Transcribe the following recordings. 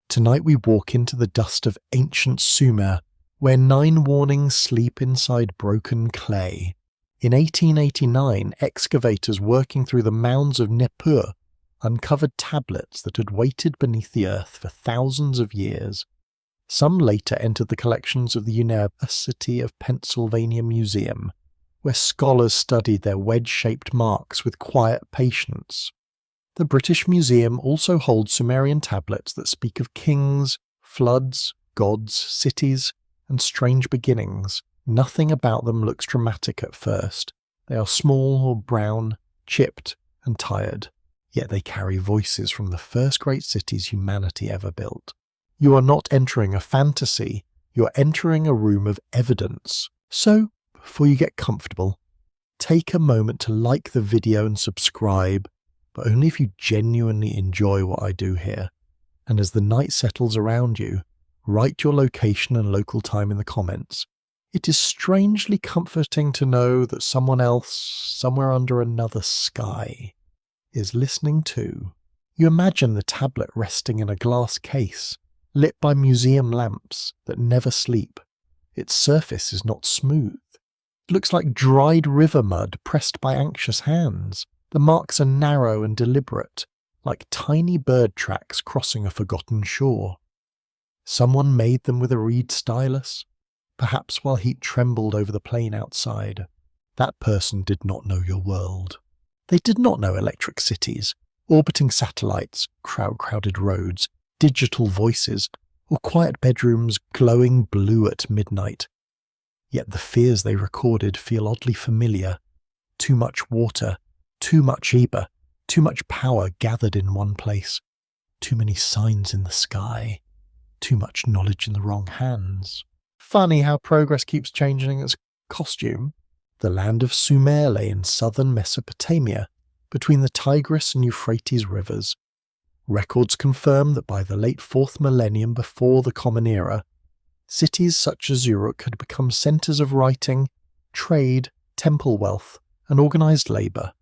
Tonight we walk into the dust of ancient Sumer, where 9 warnings sleep inside broken clay. In 1889, excavators working through the mounds of Nippur uncovered tablets that had waited beneath the earth for thousands of years. Some later entered the collections of the University of Pennsylvania Museum, where scholars studied their wedge-shaped marks with quiet patience. The British Museum also holds Sumerian tablets that speak of kings, floods, gods, cities, and strange beginnings. Nothing about them looks dramatic at first. They are small or brown, chipped and tired, yet they carry voices from the first great cities humanity ever built. You are not entering a fantasy, you are entering a room of evidence. So, before you get comfortable, take a moment to like the video and subscribe, but only if you genuinely enjoy what I do here. And as the night settles around you, write your location and local time in the comments. It is strangely comforting to know that someone else, somewhere under another sky, is listening too. You imagine the tablet resting in a glass case, lit by museum lamps that never sleep. Its surface is not smooth. It looks like dried river mud pressed by anxious hands. The marks are narrow and deliberate, like tiny bird tracks crossing a forgotten shore. Someone made them with a reed stylus, perhaps while heat trembled over the plain outside. That person did not know your world. They did not know electric cities, orbiting satellites, crowded roads, digital voices, or quiet bedrooms glowing blue at midnight. Yet the fears they recorded feel oddly familiar. Too much water, too much Eber, too much power gathered in one place, too many signs in the sky, too much knowledge in the wrong hands. Funny how progress keeps changing its costume. The land of Sumer lay in southern Mesopotamia, between the Tigris and Euphrates rivers. Records confirm that by the late 4th millennium before the Common Era, cities such as Uruk had become centres of writing, trade, temple wealth, and organised labour.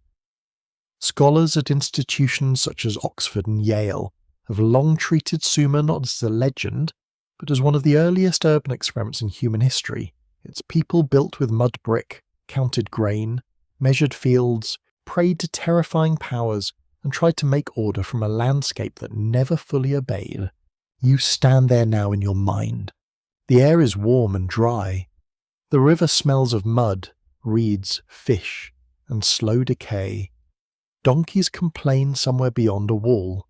Scholars at institutions such as Oxford and Yale have long treated Sumer not as a legend, but as one of the earliest urban experiments in human history. Its people built with mud brick, counted grain, measured fields, prayed to terrifying powers, and tried to make order from a landscape that never fully obeyed. You stand there now in your mind. The air is warm and dry. The river smells of mud, reeds, fish, and slow decay. Donkeys complain somewhere beyond a wall.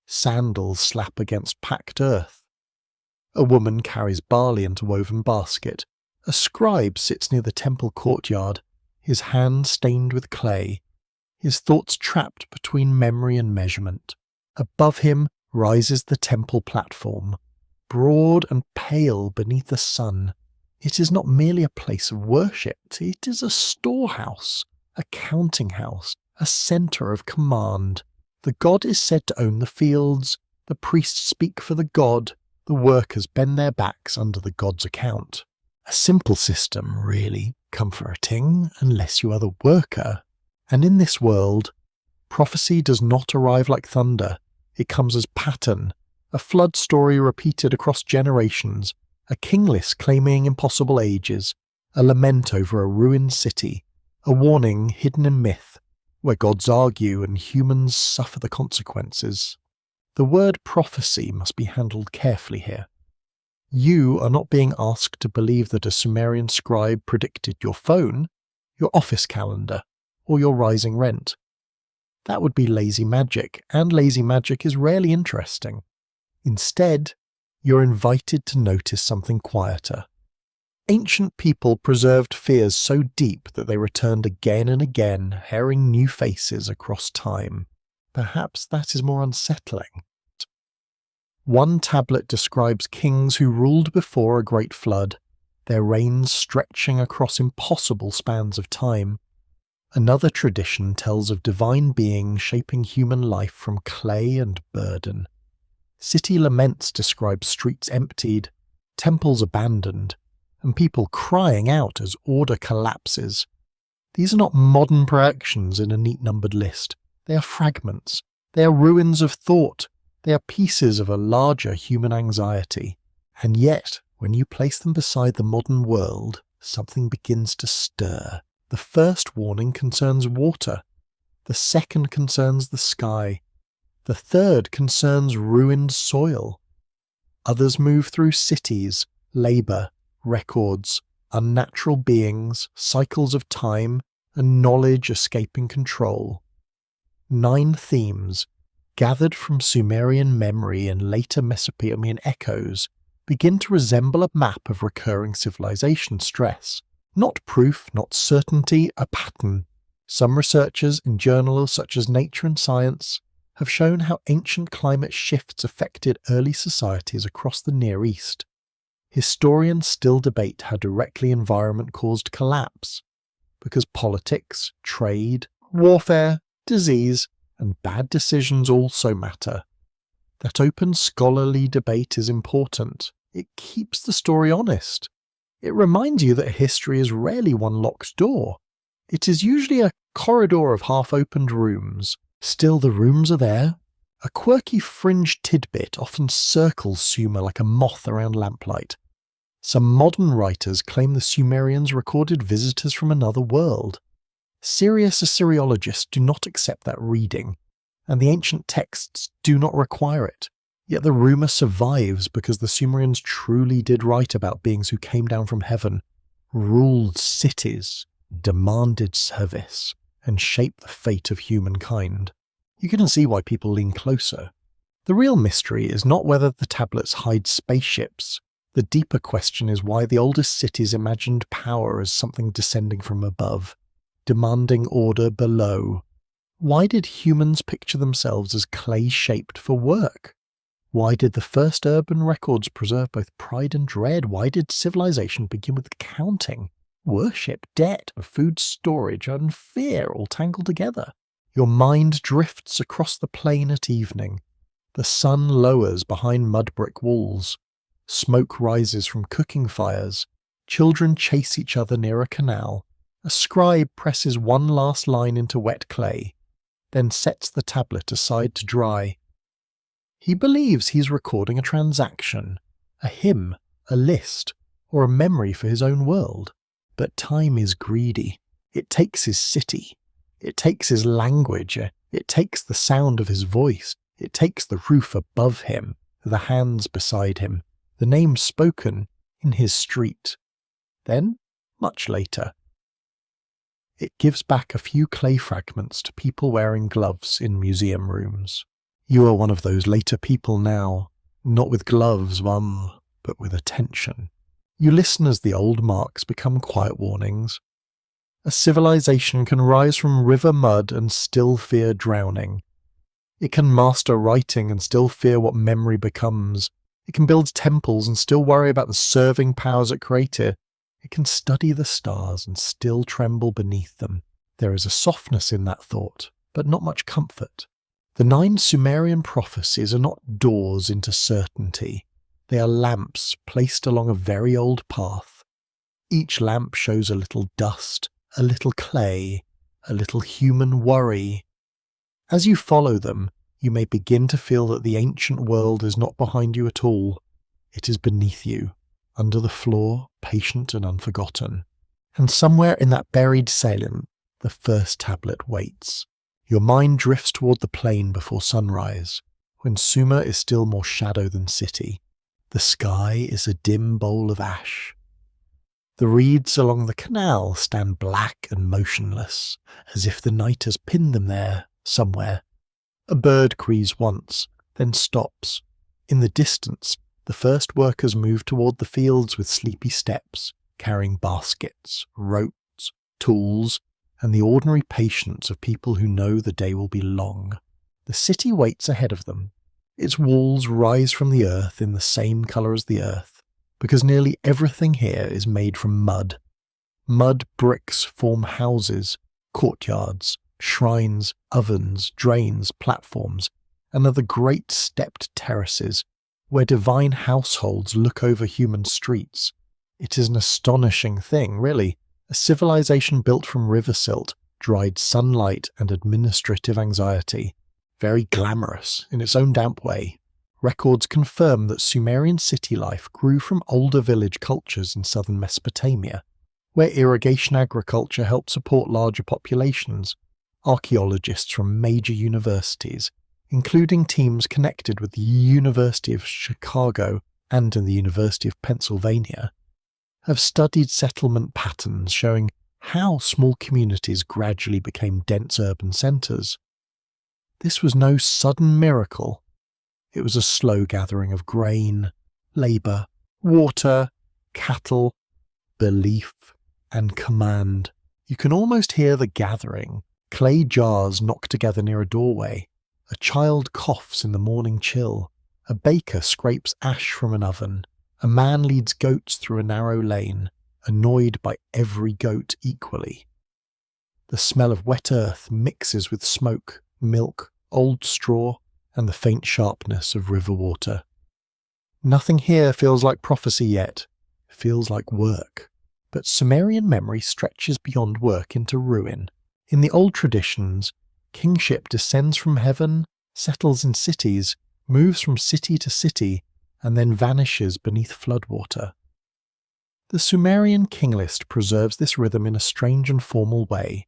Sandals slap against packed earth. A woman carries barley into a woven basket. A scribe sits near the temple courtyard, his hand stained with clay, his thoughts trapped between memory and measurement. Above him rises the temple platform, broad and pale beneath the sun. It is not merely a place of worship, it is a storehouse, a counting house, a centre of command. The god is said to own the fields, the priests speak for the god, the workers bend their backs under the god's account. A simple system, really, comforting unless you are the worker. And in this world, prophecy does not arrive like thunder. It comes as pattern, a flood story repeated across generations, a king list claiming impossible ages, a lament over a ruined city, a warning hidden in myth, where gods argue and humans suffer the consequences. The word prophecy must be handled carefully here. You are not being asked to believe that a Sumerian scribe predicted your phone, your office calendar, or your rising rent. That would be lazy magic, and lazy magic is rarely interesting. Instead, you're invited to notice something quieter. Ancient people preserved fears so deep that they returned again and again, herring new faces across time. Perhaps that is more unsettling. One tablet describes kings who ruled before a great flood, their reigns stretching across impossible spans of time. Another tradition tells of divine beings shaping human life from clay and burden. City laments describe streets emptied, temples abandoned, and people crying out as order collapses. These are not modern projections in a neat numbered list. They are fragments. They are ruins of thought. They are pieces of a larger human anxiety. And yet, when you place them beside the modern world, something begins to stir. The first warning concerns water. The second concerns the sky. The third concerns ruined soil. Others move through cities, labour, records, unnatural beings, cycles of time, and knowledge escaping control. 9 themes, gathered from Sumerian memory and later Mesopotamian echoes, begin to resemble a map of recurring civilization stress. Not proof, not certainty, a pattern. Some researchers in journals such as Nature and Science have shown how ancient climate shifts affected early societies across the Near East. Historians still debate how directly environment caused collapse, because politics, trade, warfare, disease, and bad decisions also matter. That open scholarly debate is important. It keeps the story honest. It reminds you that history is rarely one locked door. It is usually a corridor of half-opened rooms. Still, the rooms are there. A quirky fringe tidbit often circles Sumer like a moth around lamplight. Some modern writers claim the Sumerians recorded visitors from another world. Serious Assyriologists do not accept that reading, and the ancient texts do not require it. Yet the rumour survives because the Sumerians truly did write about beings who came down from heaven, ruled cities, demanded service, and shaped the fate of humankind. You can see why people lean closer. The real mystery is not whether the tablets hide spaceships. The deeper question is why the oldest cities imagined power as something descending from above, demanding order below. Why did humans picture themselves as clay-shaped for work? Why did the first urban records preserve both pride and dread? Why did civilization begin with counting, worship, debt, food storage, and fear all tangled together? Your mind drifts across the plain at evening. The sun lowers behind mud brick walls. Smoke rises from cooking fires. Children chase each other near a canal. A scribe presses one last line into wet clay, then sets the tablet aside to dry. He believes he's recording a transaction, a hymn, a list, or a memory for his own world. But time is greedy. It takes his city. It takes his language. It takes the sound of his voice. It takes the roof above him, the hands beside him, the names spoken in his street. Then, much later, it gives back a few clay fragments to people wearing gloves in museum rooms. You are one of those later people now, not with gloves, but with attention. You listen as the old marks become quiet warnings. A civilization can rise from river mud and still fear drowning. It can master writing and still fear what memory becomes. It can build temples and still worry about the serving powers that create it. It can study the stars and still tremble beneath them. There is a softness in that thought, but not much comfort. The 9 Sumerian prophecies are not doors into certainty. They are lamps placed along a very old path. Each lamp shows a little dust, a little clay, a little human worry. As you follow them, you may begin to feel that the ancient world is not behind you at all. It is beneath you, under the floor, patient and unforgotten. And somewhere in that buried Salem, the first tablet waits. Your mind drifts toward the plain before sunrise, when Sumer is still more shadow than city. The sky is a dim bowl of ash. The reeds along the canal stand black and motionless, as if the night has pinned them there, somewhere. A bird crees once, then stops. In the distance, the first workers move toward the fields with sleepy steps, carrying baskets, ropes, tools, and the ordinary patience of people who know the day will be long. The city waits ahead of them. Its walls rise from the earth in the same colour as the earth, because nearly everything here is made from mud. Mud bricks form houses, courtyards, shrines, ovens, drains, platforms, and are the great stepped terraces where divine households look over human streets. It is an astonishing thing, really. A civilization built from river silt, dried sunlight and administrative anxiety. very glamorous in its own damp way. Records confirm that Sumerian city life grew from older village cultures in southern Mesopotamia, where irrigation agriculture helped support larger populations. Archaeologists from major universities, including teams connected with the University of Chicago and the University of Pennsylvania, have studied settlement patterns showing how small communities gradually became dense urban centres. This was no sudden miracle. It was a slow gathering of grain, labour, water, cattle, belief, and command. You can almost hear the gathering. Clay jars knock together near a doorway. A child coughs in the morning chill. A baker scrapes ash from an oven. A man leads goats through a narrow lane, annoyed by every goat equally. The smell of wet earth mixes with smoke, milk, old straw, and the faint sharpness of river water. Nothing here feels like prophecy yet. It feels like work. But Sumerian memory stretches beyond work into ruin. In the old traditions, kingship descends from heaven, settles in cities, moves from city to city, and then vanishes beneath floodwater. The Sumerian king list preserves this rhythm in a strange and formal way.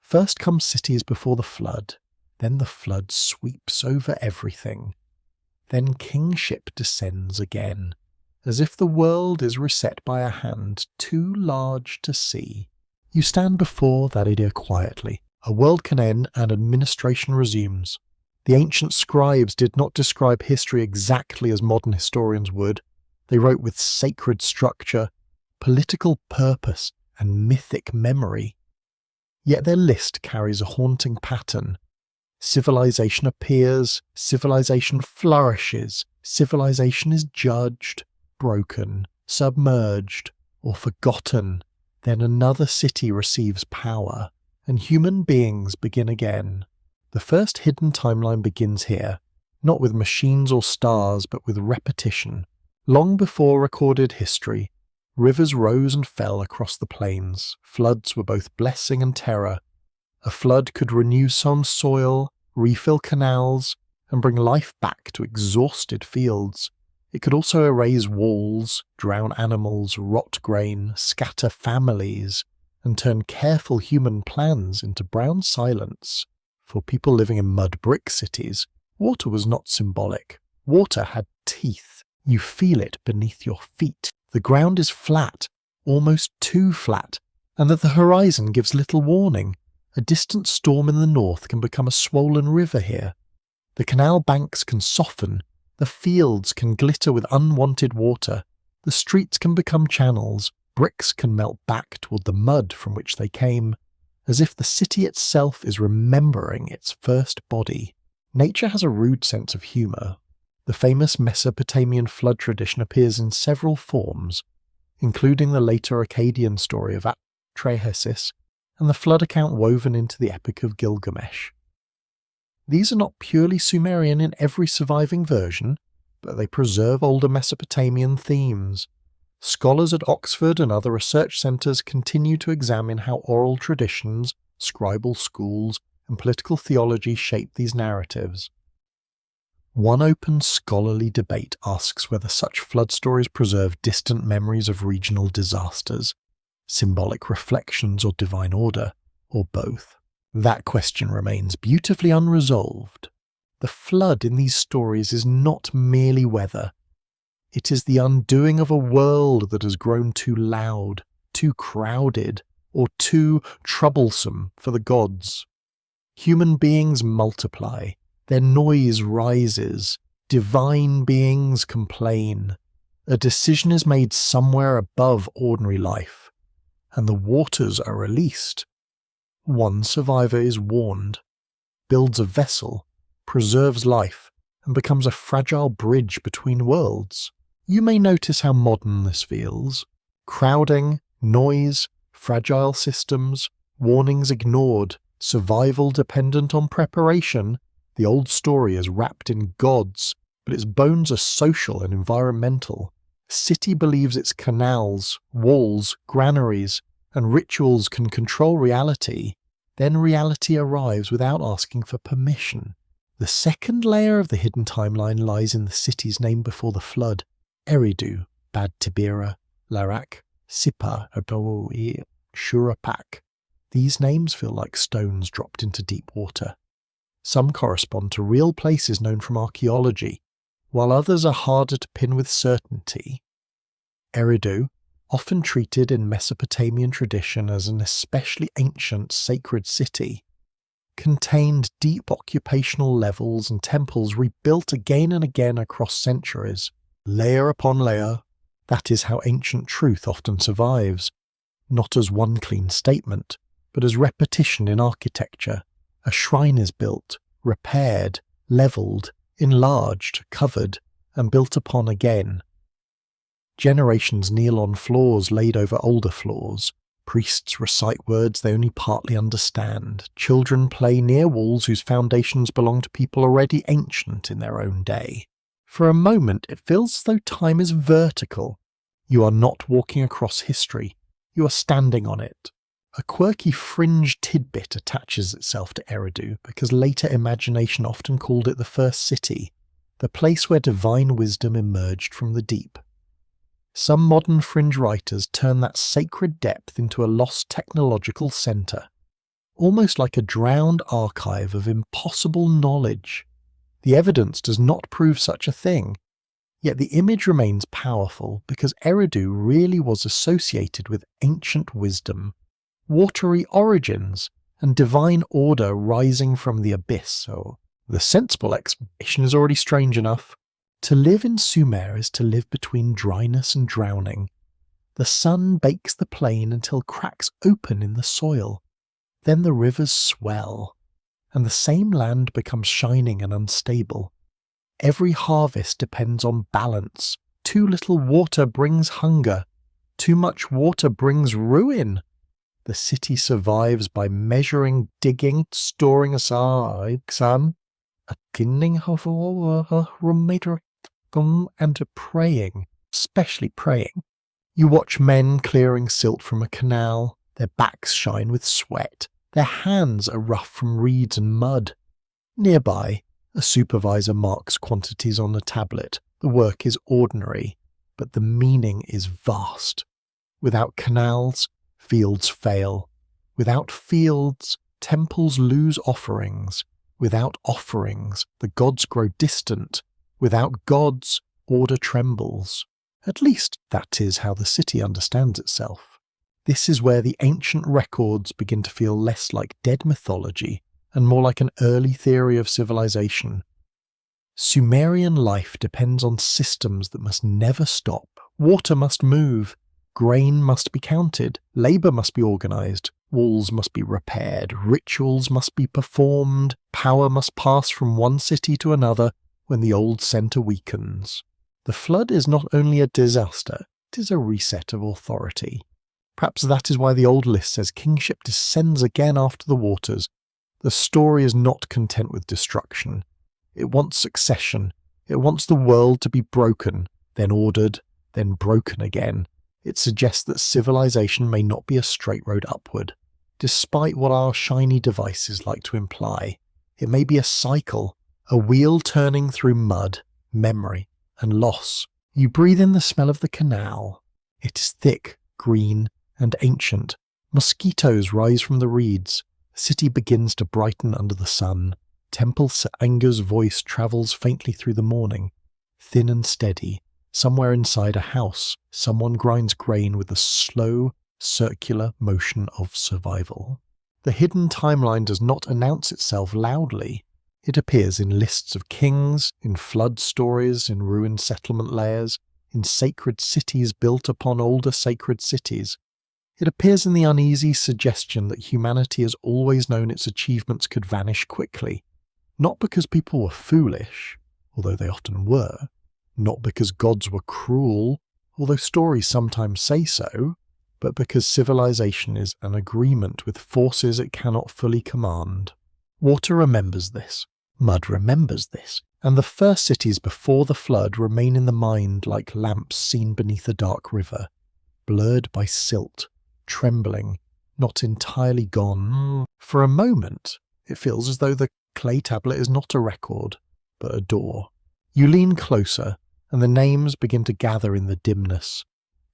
First come cities before the flood, then the flood sweeps over everything. Then kingship descends again, as if the world is reset by a hand too large to see. You stand before that idea quietly. A world can end and administration resumes. The ancient scribes did not describe history exactly as modern historians would. They wrote with sacred structure, political purpose, and mythic memory. Yet their list carries a haunting pattern. Civilization appears, civilization flourishes, civilization is judged, broken, submerged, or forgotten. Then another city receives power, and human beings begin again. The first hidden timeline begins here, not with machines or stars, but with repetition. Long before recorded history, rivers rose and fell across the plains. Floods were both blessing and terror. A flood could renew some soil, refill canals, and bring life back to exhausted fields. It could also erase walls, drown animals, rot grain, scatter families, and turn careful human plans into brown silence. For people living in mud brick cities, water was not symbolic. Water had teeth. You feel it beneath your feet. The ground is flat, almost too flat, and that the horizon gives little warning. A distant storm in the north can become a swollen river here. The canal banks can soften. The fields can glitter with unwanted water. The streets can become channels. Bricks can melt back toward the mud from which they came, as if the city itself is remembering its first body. Nature has a rude sense of humour. The famous Mesopotamian flood tradition appears in several forms, including the later Akkadian story of Atrehesis and the flood account woven into the Epic of Gilgamesh. These are not purely Sumerian in every surviving version, but they preserve older Mesopotamian themes. Scholars at Oxford and other research centres continue to examine how oral traditions, scribal schools, and political theology shape these narratives. One open scholarly debate asks whether such flood stories preserve distant memories of regional disasters, symbolic reflections or divine order, or both. That question remains beautifully unresolved. The flood in these stories is not merely weather. It is the undoing of a world that has grown too loud, too crowded, or too troublesome for the gods. Human beings multiply, their noise rises, divine beings complain. A decision is made somewhere above ordinary life, and the waters are released. One survivor is warned, builds a vessel, preserves life, and becomes a fragile bridge between worlds. You may notice how modern this feels. Crowding, noise, fragile systems, warnings ignored, survival dependent on preparation. The old story is wrapped in gods, but its bones are social and environmental. City believes its canals, walls, granaries, and rituals can control reality. Then reality arrives without asking for permission. The second layer of the hidden timeline lies in the cities named before the flood: Eridu, Bad Tibira, Larak, Sippar, Shurapak. These names feel like stones dropped into deep water. Some correspond to real places known from archaeology, while others are harder to pin with certainty. Eridu, often treated in Mesopotamian tradition as an especially ancient sacred city, contained deep occupational levels and temples rebuilt again and again across centuries, layer upon layer. That is how ancient truth often survives, not as one clean statement, but as repetition in architecture. A shrine is built, repaired, levelled, enlarged, covered, and built upon again. Generations kneel on floors laid over older floors. Priests recite words they only partly understand. Children play near walls whose foundations belong to people already ancient in their own day. For a moment, it feels as though time is vertical. You are not walking across history. You are standing on it. A quirky fringe tidbit attaches itself to Eridu because later imagination often called it the first city, the place where divine wisdom emerged from the deep. Some modern fringe writers turn that sacred depth into a lost technological centre, almost like a drowned archive of impossible knowledge. The evidence does not prove such a thing, yet the image remains powerful because Eridu really was associated with ancient wisdom, watery origins, and divine order rising from the abyss. So the sensible explanation is already strange enough. To live in Sumer is to live between dryness and drowning. The sun bakes the plain until cracks open in the soil. Then the rivers swell, and the same land becomes shining and unstable. Every harvest depends on balance. Too little water brings hunger. Too much water brings ruin. The city survives by measuring, digging, storing aside, and praying, especially praying. You watch men clearing silt from a canal. Their backs shine with sweat. Their hands are rough from reeds and mud. Nearby, a supervisor marks quantities on a tablet. The work is ordinary, but the meaning is vast. Without canals, fields fail. Without fields, temples lose offerings. Without offerings, the gods grow distant. Without gods, order trembles. At least that is how the city understands itself. This is where the ancient records begin to feel less like dead mythology and more like an early theory of civilization. Sumerian life depends on systems that must never stop. Water must move. Grain must be counted. Labour must be organised. Walls must be repaired. Rituals must be performed. Power must pass from one city to another when the old centre weakens. The flood is not only a disaster, it is a reset of authority. Perhaps that is why the old list says kingship descends again after the waters. The story is not content with destruction. It wants succession. It wants the world to be broken, then ordered, then broken again. It suggests that civilization may not be a straight road upward, despite what our shiny devices like to imply. It may be a cycle, a wheel turning through mud, memory, and loss. You breathe in the smell of the canal. It is thick, green, and ancient. Mosquitoes rise from the reeds. The city begins to brighten under the sun. Temple Anger's voice travels faintly through the morning, thin and steady. Somewhere inside a house, someone grinds grain with the slow, circular motion of survival. The hidden timeline does not announce itself loudly. It appears in lists of kings, in flood stories, in ruined settlement layers, in sacred cities built upon older sacred cities. It appears in the uneasy suggestion that humanity has always known its achievements could vanish quickly, not because people were foolish, although they often were, not because gods were cruel, although stories sometimes say so, but because civilization is an agreement with forces it cannot fully command. Water remembers this. Mud remembers this, and the first cities before the flood remain in the mind like lamps seen beneath a dark river, blurred by silt, trembling, not entirely gone. For a moment, it feels as though the clay tablet is not a record, but a door. You lean closer, and the names begin to gather in the dimness.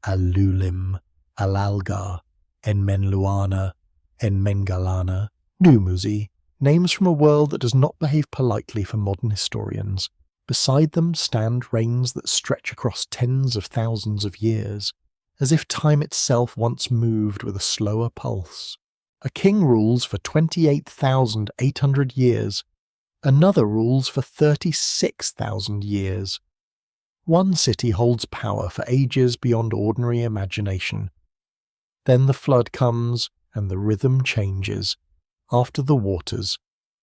Alulim, Alalgar, Enmenluana, Enmengalana, Dumuzi, names from a world that does not behave politely for modern historians. Beside them stand reigns that stretch across tens of thousands of years, as if time itself once moved with a slower pulse. A king rules for 28,800 years, another rules for 36,000 years. One city holds power for ages beyond ordinary imagination. Then the flood comes, and the rhythm changes. After the waters,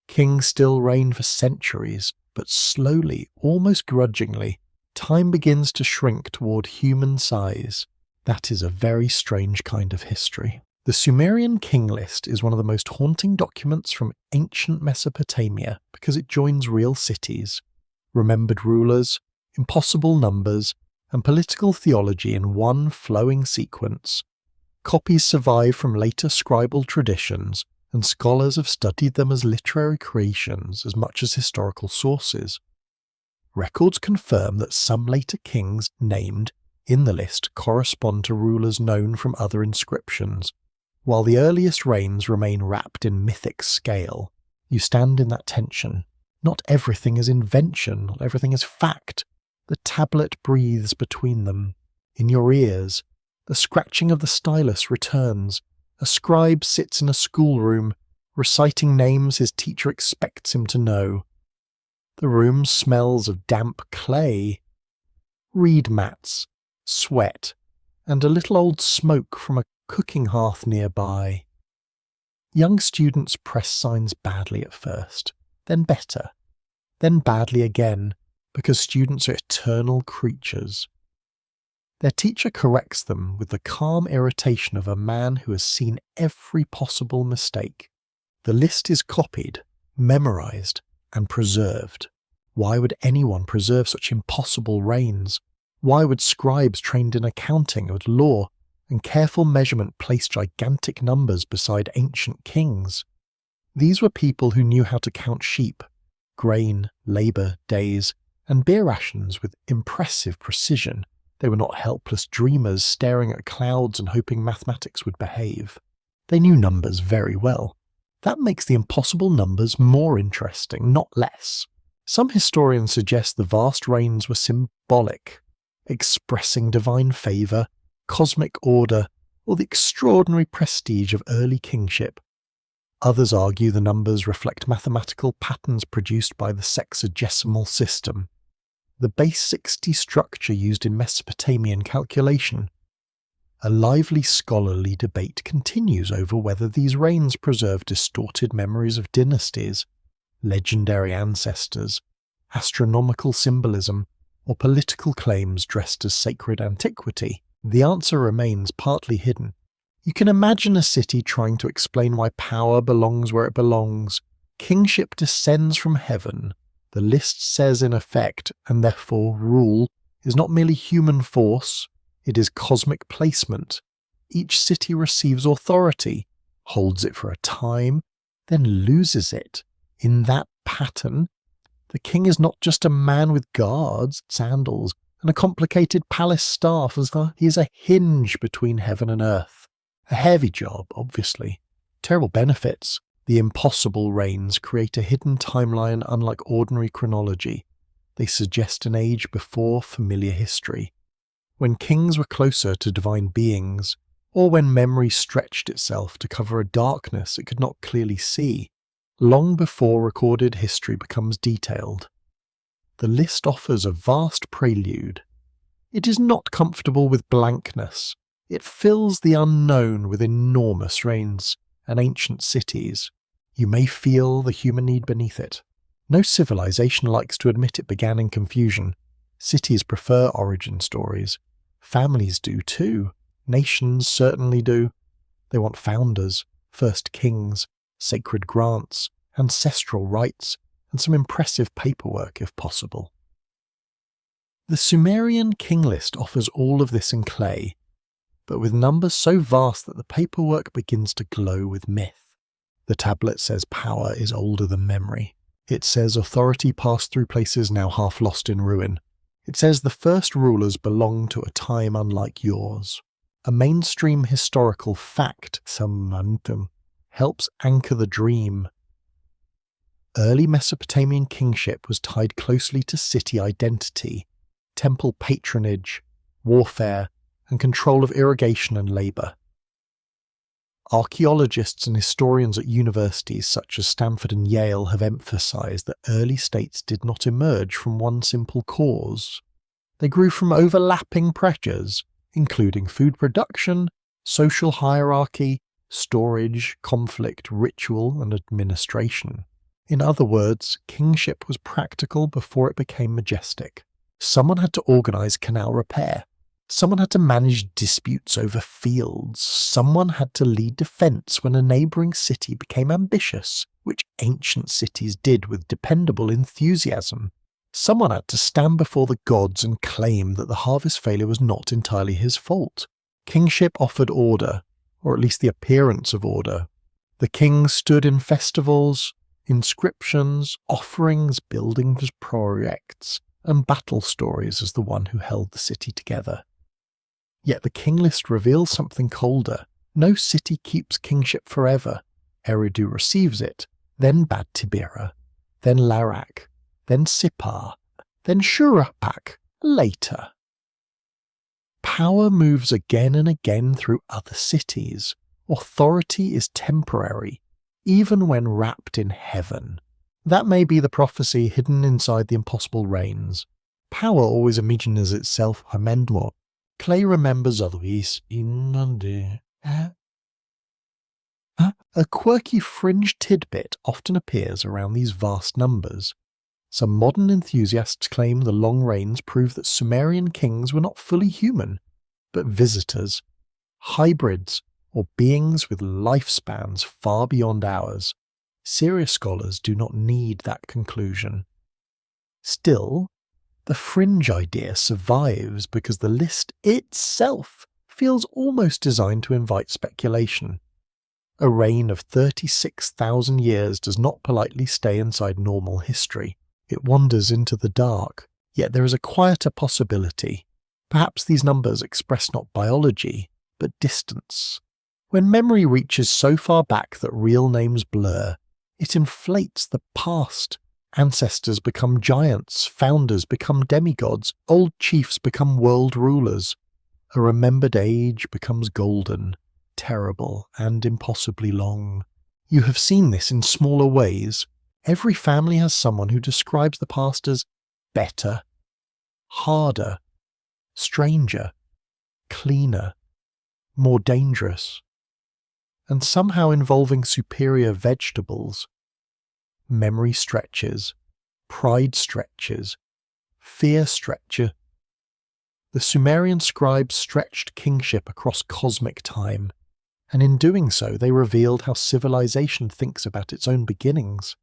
kings still reign for centuries, but slowly, almost grudgingly, time begins to shrink toward human size. That is a very strange kind of history. The Sumerian king list is one of the most haunting documents from ancient Mesopotamia because it joins real cities, remembered rulers, impossible numbers, and political theology in one flowing sequence. Copies survive from later scribal traditions, and scholars have studied them as literary creations as much as historical sources. Records confirm that some later kings named in the list correspond to rulers known from other inscriptions. While the earliest reigns remain wrapped in mythic scale, you stand in that tension. Not everything is invention, not everything is fact. The tablet breathes between them. In your ears, the scratching of the stylus returns. A scribe sits in a schoolroom, reciting names his teacher expects him to know. The room smells of damp clay, reed mats, sweat, and a little old smoke from a cooking hearth nearby. Young students press signs badly at first, then better, then badly again, because students are eternal creatures. Their teacher corrects them with the calm irritation of a man who has seen every possible mistake. The list is copied, memorized, and preserved. Why would anyone preserve such impossible reigns? Why would scribes trained in accounting and law and careful measurement place gigantic numbers beside ancient kings? These were people who knew how to count sheep, grain, labour, days, and beer rations with impressive precision. They were not helpless dreamers staring at clouds and hoping mathematics would behave. They knew numbers very well. That makes the impossible numbers more interesting, not less. Some historians suggest the vast reigns were symbolic, expressing divine favour, cosmic order, or the extraordinary prestige of early kingship. Others argue the numbers reflect mathematical patterns produced by the sexagesimal system, the base 60 structure used in Mesopotamian calculation. A lively scholarly debate continues over whether these reigns preserve distorted memories of dynasties, legendary ancestors, astronomical symbolism, or political claims dressed as sacred antiquity. The answer remains partly hidden. You can imagine a city trying to explain why power belongs where it belongs. Kingship descends from heaven. The list says in effect, and therefore rule, is not merely human force, it is cosmic placement. Each city receives authority, holds it for a time, then loses it. In that pattern, the king is not just a man with guards, sandals, and a complicated palace staff, as he is a hinge between heaven and earth. A heavy job, obviously. Terrible benefits. The impossible reigns create a hidden timeline unlike ordinary chronology. They suggest an age before familiar history, when kings were closer to divine beings, or when memory stretched itself to cover a darkness it could not clearly see, long before recorded history becomes detailed. The list offers a vast prelude. It is not comfortable with blankness. It fills the unknown with enormous reigns and ancient cities. You may feel the human need beneath it. No civilization likes to admit it began in confusion. Cities prefer origin stories. Families do too. Nations certainly do. They want founders, first kings, sacred grants, ancestral rites, and some impressive paperwork if possible. The Sumerian king list offers all of this in clay, but with numbers so vast that the paperwork begins to glow with myth. The tablet says power is older than memory. It says authority passed through places now half lost in ruin. It says the first rulers belonged to a time unlike yours. A mainstream historical fact, samantum, helps anchor the dream. Early Mesopotamian kingship was tied closely to city identity, temple patronage, warfare, and control of irrigation and labour. Archaeologists and historians at universities such as Stanford and Yale have emphasised that early states did not emerge from one simple cause. They grew from overlapping pressures, including food production, social hierarchy, storage, conflict, ritual, and administration. In other words, kingship was practical before it became majestic. Someone had to organise canal repair. Someone had to manage disputes over fields. Someone had to lead defence when a neighbouring city became ambitious, which ancient cities did with dependable enthusiasm. Someone had to stand before the gods and claim that the harvest failure was not entirely his fault. Kingship offered order, or at least the appearance of order. The king stood in festivals, inscriptions, offerings, buildings, projects, and battle stories as the one who held the city together. Yet the king list reveals something colder. No city keeps kingship forever. Eridu receives it, then Bad Tibira, then Larak, then Sippar, then Shurapak, later. Power moves again and again through other cities. Authority is temporary, even when wrapped in heaven. That may be the prophecy hidden inside the impossible reigns. Power always imagines itself amendment. Clay remembers otherwise. A quirky fringe tidbit often appears around these vast numbers. Some modern enthusiasts claim the long reigns prove that Sumerian kings were not fully human, but visitors, hybrids, or beings with lifespans far beyond ours. Serious scholars do not need that conclusion. Still, the fringe idea survives because the list itself feels almost designed to invite speculation. A reign of 36,000 years does not politely stay inside normal history. It wanders into the dark, yet there is a quieter possibility. Perhaps these numbers express not biology, but distance. When memory reaches so far back that real names blur, it inflates the past. Ancestors become giants, founders become demigods, old chiefs become world rulers. A remembered age becomes golden, terrible, and impossibly long. You have seen this in smaller ways. Every family has someone who describes the past as better, harder, stranger, cleaner, more dangerous, and somehow involving superior vegetables. Memory stretches, pride stretches, fear stretches. The Sumerian scribes stretched kingship across cosmic time, and in doing so they revealed how civilization thinks about its own beginnings.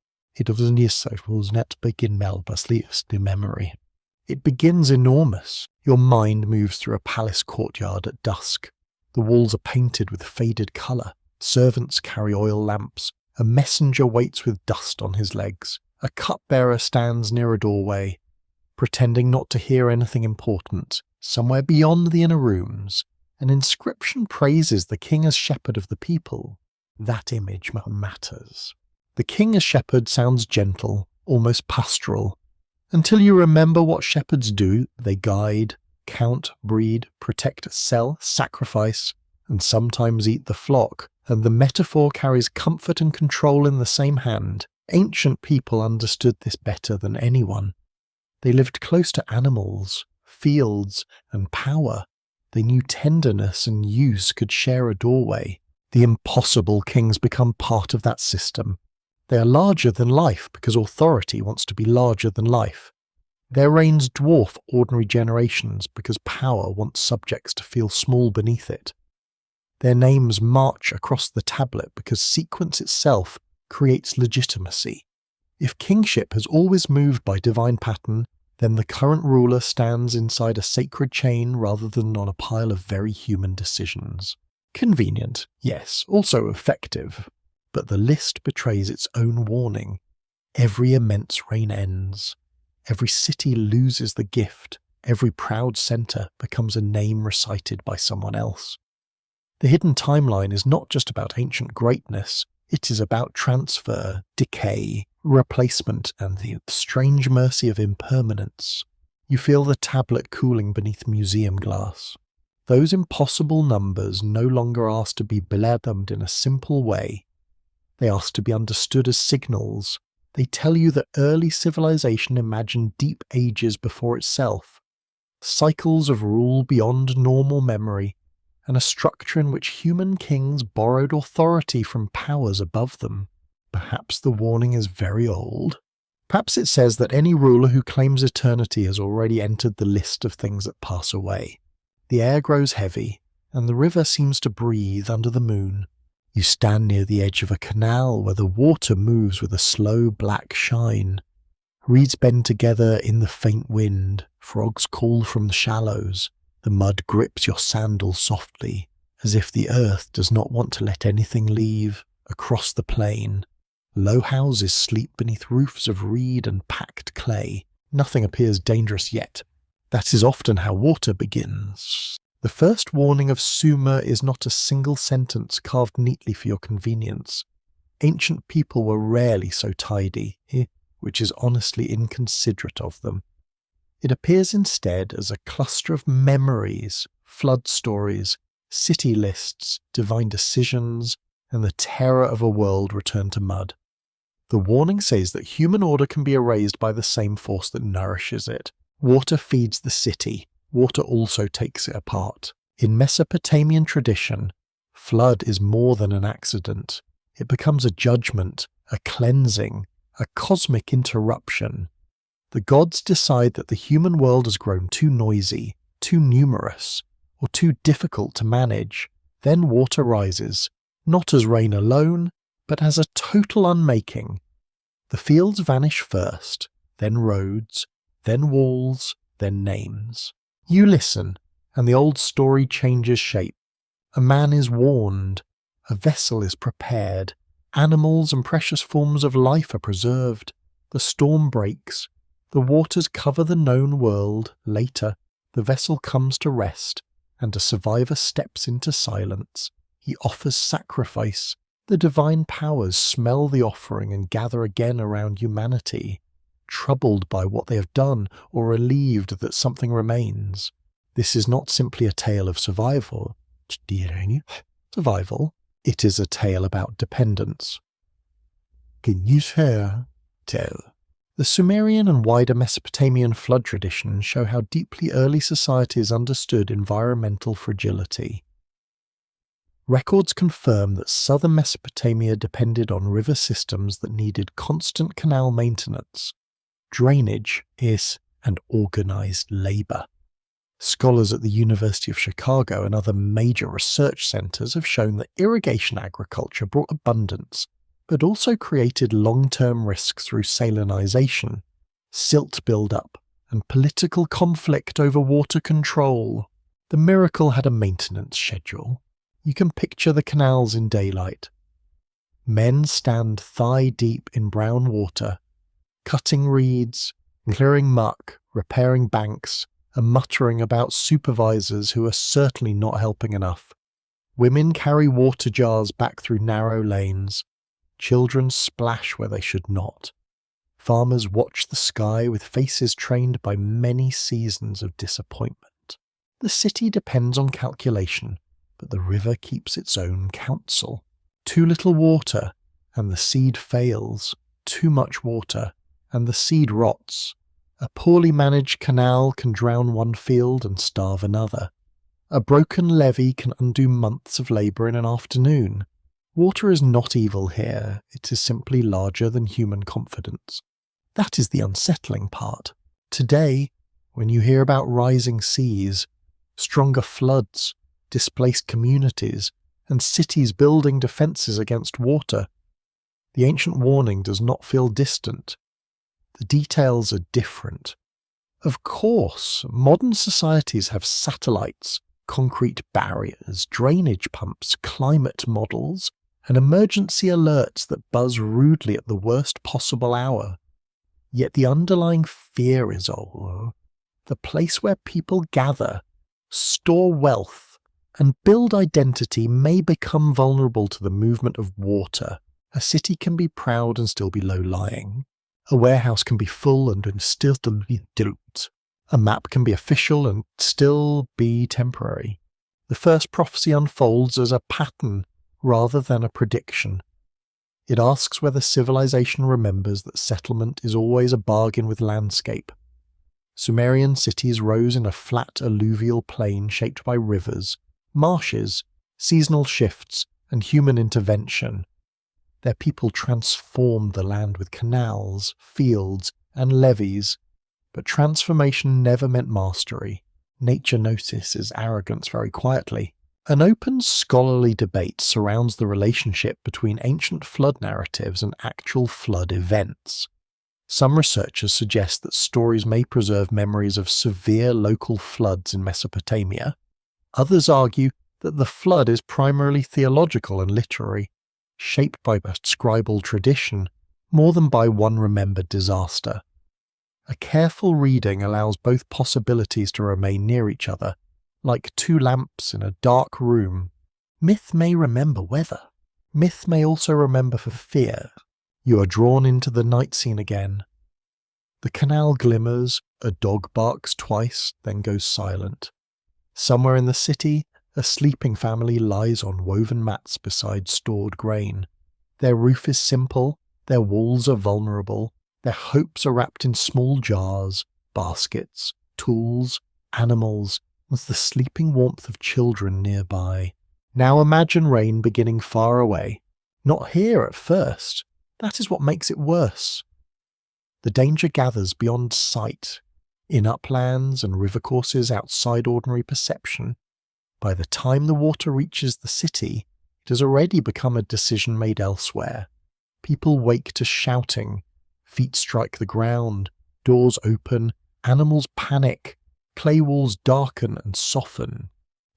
It begins enormous. Your mind moves through a palace courtyard at dusk. The walls are painted with faded colour. Servants carry oil lamps. A messenger waits with dust on his legs. A cupbearer stands near a doorway, pretending not to hear anything important. Somewhere beyond the inner rooms, an inscription praises the king as shepherd of the people. That image matters. The king as shepherd sounds gentle, almost pastoral, until you remember what shepherds do. They guide, count, breed, protect, sell, sacrifice, and sometimes eat the flock. And the metaphor carries comfort and control in the same hand. Ancient people understood this better than anyone. They lived close to animals, fields, and power. They knew tenderness and use could share a doorway. The impossible kings become part of that system. They are larger than life because authority wants to be larger than life. Their reigns dwarf ordinary generations because power wants subjects to feel small beneath it. Their names march across the tablet because sequence itself creates legitimacy. If kingship has always moved by divine pattern, then the current ruler stands inside a sacred chain rather than on a pile of very human decisions. Convenient, yes, also effective. But the list betrays its own warning. Every immense rain ends. Every city loses the gift. Every proud centre becomes a name recited by someone else. The hidden timeline is not just about ancient greatness, it is about transfer, decay, replacement, and the strange mercy of impermanence. You feel the tablet cooling beneath museum glass. Those impossible numbers no longer ask to be blethmed in a simple way. They ask to be understood as signals. They tell you that early civilization imagined deep ages before itself, cycles of rule beyond normal memory, and a structure in which human kings borrowed authority from powers above them. Perhaps the warning is very old. Perhaps it says that any ruler who claims eternity has already entered the list of things that pass away. The air grows heavy, and the river seems to breathe under the moon. You stand near the edge of a canal where the water moves with a slow black shine. Reeds bend together in the faint wind, frogs call from the shallows. The mud grips your sandals softly, as if the earth does not want to let anything leave. Across the plain, low houses sleep beneath roofs of reed and packed clay. Nothing appears dangerous yet. That is often how water begins. The first warning of Sumer is not a single sentence carved neatly for your convenience. Ancient people were rarely so tidy, which is honestly inconsiderate of them. It appears instead as a cluster of memories, flood stories, city lists, divine decisions, and the terror of a world returned to mud. The warning says that human order can be erased by the same force that nourishes it. Water feeds the city. Water also takes it apart. In Mesopotamian tradition, flood is more than an accident. It becomes a judgment, a cleansing, a cosmic interruption. The gods decide that the human world has grown too noisy, too numerous, or too difficult to manage. Then water rises, not as rain alone, but as a total unmaking. The fields vanish first, then roads, then walls, then names. You listen, and the old story changes shape. A man is warned, a vessel is prepared, animals and precious forms of life are preserved. The storm breaks. The waters cover the known world. Later, the vessel comes to rest, and a survivor steps into silence. He offers sacrifice. The divine powers smell the offering and gather again around humanity, troubled by what they have done or relieved that something remains. This is not simply a tale of survival. It is a tale about dependence. The Sumerian and wider Mesopotamian flood traditions show how deeply early societies understood environmental fragility. Records confirm that southern Mesopotamia depended on river systems that needed constant canal maintenance, drainage, and organized labor. Scholars at the University of Chicago and other major research centers have shown that irrigation agriculture brought abundance, but also created long-term risks through salinization, silt buildup, and political conflict over water control. The miracle had a maintenance schedule. You can picture the canals in daylight. Men stand thigh-deep in brown water, cutting reeds, clearing muck, repairing banks, and muttering about supervisors who are certainly not helping enough. Women carry water jars back through narrow lanes. Children splash where they should not. Farmers watch the sky with faces trained by many seasons of disappointment. The city depends on calculation, but the river keeps its own counsel. Too little water, and the seed fails. Too much water, and the seed rots. A poorly managed canal can drown one field and starve another. A broken levee can undo months of labour in an afternoon. Water is not evil here, it is simply larger than human confidence. That is the unsettling part. Today, when you hear about rising seas, stronger floods, displaced communities, and cities building defences against water, the ancient warning does not feel distant. The details are different. Of course, modern societies have satellites, concrete barriers, drainage pumps, climate models, and emergency alerts that buzz rudely at the worst possible hour. Yet the underlying fear is all the place where people gather, store wealth, and build identity may become vulnerable to the movement of water. A city can be proud and still be low-lying. A warehouse can be full and still be dilute. A map can be official and still be temporary. The first prophecy unfolds as a pattern rather than a prediction. It asks whether civilization remembers that settlement is always a bargain with landscape. Sumerian cities rose in a flat alluvial plain shaped by rivers, marshes, seasonal shifts, and human intervention. Their people transformed the land with canals, fields, and levees, but transformation never meant mastery. Nature notices arrogance very quietly. An open scholarly debate surrounds the relationship between ancient flood narratives and actual flood events. Some researchers suggest that stories may preserve memories of severe local floods in Mesopotamia. Others argue that the flood is primarily theological and literary, shaped by a scribal tradition more than by one remembered disaster. A careful reading allows both possibilities to remain near each other, like two lamps in a dark room. Myth may remember weather. Myth may also remember for fear. You are drawn into the night scene again. The canal glimmers, a dog barks twice, then goes silent. Somewhere in the city, a sleeping family lies on woven mats beside stored grain. Their roof is simple, their walls are vulnerable, their hopes are wrapped in small jars, baskets, tools, animals, with the sleeping warmth of children nearby. Now imagine rain beginning far away. Not here at first. That is what makes it worse. The danger gathers beyond sight, in uplands and river courses outside ordinary perception. By the time the water reaches the city, it has already become a decision made elsewhere. People wake to shouting, feet strike the ground, doors open, animals panic, clay walls darken and soften.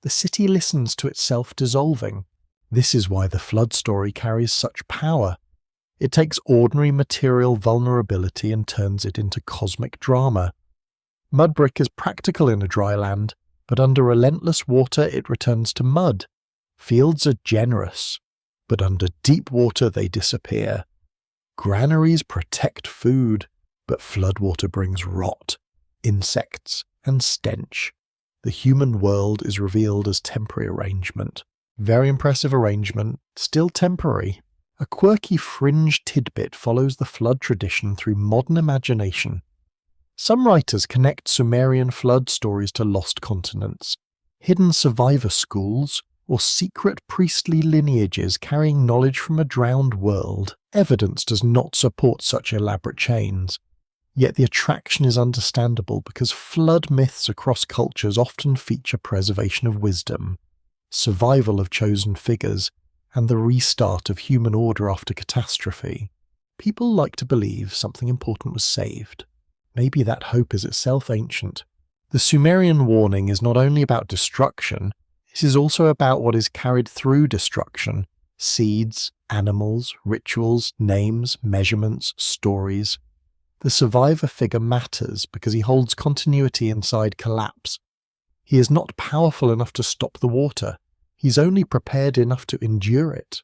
The city listens to itself dissolving. This is why the flood story carries such power. It takes ordinary material vulnerability and turns it into cosmic drama. Mud brick is practical in a dry land, but under relentless water it returns to mud. Fields are generous, but under deep water they disappear. Granaries protect food, but floodwater brings rot, insects, and stench. The human world is revealed as temporary arrangement. Very impressive arrangement, still temporary. A quirky fringe tidbit follows the flood tradition through modern imagination. Some writers connect Sumerian flood stories to lost continents, hidden survivor schools, or secret priestly lineages carrying knowledge from a drowned world. Evidence does not support such elaborate chains. Yet the attraction is understandable because flood myths across cultures often feature preservation of wisdom, survival of chosen figures, and the restart of human order after catastrophe. People like to believe something important was saved. Maybe that hope is itself ancient. The Sumerian warning is not only about destruction, it is also about what is carried through destruction: seeds, animals, rituals, names, measurements, stories. The survivor figure matters because he holds continuity inside collapse. He is not powerful enough to stop the water. He's only prepared enough to endure it.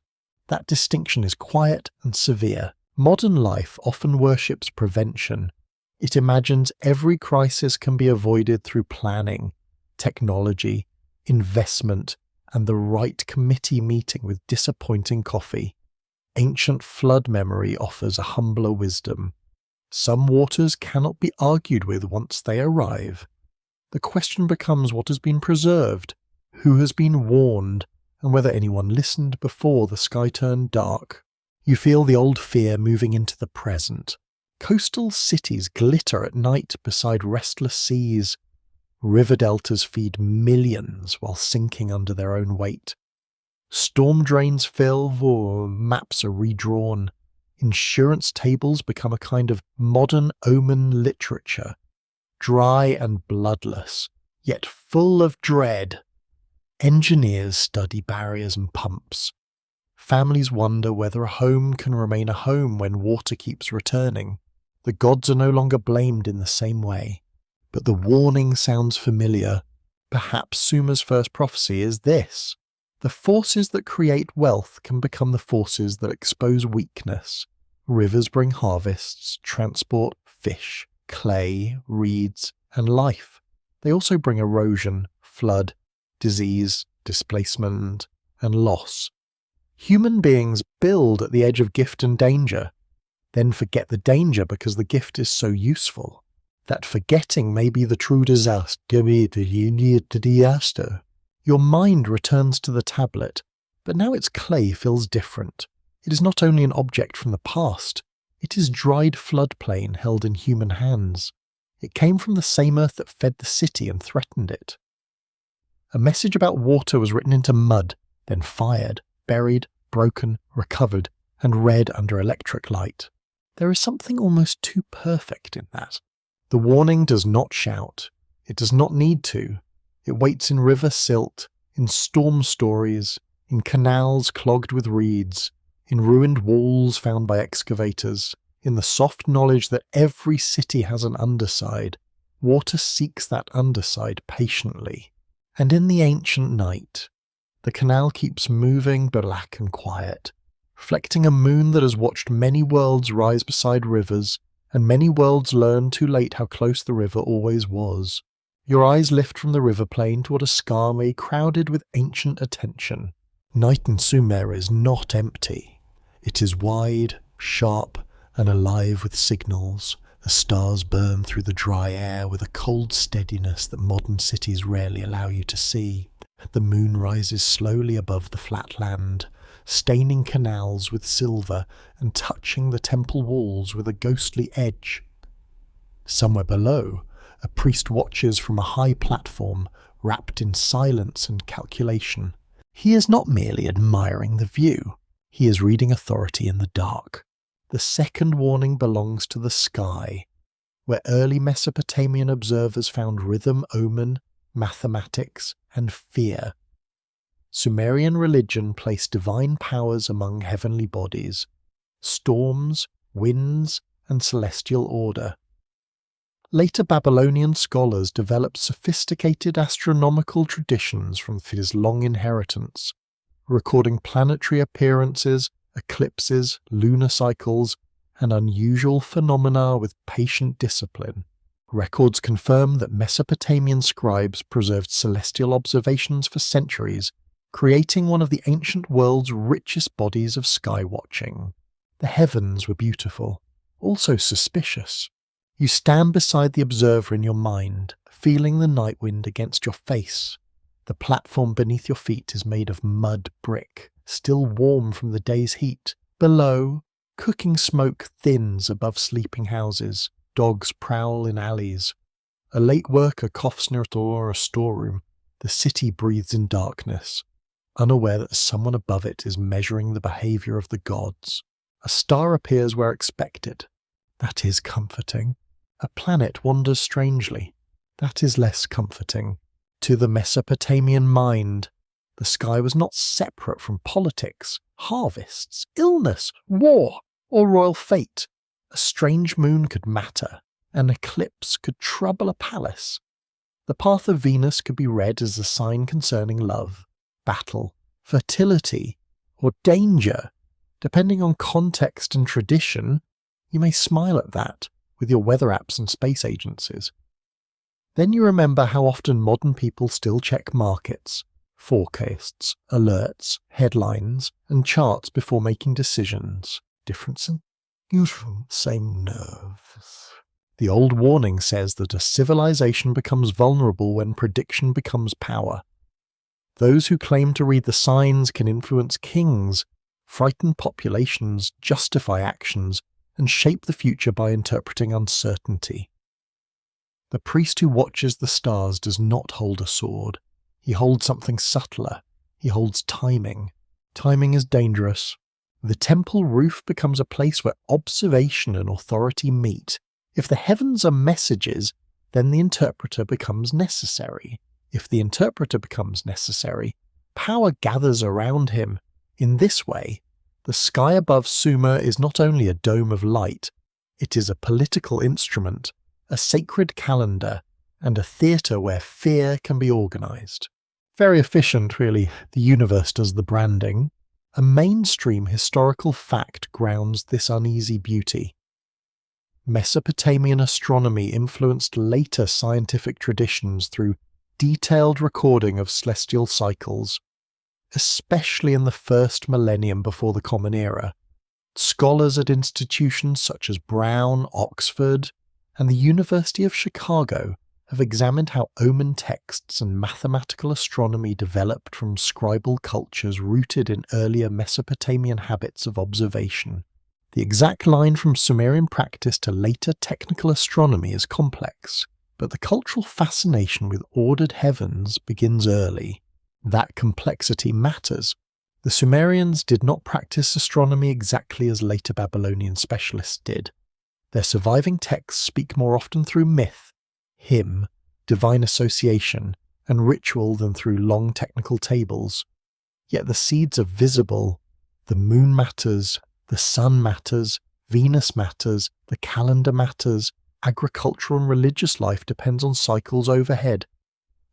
That distinction is quiet and severe. Modern life often worships prevention. It imagines every crisis can be avoided through planning, technology, investment, and the right committee meeting with disappointing coffee. Ancient flood memory offers a humbler wisdom. Some waters cannot be argued with once they arrive. The question becomes what has been preserved, who has been warned, and whether anyone listened before the sky turned dark. You feel the old fear moving into the present. Coastal cities glitter at night beside restless seas. River deltas feed millions while sinking under their own weight. Storm drains fill, maps are redrawn. Insurance tables become a kind of modern omen literature, dry and bloodless, yet full of dread. Engineers study barriers and pumps. Families wonder whether a home can remain a home when water keeps returning. The gods are no longer blamed in the same way. But the warning sounds familiar. Perhaps Sumer's first prophecy is this: the forces that create wealth can become the forces that expose weakness. Rivers bring harvests, transport, fish, clay, reeds, and life. They also bring erosion, flood, disease, displacement, and loss. Human beings build at the edge of gift and danger, then forget the danger because the gift is so useful. That forgetting may be the true disaster. Your mind returns to the tablet, but now its clay feels different. It is not only an object from the past, it is dried floodplain held in human hands. It came from the same earth that fed the city and threatened it. A message about water was written into mud, then fired, buried, broken, recovered, and read under electric light. There is something almost too perfect in that. The warning does not shout. It does not need to. It waits in river silt, in storm stories, in canals clogged with reeds, in ruined walls found by excavators, in the soft knowledge that every city has an underside. Water seeks that underside patiently. And in the ancient night, the canal keeps moving black and quiet, reflecting a moon that has watched many worlds rise beside rivers, and many worlds learn too late how close the river always was. Your eyes lift from the river plain toward a sky crowded with ancient attention. Night in Sumer is not empty. It is wide, sharp, and alive with signals. The stars burn through the dry air with a cold steadiness that modern cities rarely allow you to see. The moon rises slowly above the flat land, staining canals with silver and touching the temple walls with a ghostly edge. Somewhere below, a priest watches from a high platform, wrapped in silence and calculation. He is not merely admiring the view, he is reading authority in the dark. The second warning belongs to the sky, where early Mesopotamian observers found rhythm, omen, mathematics, and fear. Sumerian religion placed divine powers among heavenly bodies, storms, winds, and celestial order. Later Babylonian scholars developed sophisticated astronomical traditions from this long inheritance, recording planetary appearances, eclipses, lunar cycles, and unusual phenomena with patient discipline. Records confirm that Mesopotamian scribes preserved celestial observations for centuries, creating one of the ancient world's richest bodies of sky watching. The heavens were beautiful, also suspicious. You stand beside the observer in your mind, feeling the night wind against your face. The platform beneath your feet is made of mud brick, still warm from the day's heat. Below, cooking smoke thins above sleeping houses. Dogs prowl in alleys. A late worker coughs near a storeroom. The city breathes in darkness, unaware that someone above it is measuring the behaviour of the gods. A star appears where expected. That is comforting. A planet wanders strangely. That is less comforting. To the Mesopotamian mind, the sky was not separate from politics, harvests, illness, war, or royal fate. A strange moon could matter. An eclipse could trouble a palace. The path of Venus could be read as a sign concerning love, battle, fertility, or danger. Depending on context and tradition, you may smile at that with your weather apps and space agencies. Then you remember how often modern people still check markets, forecasts, alerts, headlines, and charts before making decisions. Difference in usual, same nerves. The old warning says that a civilization becomes vulnerable when prediction becomes power. Those who claim to read the signs can influence kings, frighten populations, justify actions, and shape the future by interpreting uncertainty. The priest who watches the stars does not hold a sword. He holds something subtler. He holds timing. Timing is dangerous. The temple roof becomes a place where observation and authority meet. If the heavens are messages, then the interpreter becomes necessary. If the interpreter becomes necessary, power gathers around him. In this way, the sky above Sumer is not only a dome of light, it is a political instrument, a sacred calendar, and a theatre where fear can be organised. Very efficient, really. The universe does the branding. A mainstream historical fact grounds this uneasy beauty. Mesopotamian astronomy influenced later scientific traditions through detailed recording of celestial cycles, especially in the first millennium before the Common Era. Scholars at institutions such as Brown, Oxford, and the University of Chicago have examined how omen texts and mathematical astronomy developed from scribal cultures rooted in earlier Mesopotamian habits of observation. The exact line from Sumerian practice to later technical astronomy is complex, but the cultural fascination with ordered heavens begins early. That complexity matters. The Sumerians did not practice astronomy exactly as later Babylonian specialists did. Their surviving texts speak more often through myth, hymn, divine association, and ritual than through long technical tables. Yet the seeds are visible. The moon matters, the sun matters, Venus matters, the calendar matters, agricultural and religious life depends on cycles overhead.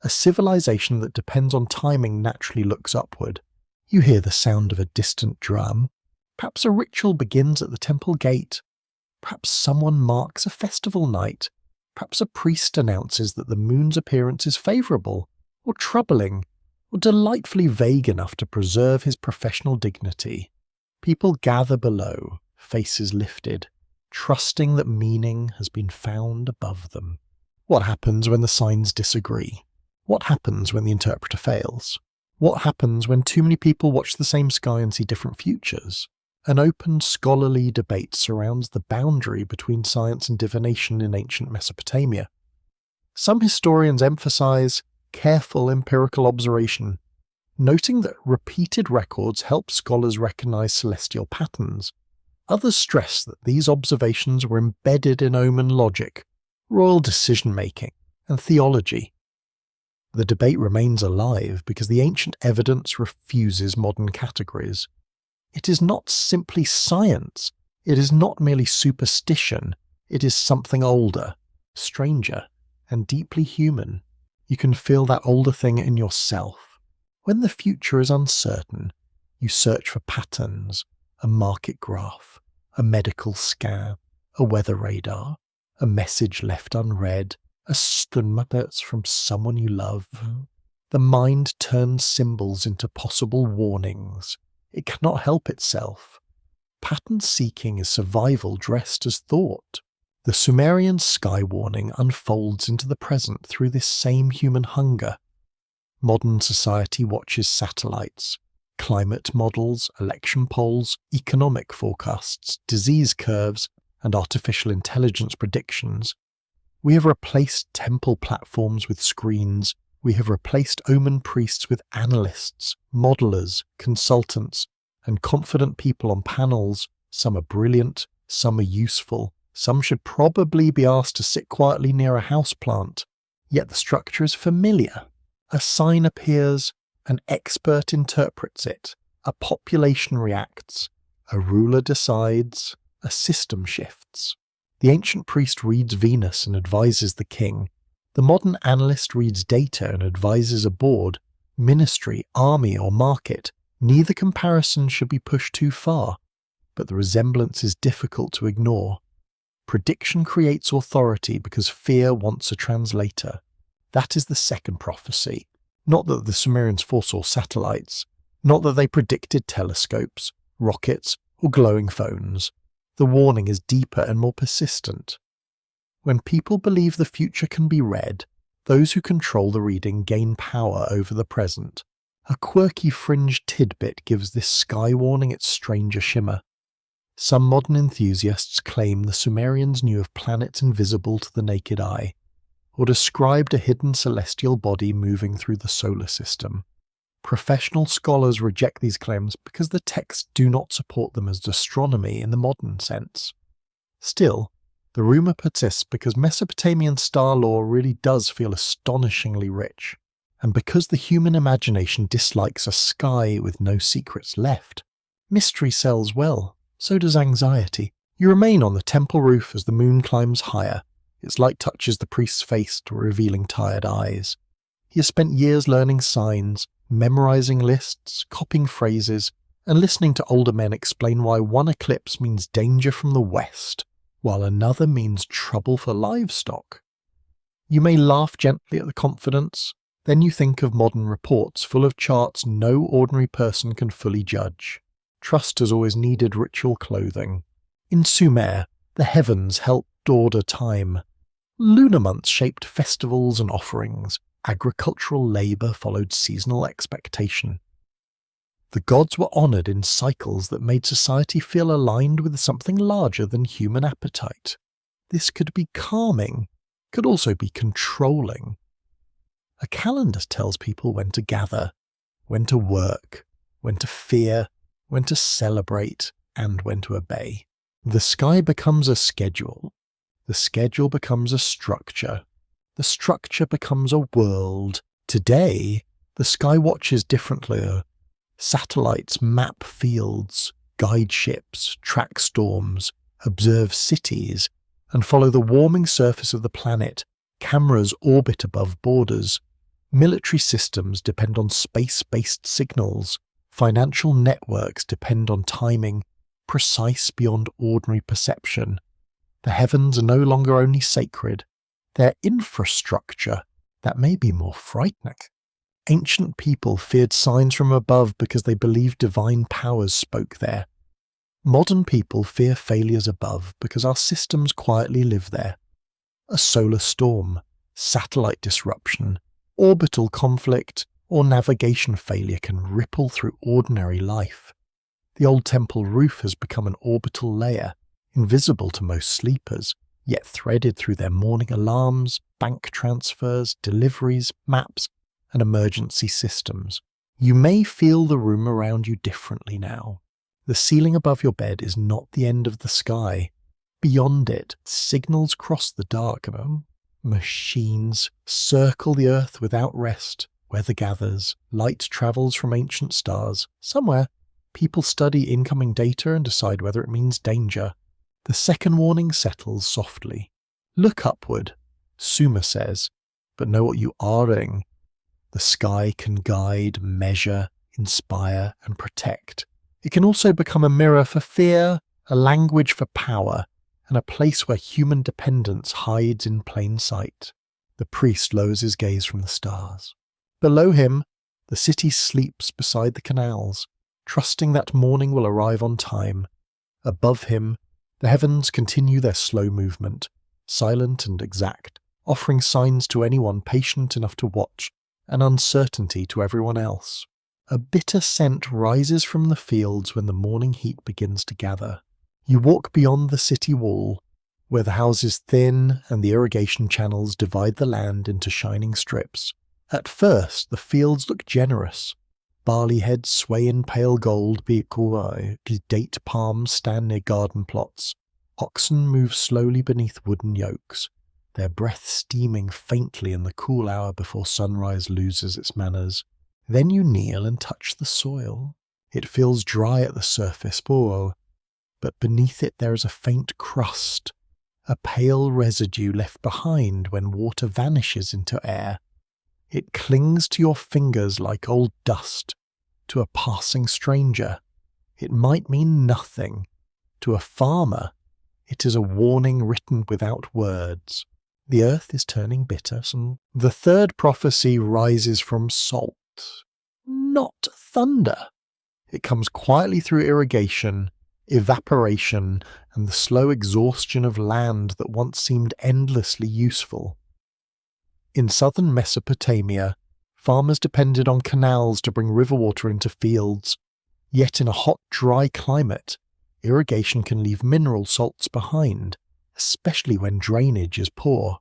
A civilization that depends on timing naturally looks upward. You hear the sound of a distant drum. Perhaps a ritual begins at the temple gate. Perhaps someone marks a festival night. Perhaps a priest announces that the moon's appearance is favourable, or troubling, or delightfully vague enough to preserve his professional dignity. People gather below, faces lifted, trusting that meaning has been found above them. What happens when the signs disagree? What happens when the interpreter fails? What happens when too many people watch the same sky and see different futures? An open scholarly debate surrounds the boundary between science and divination in ancient Mesopotamia. Some historians emphasize careful empirical observation, noting that repeated records help scholars recognize celestial patterns. Others stress that these observations were embedded in omen logic, royal decision-making, and theology. The debate remains alive because the ancient evidence refuses modern categories. It is not simply science. It is not merely superstition. It is something older, stranger, and deeply human. You can feel that older thing in yourself. When the future is uncertain, you search for patterns, a market graph, a medical scan, a weather radar, a message left unread, a stunmappets from someone you love. The mind turns symbols into possible warnings. It cannot help itself. Pattern seeking is survival dressed as thought. The Sumerian sky warning unfolds into the present through this same human hunger. Modern society watches satellites, climate models, election polls, economic forecasts, disease curves, and artificial intelligence predictions. We have replaced temple platforms with screens. We have replaced omen priests with analysts, modelers, consultants, and confident people on panels. Some are brilliant, some are useful, some should probably be asked to sit quietly near a houseplant. Yet the structure is familiar. A sign appears, an expert interprets it, a population reacts, a ruler decides, a system shifts. The ancient priest reads Venus and advises the king. The modern analyst reads data and advises a board, ministry, army, or market. Neither comparison should be pushed too far, but the resemblance is difficult to ignore. Prediction creates authority because fear wants a translator. That is the second prophecy. Not that the Sumerians foresaw satellites, not that they predicted telescopes, rockets, or glowing phones. The warning is deeper and more persistent. When people believe the future can be read, those who control the reading gain power over the present. A quirky fringe tidbit gives this sky warning its stranger shimmer. Some modern enthusiasts claim the Sumerians knew of planets invisible to the naked eye, or described a hidden celestial body moving through the solar system. Professional scholars reject these claims because the texts do not support them as astronomy in the modern sense. Still, the rumour persists because Mesopotamian star lore really does feel astonishingly rich. And because the human imagination dislikes a sky with no secrets left, mystery sells well, so does anxiety. You remain on the temple roof as the moon climbs higher. Its light touches the priest's face, revealing tired eyes. He has spent years learning signs, memorizing lists, copying phrases, and listening to older men explain why one eclipse means danger from the west, while another means trouble for livestock. You may laugh gently at the confidence, then you think of modern reports full of charts no ordinary person can fully judge. Trust has always needed ritual clothing. In Sumer, the heavens helped order time. Lunar months shaped festivals and offerings. Agricultural labour followed seasonal expectation. The gods were honoured in cycles that made society feel aligned with something larger than human appetite. This could be calming, could also be controlling. A calendar tells people when to gather, when to work, when to fear, when to celebrate, and when to obey. The sky becomes a schedule. The schedule becomes a structure. The structure becomes a world. Today, the sky watches differently. Satellites map fields, guide ships, track storms, observe cities, and follow the warming surface of the planet. Cameras orbit above borders. Military systems depend on space-based signals. Financial networks depend on timing, precise beyond ordinary perception. The heavens are no longer only sacred, they're infrastructure that may be more frightening. Ancient people feared signs from above because they believed divine powers spoke there. Modern people fear failures above because our systems quietly live there. A solar storm, satellite disruption, orbital conflict, or navigation failure can ripple through ordinary life. The old temple roof has become an orbital layer, invisible to most sleepers, yet threaded through their morning alarms, bank transfers, deliveries, maps, and emergency systems. You may feel the room around you differently now. The ceiling above your bed is not the end of the sky. Beyond it, signals cross the dark. Machines circle the earth without rest. Weather gathers, light travels from ancient stars. Somewhere, people study incoming data and decide whether it means danger. The second warning settles softly. Look upward, Sumer says, but know what you are doing. The sky can guide, measure, inspire, and protect. It can also become a mirror for fear, a language for power, and a place where human dependence hides in plain sight. The priest lowers his gaze from the stars. Below him, the city sleeps beside the canals, trusting that morning will arrive on time. Above him, the heavens continue their slow movement, silent and exact, offering signs to anyone patient enough to watch, and uncertainty to everyone else. A bitter scent rises from the fields when the morning heat begins to gather. You walk beyond the city wall, where the houses thin and the irrigation channels divide the land into shining strips. At first, the fields look generous. Barley heads sway in pale gold, date palms stand near garden plots. Oxen move slowly beneath wooden yokes, their breath steaming faintly in the cool hour before sunrise loses its manners. Then you kneel and touch the soil. It feels dry at the surface, but beneath it there is a faint crust, a pale residue left behind when water vanishes into air. It clings to your fingers like old dust. To a passing stranger, it might mean nothing. To a farmer, it is a warning written without words. The earth is turning bitter. The third prophecy rises from salt, not thunder. It comes quietly through irrigation, evaporation, and the slow exhaustion of land that once seemed endlessly useful. In southern Mesopotamia, farmers depended on canals to bring river water into fields. Yet in a hot, dry climate, irrigation can leave mineral salts behind, especially when drainage is poor.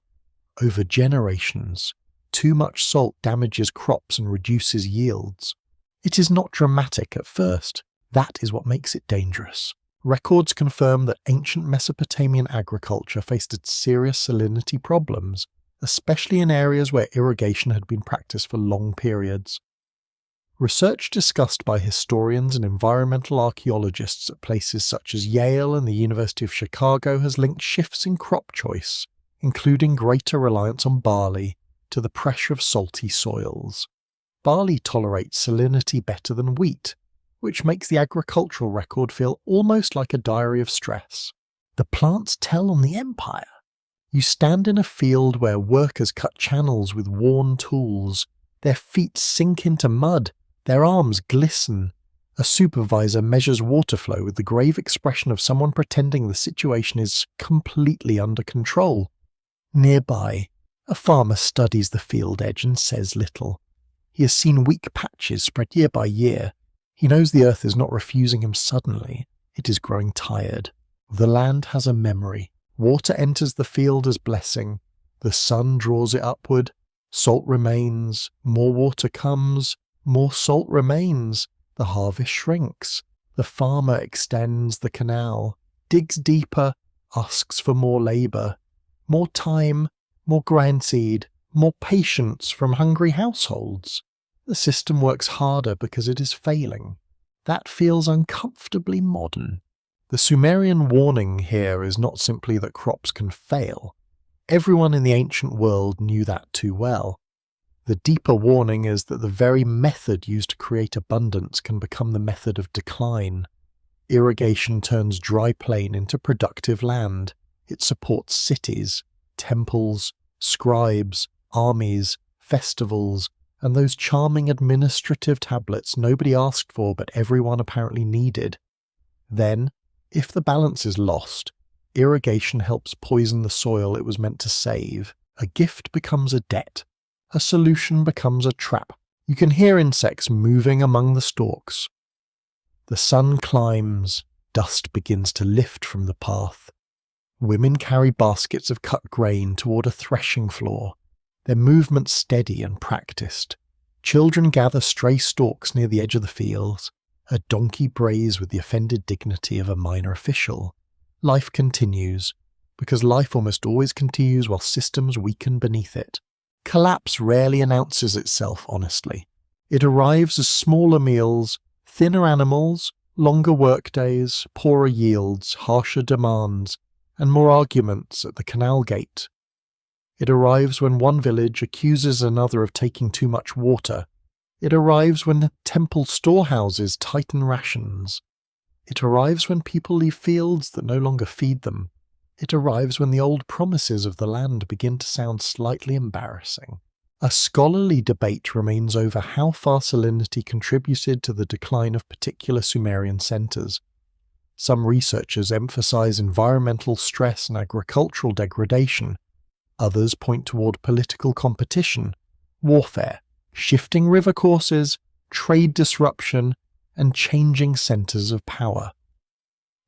Over generations, too much salt damages crops and reduces yields. It is not dramatic at first. That is what makes it dangerous. Records confirm that ancient Mesopotamian agriculture faced serious salinity problems. especially in areas where irrigation had been practiced for long periods. Research discussed by historians and environmental archaeologists at places such as Yale and the University of Chicago has linked shifts in crop choice, including greater reliance on barley, to the pressure of salty soils. Barley tolerates salinity better than wheat, which makes the agricultural record feel almost like a diary of stress. The plants tell on the empire. You stand in a field where workers cut channels with worn tools. Their feet sink into mud. Their arms glisten. A supervisor measures water flow with the grave expression of someone pretending the situation is completely under control. Nearby, a farmer studies the field edge and says little. He has seen weak patches spread year by year. He knows the earth is not refusing him suddenly. It is growing tired. The land has a memory. Water enters the field as blessing. The sun draws it upward. Salt remains. More water comes. More salt remains. The harvest shrinks. The farmer extends the canal, digs deeper, asks for more labour, more time, more grain seed, more patience from hungry households. The system works harder because it is failing. That feels uncomfortably modern. The Sumerian warning here is not simply that crops can fail. Everyone in the ancient world knew that too well. The deeper warning is that the very method used to create abundance can become the method of decline. Irrigation turns dry plain into productive land. It supports cities, temples, scribes, armies, festivals, and those charming administrative tablets nobody asked for but everyone apparently needed. Then, if the balance is lost, irrigation helps poison the soil it was meant to save. A gift becomes a debt. A solution becomes a trap. You can hear insects moving among the stalks. The sun climbs. Dust begins to lift from the path. Women carry baskets of cut grain toward a threshing floor, their movements steady and practiced. Children gather stray stalks near the edge of the fields. A donkey brays with the offended dignity of a minor official. Life continues, because life almost always continues while systems weaken beneath it. Collapse rarely announces itself honestly. It arrives as smaller meals, thinner animals, longer workdays, poorer yields, harsher demands, and more arguments at the canal gate. It arrives when one village accuses another of taking too much water. It arrives when the temple storehouses tighten rations. It arrives when people leave fields that no longer feed them. It arrives when the old promises of the land begin to sound slightly embarrassing. A scholarly debate remains over how far salinity contributed to the decline of particular Sumerian centres. Some researchers emphasize environmental stress and agricultural degradation. Others point toward political competition, warfare, shifting river courses, trade disruption, and changing centres of power.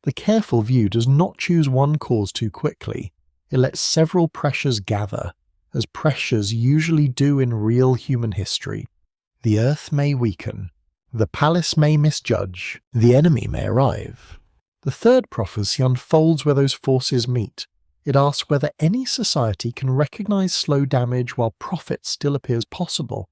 The careful view does not choose one cause too quickly. It lets several pressures gather, as pressures usually do in real human history. The earth may weaken, the palace may misjudge, the enemy may arrive. The third prophecy unfolds where those forces meet. It asks whether any society can recognize slow damage while profit still appears possible.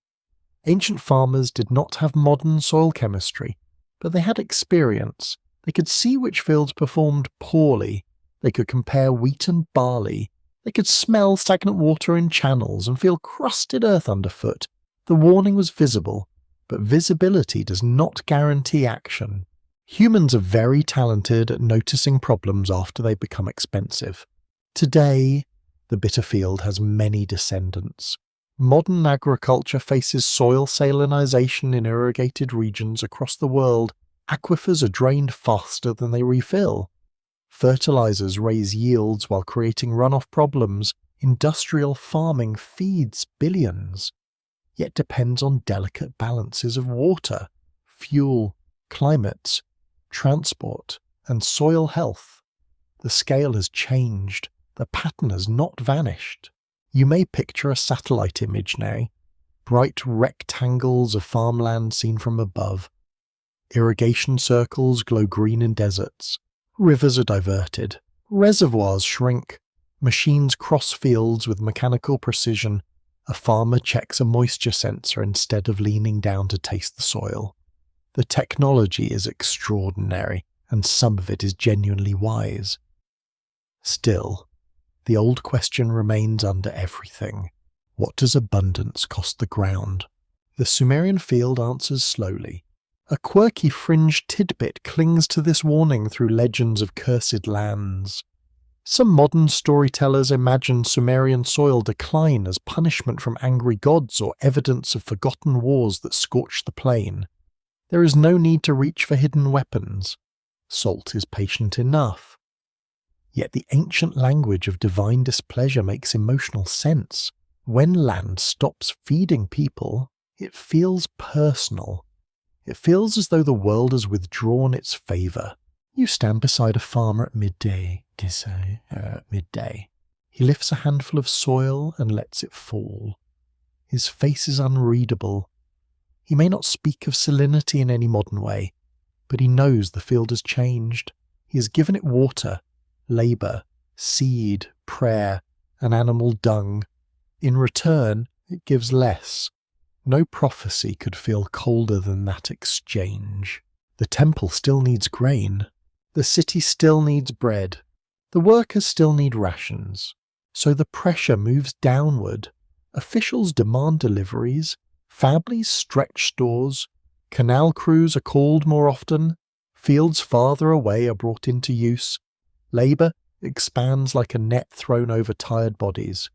Ancient farmers did not have modern soil chemistry, but they had experience. They could see which fields performed poorly. They could compare wheat and barley. They could smell stagnant water in channels and feel crusted earth underfoot. The warning was visible, but visibility does not guarantee action. Humans are very talented at noticing problems after they become expensive. Today, the bitter field has many descendants. Modern agriculture faces soil salinization in irrigated regions across the world. Aquifers are drained faster than they refill. Fertilizers raise yields while creating runoff problems. Industrial farming feeds billions, yet depends on delicate balances of water, fuel, climates, transport, and soil health. The scale has changed. The pattern has not vanished. You may picture a satellite image now, bright rectangles of farmland seen from above. Irrigation circles glow green in deserts. Rivers are diverted. Reservoirs shrink. Machines cross fields with mechanical precision. A farmer checks a moisture sensor instead of leaning down to taste the soil. The technology is extraordinary, and some of it is genuinely wise. Still, the old question remains under everything. What does abundance cost the ground? The Sumerian field answers slowly. A quirky fringe tidbit clings to this warning through legends of cursed lands. Some modern storytellers imagine Sumerian soil decline as punishment from angry gods or evidence of forgotten wars that scorched the plain. There is no need to reach for hidden weapons. Salt is patient enough. Yet the ancient language of divine displeasure makes emotional sense. When land stops feeding people, it feels personal. It feels as though the world has withdrawn its favour. You stand beside a farmer at midday. He lifts a handful of soil and lets it fall. His face is unreadable. He may not speak of salinity in any modern way, but he knows the field has changed. He has given it water, labour, seed, prayer, and animal dung. In return, it gives less. No prophecy could feel colder than that exchange. The temple still needs grain. The city still needs bread. The workers still need rations. So the pressure moves downward. Officials demand deliveries. Families stretch stores. Canal crews are called more often. Fields farther away are brought into use. Labour expands like a net thrown over tired bodies.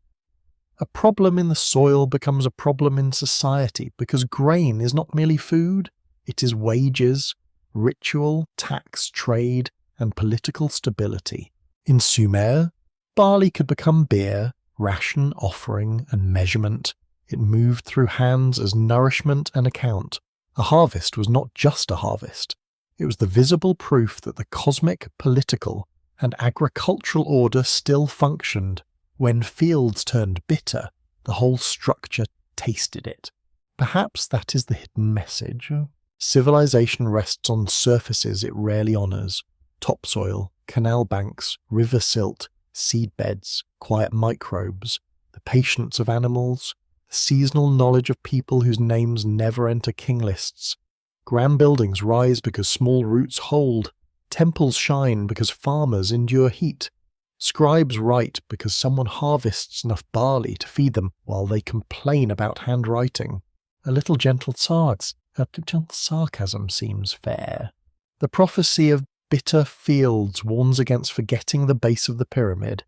A problem in the soil becomes a problem in society because grain is not merely food, it is wages, ritual, tax, trade, and political stability. In Sumer, barley could become beer, ration, offering, and measurement. It moved through hands as nourishment and account. A harvest was not just a harvest. It was the visible proof that the cosmic, political, and agricultural order still functioned. When fields turned bitter, the whole structure tasted it. Perhaps that is the hidden message. Civilization rests on surfaces it rarely honours. Topsoil, canal banks, river silt, seedbeds, quiet microbes, the patience of animals, the seasonal knowledge of people whose names never enter king lists. Grand buildings rise because small roots hold. Temples shine because farmers endure heat. Scribes write because someone harvests enough barley to feed them while they complain about handwriting. A little gentle sarcasm seems fair. The prophecy of bitter fields warns against forgetting the base of the pyramid.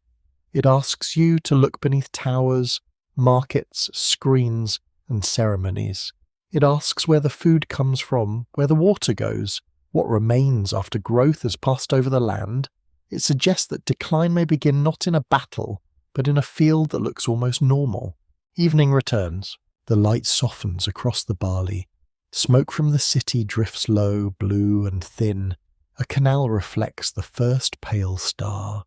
It asks you to look beneath towers, markets, screens, and ceremonies. It asks where the food comes from, where the water goes, what remains after growth has passed over the land. It suggests that decline may begin not in a battle, but in a field that looks almost normal. Evening returns. The light softens across the barley. Smoke from the city drifts low, blue and thin. A canal reflects the first pale star.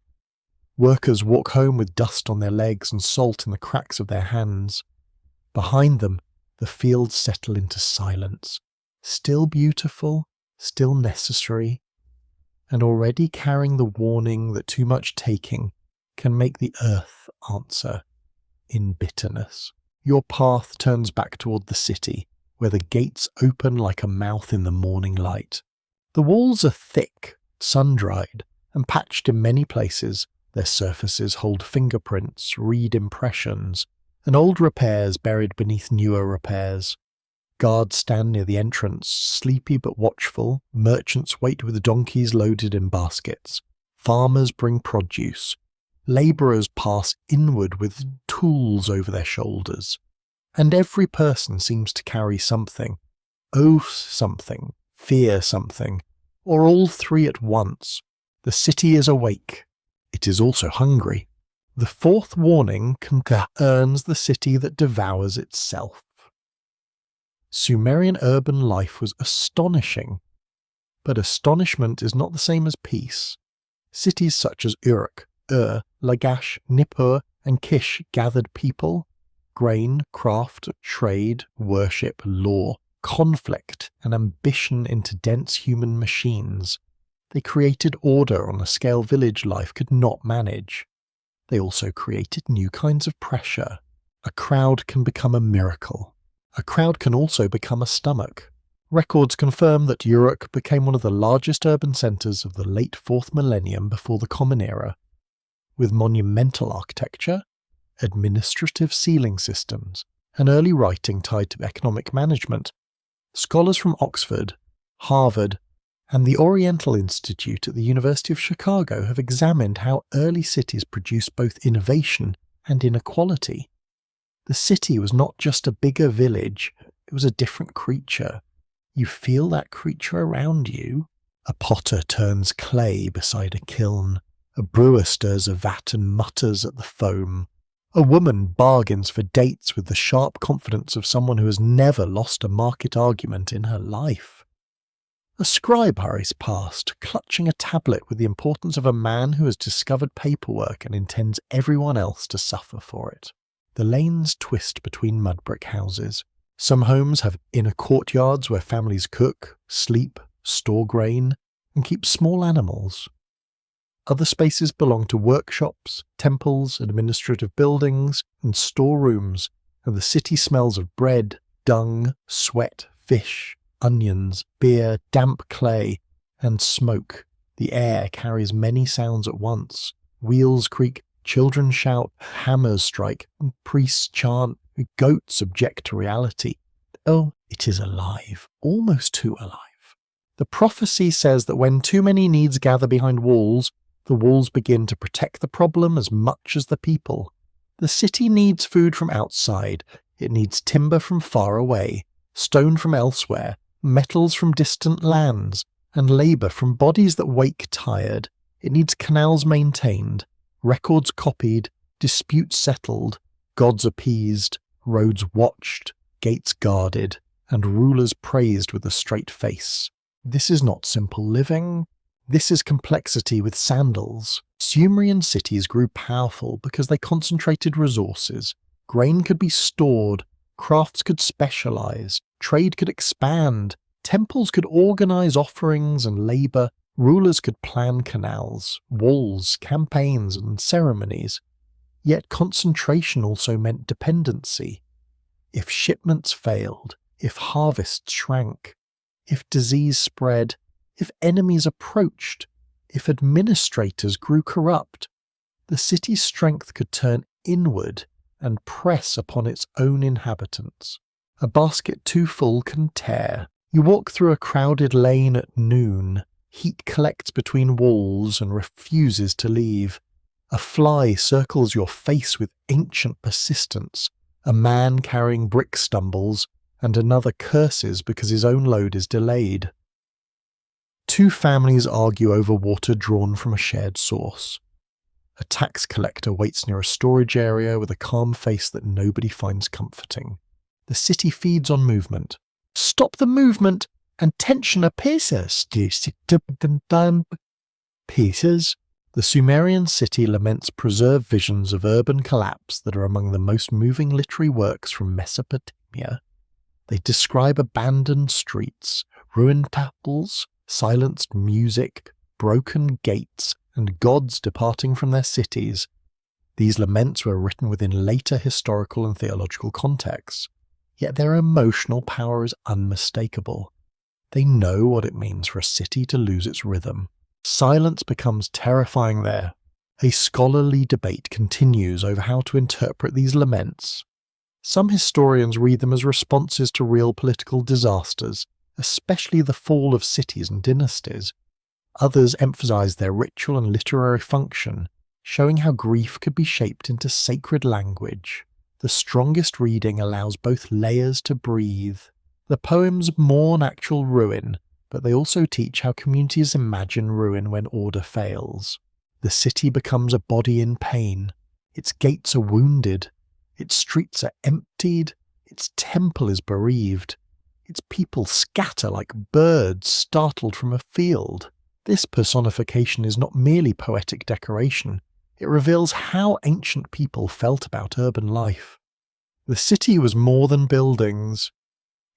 Workers walk home with dust on their legs and salt in the cracks of their hands. Behind them, the fields settle into silence. Still beautiful, still necessary, and already carrying the warning that too much taking can make the earth answer in bitterness. Your path turns back toward the city, where the gates open like a mouth in the morning light. The walls are thick, sun-dried, and patched in many places. Their surfaces hold fingerprints, read impressions, and old repairs buried beneath newer repairs. Guards stand near the entrance, sleepy but watchful. Merchants wait with donkeys loaded in baskets. Farmers bring produce. Labourers pass inward with tools over their shoulders. And every person seems to carry something. Owe something, fear something, or all three at once. The city is awake. It is also hungry. The fourth warning concerns the city that devours itself. Sumerian urban life was astonishing, but astonishment is not the same as peace. Cities such as Uruk, Lagash, Nippur, and Kish gathered people. Grain, craft, trade, worship, law, conflict, and ambition into dense human machines. They created order on a scale village life could not manage. They also created new kinds of pressure. A crowd can become a miracle. A crowd can also become a stomach. Records confirm that Uruk became one of the largest urban centres of the late 4th millennium before the Common Era, with monumental architecture, administrative sealing systems, and early writing tied to economic management. Scholars from Oxford, Harvard, and the Oriental Institute at the University of Chicago have examined how early cities produced both innovation and inequality. The city was not just a bigger village, it was a different creature. You feel that creature around you. A potter turns clay beside a kiln. A brewer stirs a vat and mutters at the foam. A woman bargains for dates with the sharp confidence of someone who has never lost a market argument in her life. A scribe hurries past, clutching a tablet with the importance of a man who has discovered paperwork and intends everyone else to suffer for it. The lanes twist between mud brick houses. Some homes have inner courtyards where families cook, sleep, store grain, and keep small animals. Other spaces belong to workshops, temples, administrative buildings, and storerooms, and the city smells of bread, dung, sweat, fish, onions, beer, damp clay, and smoke. The air carries many sounds at once. Wheels creak, children shout, hammers strike, priests chant, goats object to reality. Oh, it is alive, almost too alive. The prophecy says that when too many needs gather behind walls, the walls begin to protect the problem as much as the people. The city needs food from outside, it needs timber from far away, stone from elsewhere, metals from distant lands, and labour from bodies that wake tired. It needs canals maintained, records copied, disputes settled, gods appeased, roads watched, gates guarded, and rulers praised with a straight face. This is not simple living. This is complexity with sandals. Sumerian cities grew powerful because they concentrated resources. Grain could be stored, crafts could specialize, trade could expand, temples could organize offerings and labor, rulers could plan canals, walls, campaigns, and ceremonies. Yet concentration also meant dependency. If shipments failed, if harvests shrank, if disease spread, if enemies approached, if administrators grew corrupt, the city's strength could turn inward and press upon its own inhabitants. A basket too full can tear. You walk through a crowded lane at noon. Heat collects between walls and refuses to leave. A fly circles your face with ancient persistence. A man carrying bricks stumbles, and another curses because his own load is delayed. Two families argue over water drawn from a shared source. A tax collector waits near a storage area with a calm face that nobody finds comforting. The city feeds on movement. Stop the movement, and tension appears. Pieces. The Sumerian city laments preserved visions of urban collapse that are among the most moving literary works from Mesopotamia. They describe abandoned streets, ruined temples, silenced music, broken gates, and gods departing from their cities. These laments were written within later historical and theological contexts, yet their emotional power is unmistakable. They know what it means for a city to lose its rhythm. Silence becomes terrifying there. A scholarly debate continues over how to interpret these laments. Some historians read them as responses to real political disasters, especially the fall of cities and dynasties. Others emphasize their ritual and literary function, showing how grief could be shaped into sacred language. The strongest reading allows both layers to breathe. The poems mourn actual ruin, but they also teach how communities imagine ruin when order fails. The city becomes a body in pain. Its gates are wounded. Its streets are emptied. Its temple is bereaved. Its people scatter like birds startled from a field. This personification is not merely poetic decoration. It reveals how ancient people felt about urban life. The city was more than buildings.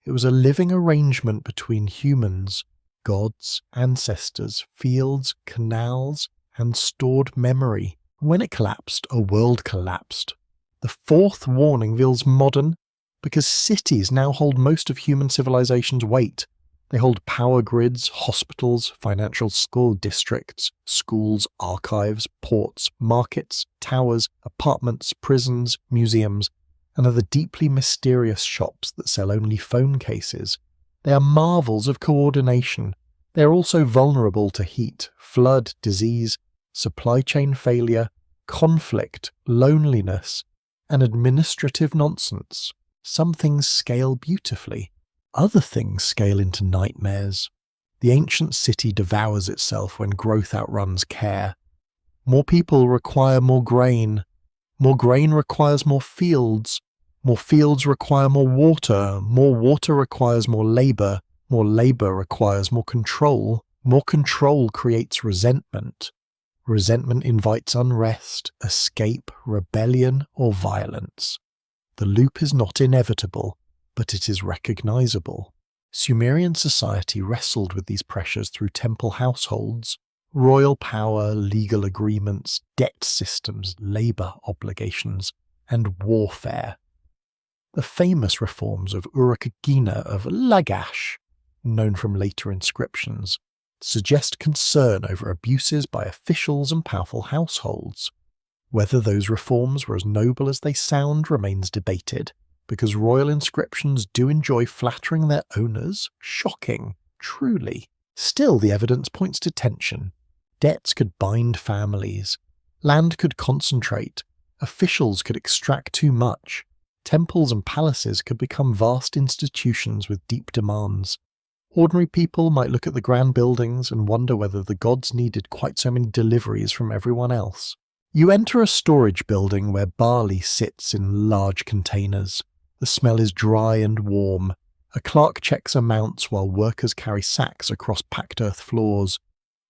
It was a living arrangement between humans, gods, ancestors, fields, canals, and stored memory. When it collapsed, a world collapsed. The fourth warning feels modern because cities now hold most of human civilization's weight. They hold power grids, hospitals, financial school districts, schools, archives, ports, markets, towers, apartments, prisons, museums, and are the deeply mysterious shops that sell only phone cases. They are marvels of coordination. They are also vulnerable to heat, flood, disease, supply chain failure, conflict, loneliness, and administrative nonsense. Some things scale beautifully. Other things scale into nightmares. The ancient city devours itself when growth outruns care. More people require more grain. More grain requires more fields. More fields require more water. More water requires more labor. More labor requires more control. More control creates resentment. Resentment invites unrest, escape, rebellion, or violence. The loop is not inevitable, but it is recognizable. Sumerian society wrestled with these pressures through temple households, royal power, legal agreements, debt systems, labor obligations, and warfare. The famous reforms of Urukagina of Lagash, known from later inscriptions, suggest concern over abuses by officials and powerful households. Whether those reforms were as noble as they sound remains debated, because royal inscriptions do enjoy flattering their owners. Shocking, truly. Still, the evidence points to tension. Debts could bind families. Land could concentrate. Officials could extract too much. Temples and palaces could become vast institutions with deep demands. Ordinary people might look at the grand buildings and wonder whether the gods needed quite so many deliveries from everyone else. You enter a storage building where barley sits in large containers. The smell is dry and warm. A clerk checks amounts while workers carry sacks across packed earth floors.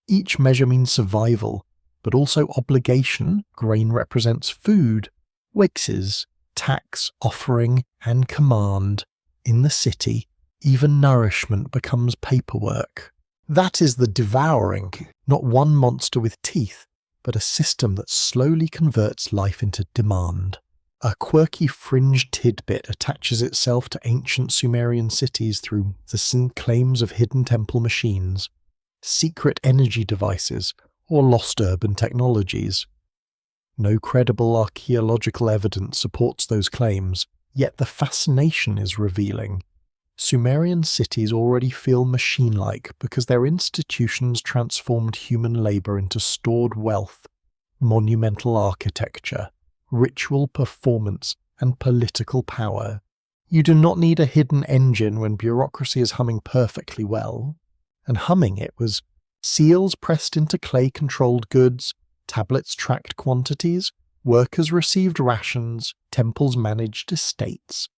Each measure means survival, but also obligation. Grain represents food, wixes, tax, offering, and command. In the city, even nourishment becomes paperwork. That is the devouring, not one monster with teeth, but a system that slowly converts life into demand. A quirky fringe tidbit attaches itself to ancient Sumerian cities through the claims of hidden temple machines, secret energy devices, or lost urban technologies. No credible archaeological evidence supports those claims, yet the fascination is revealing. Sumerian cities already feel machine-like because their institutions transformed human labor into stored wealth, monumental architecture, ritual performance, and political power. You do not need a hidden engine when bureaucracy is humming perfectly well. And humming it was seals pressed into clay-controlled goods, tablets tracked quantities, workers received rations, temples managed estates.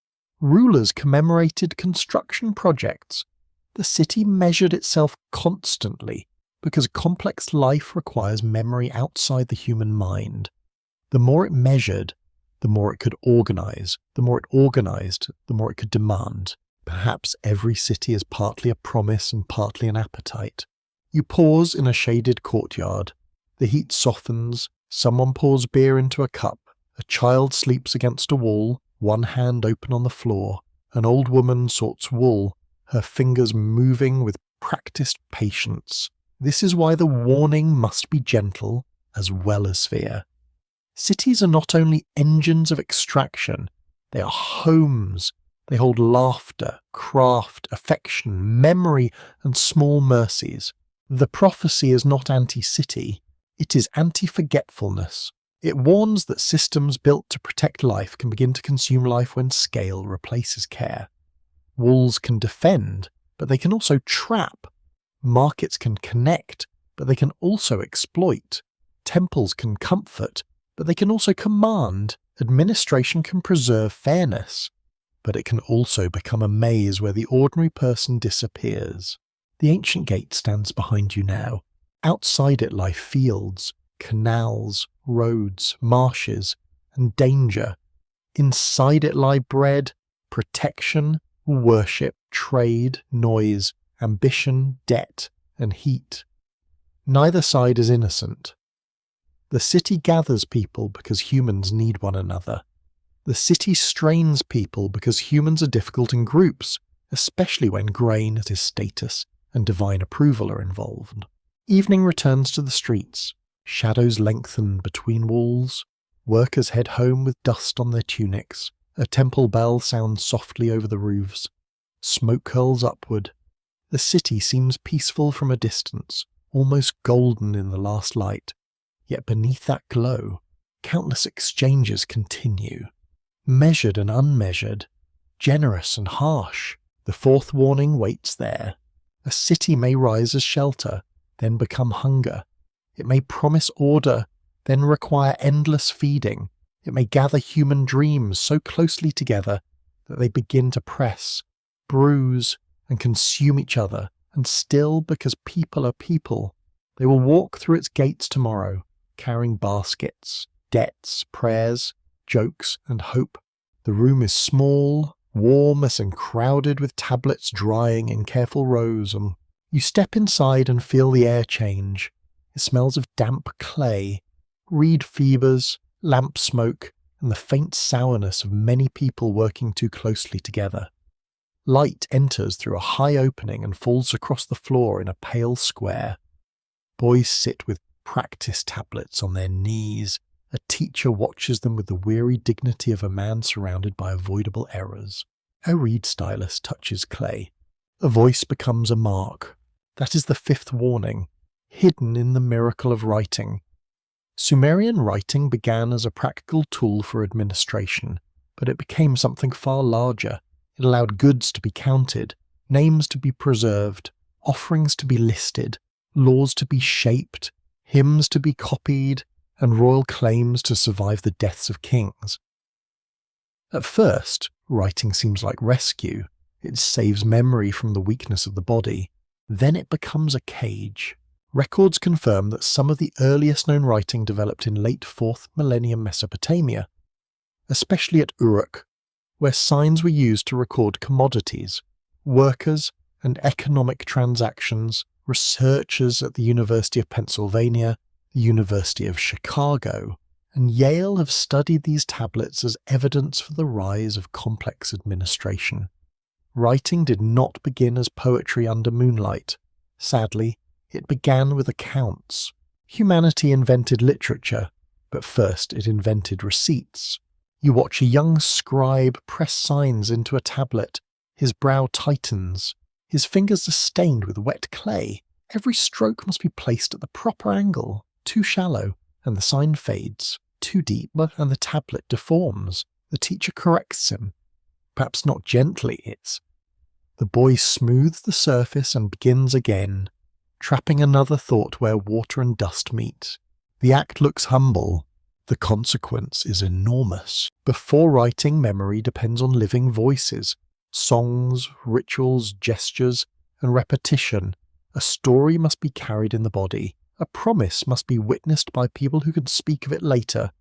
Rulers commemorated construction projects. The city measured itself constantly because complex life requires memory outside the human mind. The more it measured, the more it could organize. The more it organized, the more it could demand. Perhaps every city is partly a promise and partly an appetite. You pause in a shaded courtyard. The heat softens. Someone pours beer into a cup. A child sleeps against a wall, one hand open on the floor. An old woman sorts wool, her fingers moving with practiced patience. This is why the warning must be gentle as well as fear. Cities are not only engines of extraction, they are homes. They hold laughter, craft, affection, memory, and small mercies. The prophecy is not anti-city, it is anti-forgetfulness. It warns that systems built to protect life can begin to consume life when scale replaces care. Walls can defend, but they can also trap. Markets can connect, but they can also exploit. Temples can comfort, but they can also command. Administration can preserve fairness, but it can also become a maze where the ordinary person disappears. The ancient gate stands behind you now. Outside it lie fields, canals, roads, marshes, and danger. Inside it lie bread, protection, worship, trade, noise, ambition, debt, and heat. Neither side is innocent. The city gathers people because humans need one another. The city strains people because humans are difficult in groups, especially when grain, his status, and divine approval are involved. Evening returns to the streets. Shadows lengthen between walls. Workers head home with dust on their tunics. A temple bell sounds softly over the roofs. Smoke curls upward. The city seems peaceful from a distance, almost golden in the last light. Yet beneath that glow, countless exchanges continue. Measured and unmeasured, generous and harsh, the fourth warning waits there. A city may rise as shelter, then become hunger. It may promise order, then require endless feeding. It may gather human dreams so closely together that they begin to press, bruise, and consume each other, and still, because people are people, they will walk through its gates tomorrow, carrying baskets, debts, prayers, jokes, and hope. The room is small, warm, and crowded with tablets drying in careful rows, and you step inside and feel the air change. It smells of damp clay, reed fibres, lamp smoke, and the faint sourness of many people working too closely together. Light enters through a high opening and falls across the floor in a pale square. Boys sit with practice tablets on their knees. A teacher watches them with the weary dignity of a man surrounded by avoidable errors. A reed stylus touches clay. A voice becomes a mark. That is the fifth warning, hidden in the miracle of writing. Sumerian writing began as a practical tool for administration, but it became something far larger. It allowed goods to be counted, names to be preserved, offerings to be listed, laws to be shaped, hymns to be copied, and royal claims to survive the deaths of kings. At first, writing seems like rescue. It saves memory from the weakness of the body. Then it becomes a cage. Records confirm that some of the earliest known writing developed in late 4th millennium Mesopotamia, especially at Uruk, where signs were used to record commodities, workers, and economic transactions. Researchers at the University of Pennsylvania, the University of Chicago, and Yale have studied these tablets as evidence for the rise of complex administration. Writing did not begin as poetry under moonlight. Sadly, it began with accounts. Humanity invented literature, but first it invented receipts. You watch a young scribe press signs into a tablet. His brow tightens. His fingers are stained with wet clay. Every stroke must be placed at the proper angle. Too shallow, and the sign fades. Too deep, and the tablet deforms. The teacher corrects him. Perhaps not gently, it's. The boy smooths the surface and begins again, trapping another thought where water and dust meet. The act looks humble. The consequence is enormous. Before writing, memory depends on living voices. Songs, rituals, gestures, and repetition. A story must be carried in the body. A promise must be witnessed by people who can speak of it later.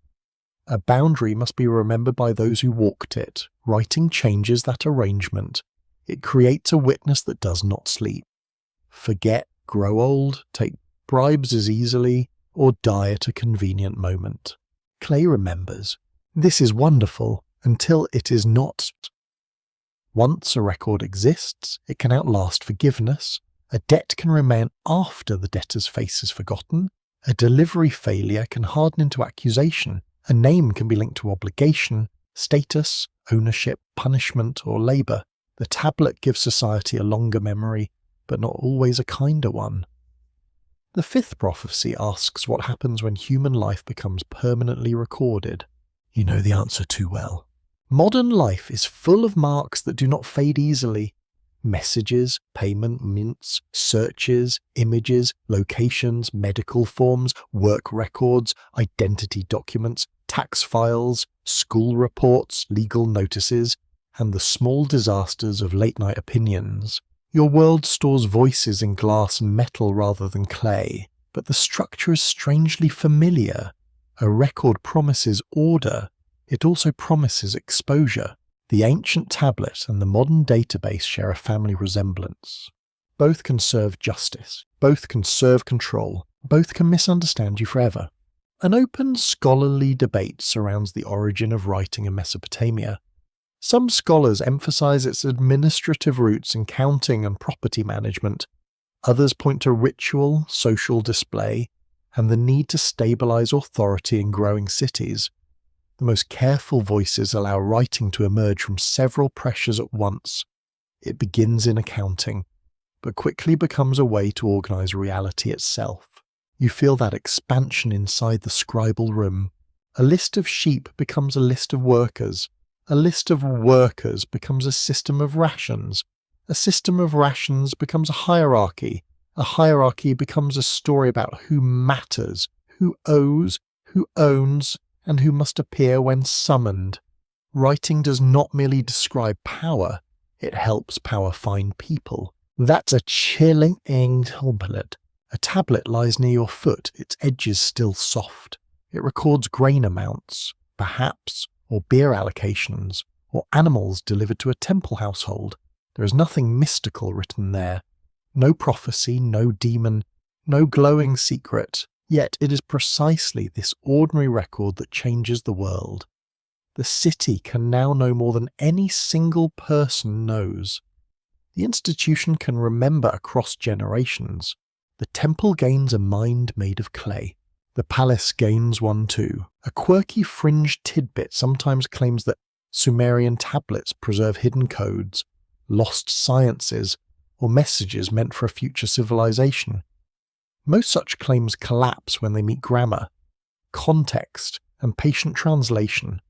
A boundary must be remembered by those who walked it. Writing changes that arrangement. It creates a witness that does not sleep. Forget, grow old, take bribes as easily, or die at a convenient moment. Clay remembers. This is wonderful until it is not. Once a record exists, it can outlast forgiveness. A debt can remain after the debtor's face is forgotten. A delivery failure can harden into accusation. A name can be linked to obligation, status, ownership, punishment, or labour. The tablet gives society a longer memory, but not always a kinder one. The fifth prophecy asks what happens when human life becomes permanently recorded. You know the answer too well. Modern life is full of marks that do not fade easily. Messages, payment mints, searches, images, locations, medical forms, work records, identity documents, tax files, school reports, legal notices, and the small disasters of late-night opinions. Your world stores voices in glass and metal rather than clay, but the structure is strangely familiar. A record promises order. It also promises exposure. The ancient tablet and the modern database share a family resemblance. Both can serve justice. Both can serve control. Both can misunderstand you forever. An open scholarly debate surrounds the origin of writing in Mesopotamia. Some scholars emphasize its administrative roots in counting and property management. Others point to ritual, social display, and the need to stabilize authority in growing cities. The most careful voices allow writing to emerge from several pressures at once. It begins in accounting, but quickly becomes a way to organize reality itself. You feel that expansion inside the scribal room. A list of sheep becomes a list of workers. A list of workers becomes a system of rations. A system of rations becomes a hierarchy. A hierarchy becomes a story about who matters, who owes, who owns, and who must appear when summoned. Writing does not merely describe power, it helps power find people. That's a chilling tablet. A tablet lies near your foot, its edges still soft. It records grain amounts, perhaps, or beer allocations, or animals delivered to a temple household. There is nothing mystical written there. No prophecy, no demon, no glowing secret. Yet it is precisely this ordinary record that changes the world. The city can now know more than any single person knows. The institution can remember across generations. The temple gains a mind made of clay. The palace gains one too. A quirky fringe tidbit sometimes claims that Sumerian tablets preserve hidden codes, lost sciences, or messages meant for a future civilization. Most such claims collapse when they meet grammar, context, and patient translation.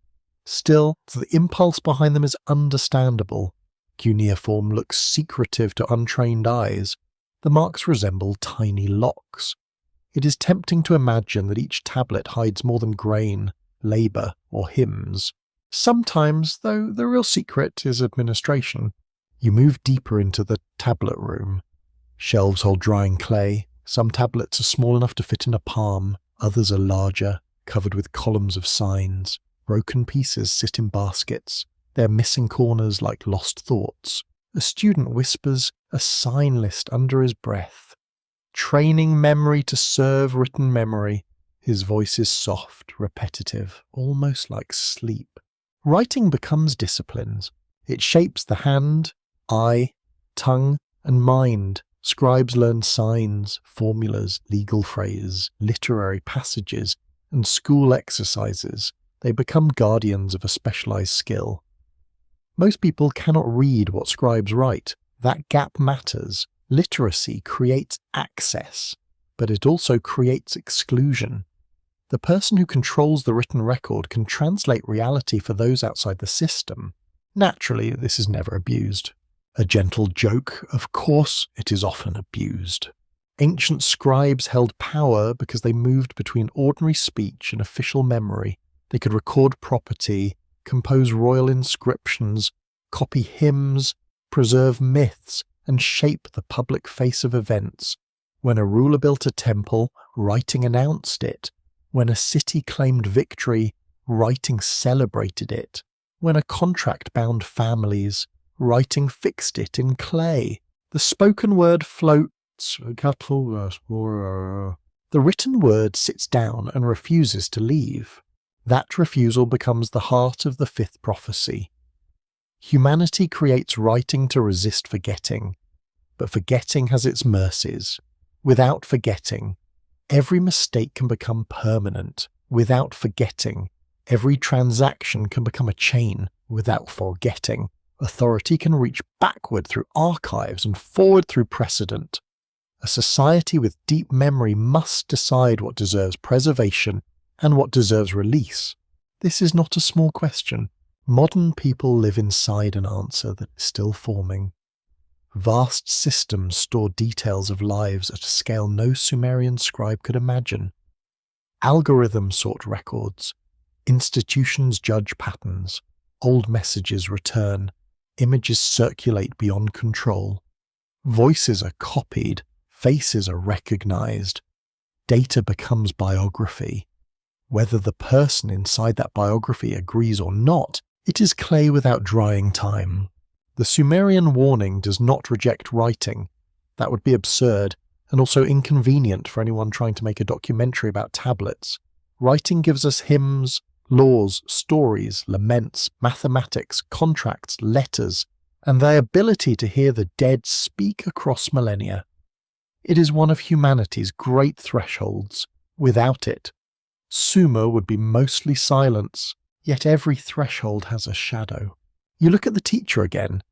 Still, the impulse behind them is understandable. Cuneiform looks secretive to untrained eyes. The marks resemble tiny locks. It is tempting to imagine that each tablet hides more than grain, labour, or hymns. Sometimes, though, the real secret is administration. You move deeper into the tablet room. Shelves hold drying clay. Some tablets are small enough to fit in a palm, others are larger, covered with columns of signs. Broken pieces sit in baskets, their missing corners like lost thoughts. A student whispers a sign list under his breath. Training memory to serve written memory. His voice is soft, repetitive, almost like sleep. Writing becomes disciplines. It shapes the hand, eye, tongue, and mind. Scribes learn signs, formulas, legal phrases, literary passages, and school exercises. They become guardians of a specialized skill. Most people cannot read what scribes write. That gap matters. Literacy creates access, but it also creates exclusion. The person who controls the written record can translate reality for those outside the system. Naturally, this is never abused. A gentle joke, of course, it is often abused. Ancient scribes held power because they moved between ordinary speech and official memory. They could record property, compose royal inscriptions, copy hymns, preserve myths, and shape the public face of events. When a ruler built a temple, writing announced it. When a city claimed victory, writing celebrated it. When a contract bound families, writing fixed it in clay. The spoken word floats. The written word sits down and refuses to leave. That refusal becomes the heart of the fifth prophecy. Humanity creates writing to resist forgetting, but forgetting has its mercies. Without forgetting, every mistake can become permanent. Without forgetting, every transaction can become a chain. Without forgetting, authority can reach backward through archives and forward through precedent. A society with deep memory must decide what deserves preservation and what deserves release. This is not a small question. Modern people live inside an answer that is still forming. Vast systems store details of lives at a scale no Sumerian scribe could imagine. Algorithms sort records. Institutions judge patterns. Old messages return. Images circulate beyond control. Voices are copied. Faces are recognized. Data becomes biography. Whether the person inside that biography agrees or not, it is clay without drying time. The Sumerian warning does not reject writing. That would be absurd, and also inconvenient for anyone trying to make a documentary about tablets. Writing gives us hymns, laws, stories, laments, mathematics, contracts, letters, and the ability to hear the dead speak across millennia. It is one of humanity's great thresholds. Without it, Sumer would be mostly silence, yet every threshold has a shadow. You look at the teacher again.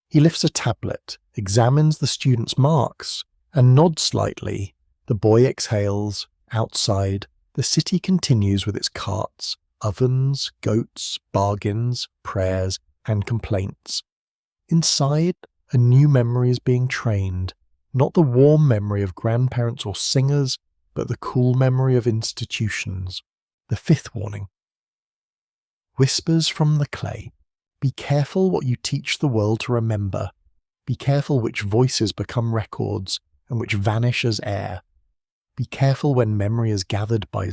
He lifts a tablet, examines the student's marks, and nods slightly. The boy exhales. Outside, the city continues with its carts, ovens, goats, bargains, prayers, and complaints. Inside, a new memory is being trained, not the warm memory of grandparents or singers, but the cool memory of institutions. The fifth warning. Whispers from the clay. Be careful what you teach the world to remember. Be careful which voices become records and which vanish as air. Be careful when memory is gathered by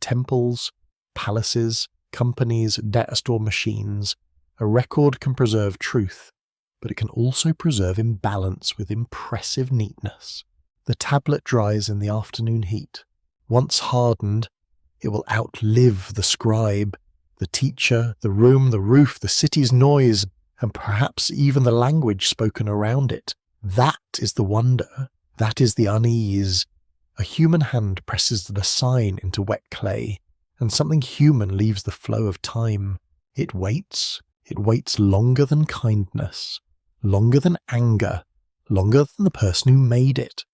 temples, palaces, companies, data store machines. A record can preserve truth, but it can also preserve imbalance with impressive neatness. The tablet dries in the afternoon heat. Once hardened, it will outlive the scribe, the teacher, the room, the roof, the city's noise, and perhaps even the language spoken around it. That is the wonder. That is the unease. A human hand presses the sign into wet clay, and something human leaves the flow of time. It waits longer than kindness, longer than anger, longer than the person who made it.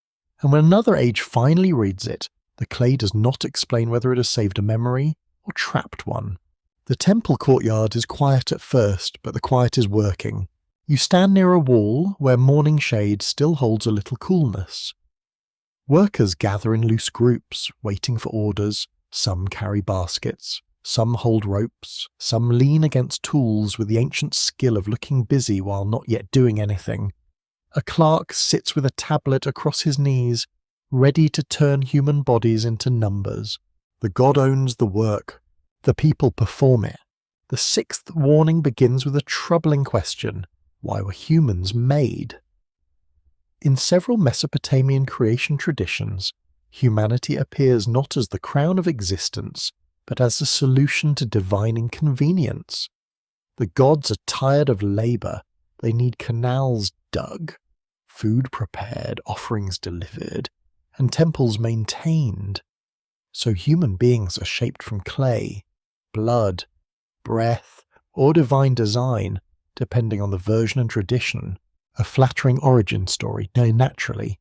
And when another age finally reads it, the clay does not explain whether it has saved a memory or trapped one. The temple courtyard is quiet at first, but the quiet is working. You stand near a wall where morning shade still holds a little coolness. Workers gather in loose groups, waiting for orders. Some carry baskets, some hold ropes, some lean against tools with the ancient skill of looking busy while not yet doing anything. A clerk sits with a tablet across his knees, ready to turn human bodies into numbers. The god owns the work. The people perform it. The sixth warning begins with a troubling question. Why were humans made? In several Mesopotamian creation traditions, humanity appears not as the crown of existence, but as a solution to divine inconvenience. The gods are tired of labour. They need canals dug, food prepared, offerings delivered, and temples maintained. So human beings are shaped from clay, blood, breath, or divine design, depending on the version and tradition. A flattering origin story, naturally.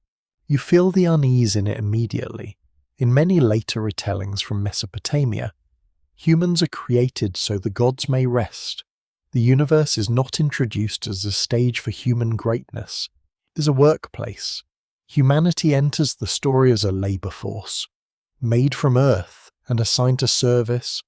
You feel the unease in it immediately. In many later retellings from Mesopotamia, humans are created so the gods may rest. The universe is not introduced as a stage for human greatness. It is a workplace. Humanity enters the story as a labour force, made from earth and assigned to service.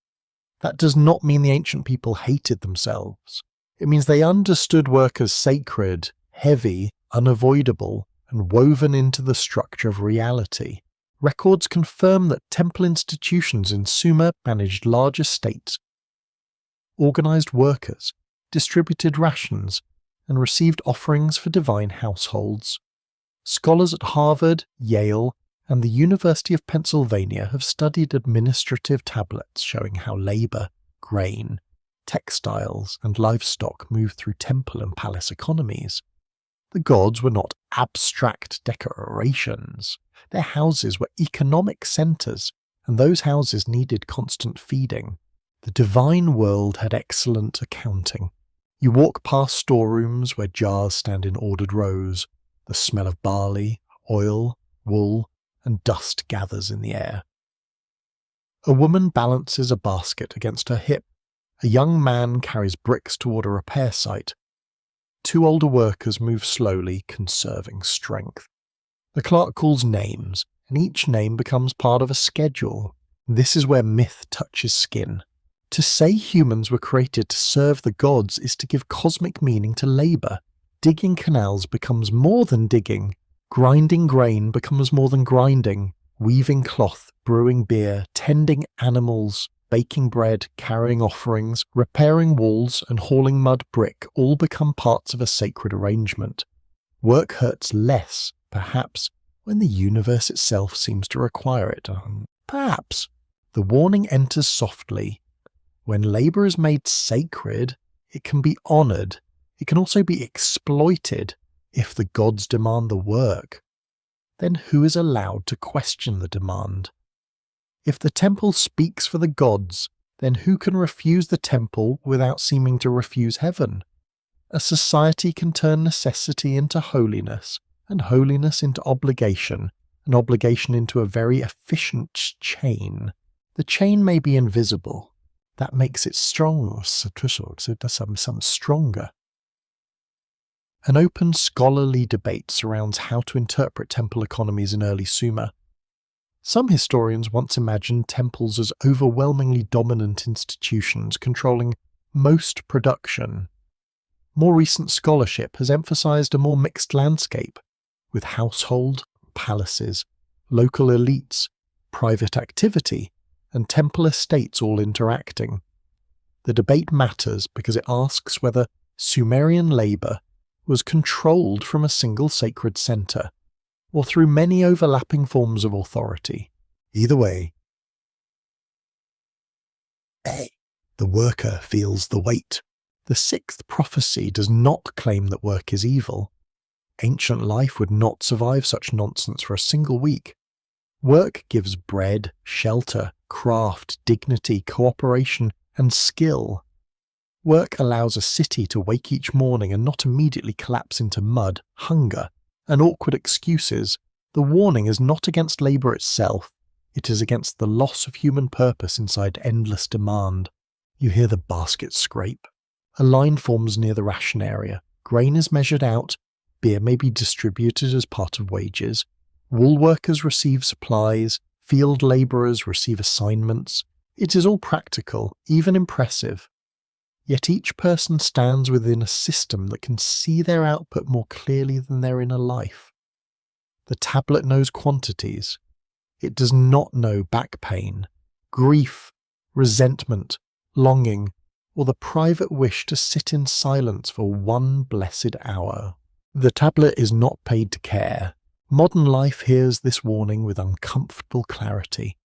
That does not mean the ancient people hated themselves. It means they understood work as sacred, heavy, unavoidable, and woven into the structure of reality. Records confirm that temple institutions in Sumer managed large estates, organized workers, distributed rations, and received offerings for divine households. Scholars at Harvard, Yale, and the University of Pennsylvania have studied administrative tablets showing how labor, grain, textiles, and livestock moved through temple and palace economies. The gods were not abstract decorations. Their houses were economic centers, and those houses needed constant feeding. The divine world had excellent accounting. You walk past storerooms where jars stand in ordered rows. The smell of barley, oil, wool, and dust gathers in the air. A woman balances a basket against her hip. A young man carries bricks toward a repair site. Two older workers move slowly, conserving strength. The clerk calls names, and each name becomes part of a schedule. This is where myth touches skin. To say humans were created to serve the gods is to give cosmic meaning to labour. Digging canals becomes more than digging. Grinding grain becomes more than grinding. Weaving cloth, brewing beer, tending animals, baking bread, carrying offerings, repairing walls, and hauling mud brick all become parts of a sacred arrangement. Work hurts less, perhaps, when the universe itself seems to require it. Perhaps. The warning enters softly. When labour is made sacred, it can be honoured. It can also be exploited if the gods demand the work. Then who is allowed to question the demand? If the temple speaks for the gods, then who can refuse the temple without seeming to refuse heaven? A society can turn necessity into holiness, and holiness into obligation, and obligation into a very efficient chain. The chain may be invisible. That makes it strong, so it does something stronger. An open scholarly debate surrounds how to interpret temple economies in early Sumer. Some historians once imagined temples as overwhelmingly dominant institutions controlling most production. More recent scholarship has emphasized a more mixed landscape, with household, palaces, local elites, private activity, and temple estates all interacting. The debate matters because it asks whether Sumerian labour was controlled from a single sacred centre, or through many overlapping forms of authority. Either way, A. The worker feels the weight. The sixth prophecy does not claim that work is evil. Ancient life would not survive such nonsense for a single week. Work gives bread, shelter, craft, dignity, cooperation, and skill. Work allows a city to wake each morning and not immediately collapse into mud, hunger, and awkward excuses. The warning is not against labour itself, it is against the loss of human purpose inside endless demand. You hear the basket scrape. A line forms near the ration area. Grain is measured out, beer may be distributed as part of wages, wool workers receive supplies, field labourers receive assignments. It is all practical, even impressive. Yet each person stands within a system that can see their output more clearly than their inner life. The tablet knows quantities. It does not know back pain, grief, resentment, longing, or the private wish to sit in silence for one blessed hour. The tablet is not paid to care. Modern life hears this warning with uncomfortable clarity.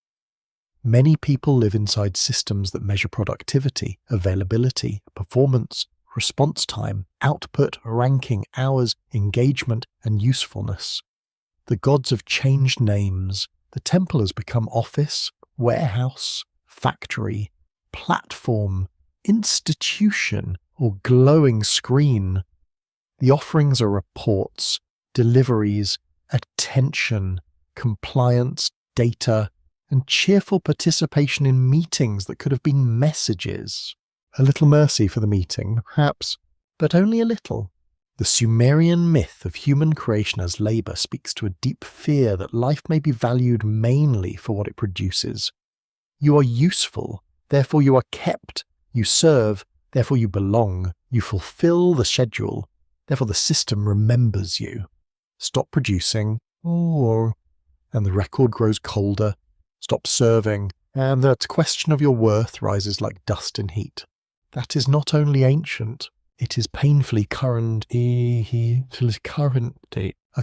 Many people live inside systems that measure productivity, availability, performance, response time, output, ranking, hours, engagement, and usefulness. The gods have changed names. The temple has become office, warehouse, factory, platform, institution, or glowing screen. The offerings are reports, deliveries, attention, compliance, data, and cheerful participation in meetings that could have been messages. A little mercy for the meeting, perhaps, but only a little. The Sumerian myth of human creation as labour speaks to a deep fear that life may be valued mainly for what it produces. You are useful, therefore you are kept. You serve, therefore you belong. You fulfill the schedule, therefore the system remembers you. Stop producing, and the record grows colder. Stop serving, and the question of your worth rises like dust in heat. That is not only ancient, it is painfully current. A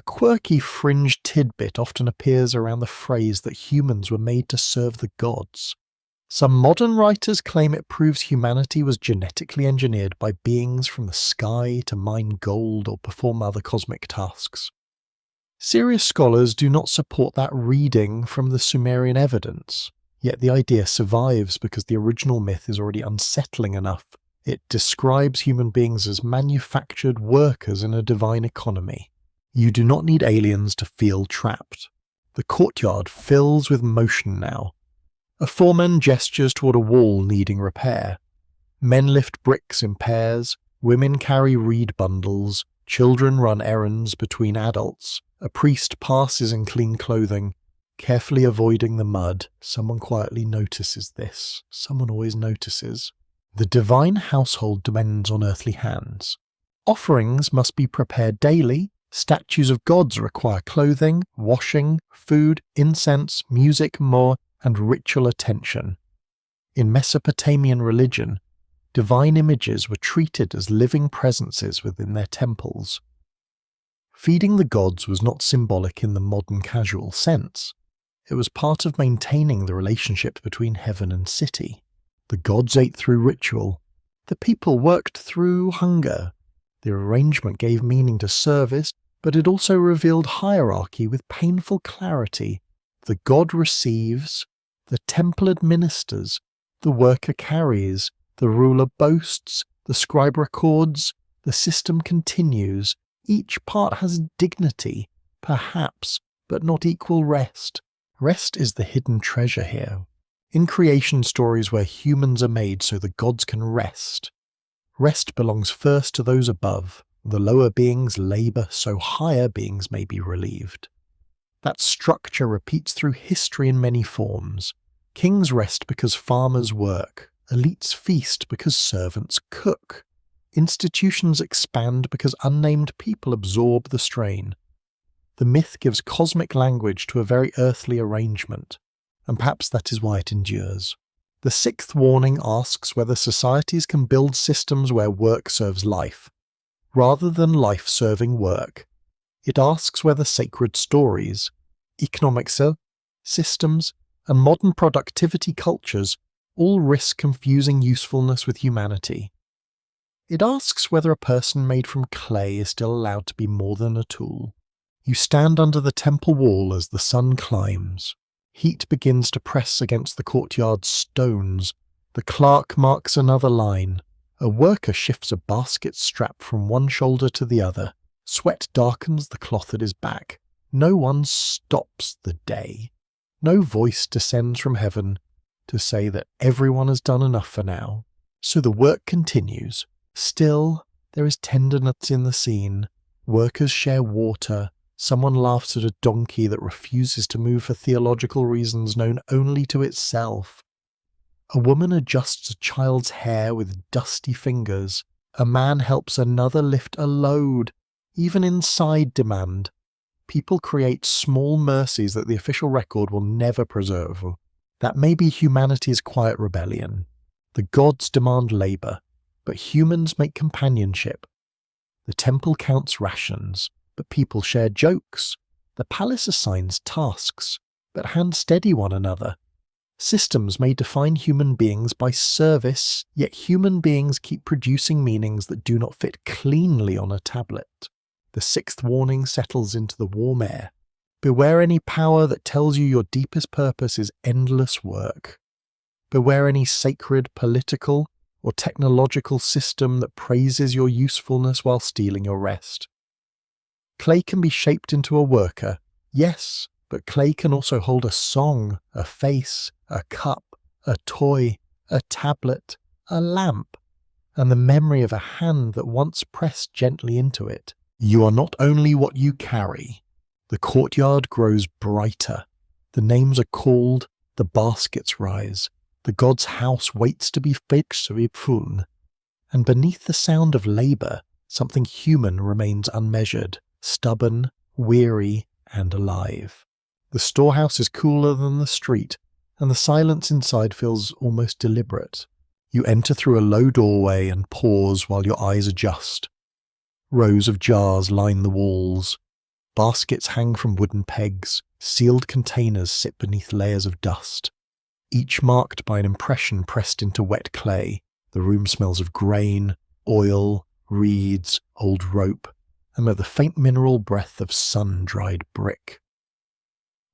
quirky fringe tidbit often appears around the phrase that humans were made to serve the gods. Some modern writers claim it proves humanity was genetically engineered by beings from the sky to mine gold or perform other cosmic tasks. Serious scholars do not support that reading from the Sumerian evidence, yet the idea survives because the original myth is already unsettling enough. It describes human beings as manufactured workers in a divine economy. You do not need aliens to feel trapped. The courtyard fills with motion now. A foreman gestures toward a wall needing repair. Men lift bricks in pairs, women carry reed bundles, children run errands between adults. A priest passes in clean clothing, carefully avoiding the mud. Someone quietly notices this. Someone always notices. The divine household depends on earthly hands. Offerings must be prepared daily. Statues of gods require clothing, washing, food, incense, music, more, and ritual attention. In Mesopotamian religion, divine images were treated as living presences within their temples. Feeding the gods was not symbolic in the modern casual sense. It was part of maintaining the relationship between heaven and city. The gods ate through ritual. The people worked through hunger. The arrangement gave meaning to service, but it also revealed hierarchy with painful clarity. The god receives, the temple administers, the worker carries, the ruler boasts, the scribe records, the system continues. Each part has dignity, perhaps, but not equal rest. Rest is the hidden treasure here. In creation stories where humans are made so the gods can rest, rest belongs first to those above. The lower beings labour so higher beings may be relieved. That structure repeats through history in many forms. Kings rest because farmers work. Elites feast because servants cook. Institutions expand because unnamed people absorb the strain. The myth gives cosmic language to a very earthly arrangement, and perhaps that is why it endures. The sixth warning asks whether societies can build systems where work serves life, rather than life serving work. It asks whether sacred stories, economic systems, and modern productivity cultures all risk confusing usefulness with humanity. It asks whether a person made from clay is still allowed to be more than a tool. You stand under the temple wall as the sun climbs. Heat begins to press against the courtyard's stones. The clerk marks another line. A worker shifts a basket strap from one shoulder to the other. Sweat darkens the cloth at his back. No one stops the day. No voice descends from heaven to say that everyone has done enough for now. So the work continues. Still, there is tenderness in the scene. Workers share water. Someone laughs at a donkey that refuses to move for theological reasons known only to itself. A woman adjusts a child's hair with dusty fingers. A man helps another lift a load. Even in side demand, people create small mercies that the official record will never preserve. That may be humanity's quiet rebellion. The gods demand labour, but humans make companionship. The temple counts rations, but people share jokes. The palace assigns tasks, but hand steady one another. Systems may define human beings by service, yet human beings keep producing meanings that do not fit cleanly on a tablet. The sixth warning settles into the warm air. Beware any power that tells you your deepest purpose is endless work. Beware any sacred political or technological system that praises your usefulness while stealing your rest. Clay can be shaped into a worker, yes, but clay can also hold a song, a face, a cup, a toy, a tablet, a lamp, and the memory of a hand that once pressed gently into it. You are not only what you carry. The courtyard grows brighter. The names are called, the baskets rise. The god's house waits to be fixed to be full. And beneath the sound of labour, something human remains unmeasured, stubborn, weary, and alive. The storehouse is cooler than the street, and the silence inside feels almost deliberate. You enter through a low doorway and pause while your eyes adjust. Rows of jars line the walls. Baskets hang from wooden pegs. Sealed containers sit beneath layers of dust, each marked by an impression pressed into wet clay. The room smells of grain, oil, reeds, old rope, and the faint mineral breath of sun-dried brick.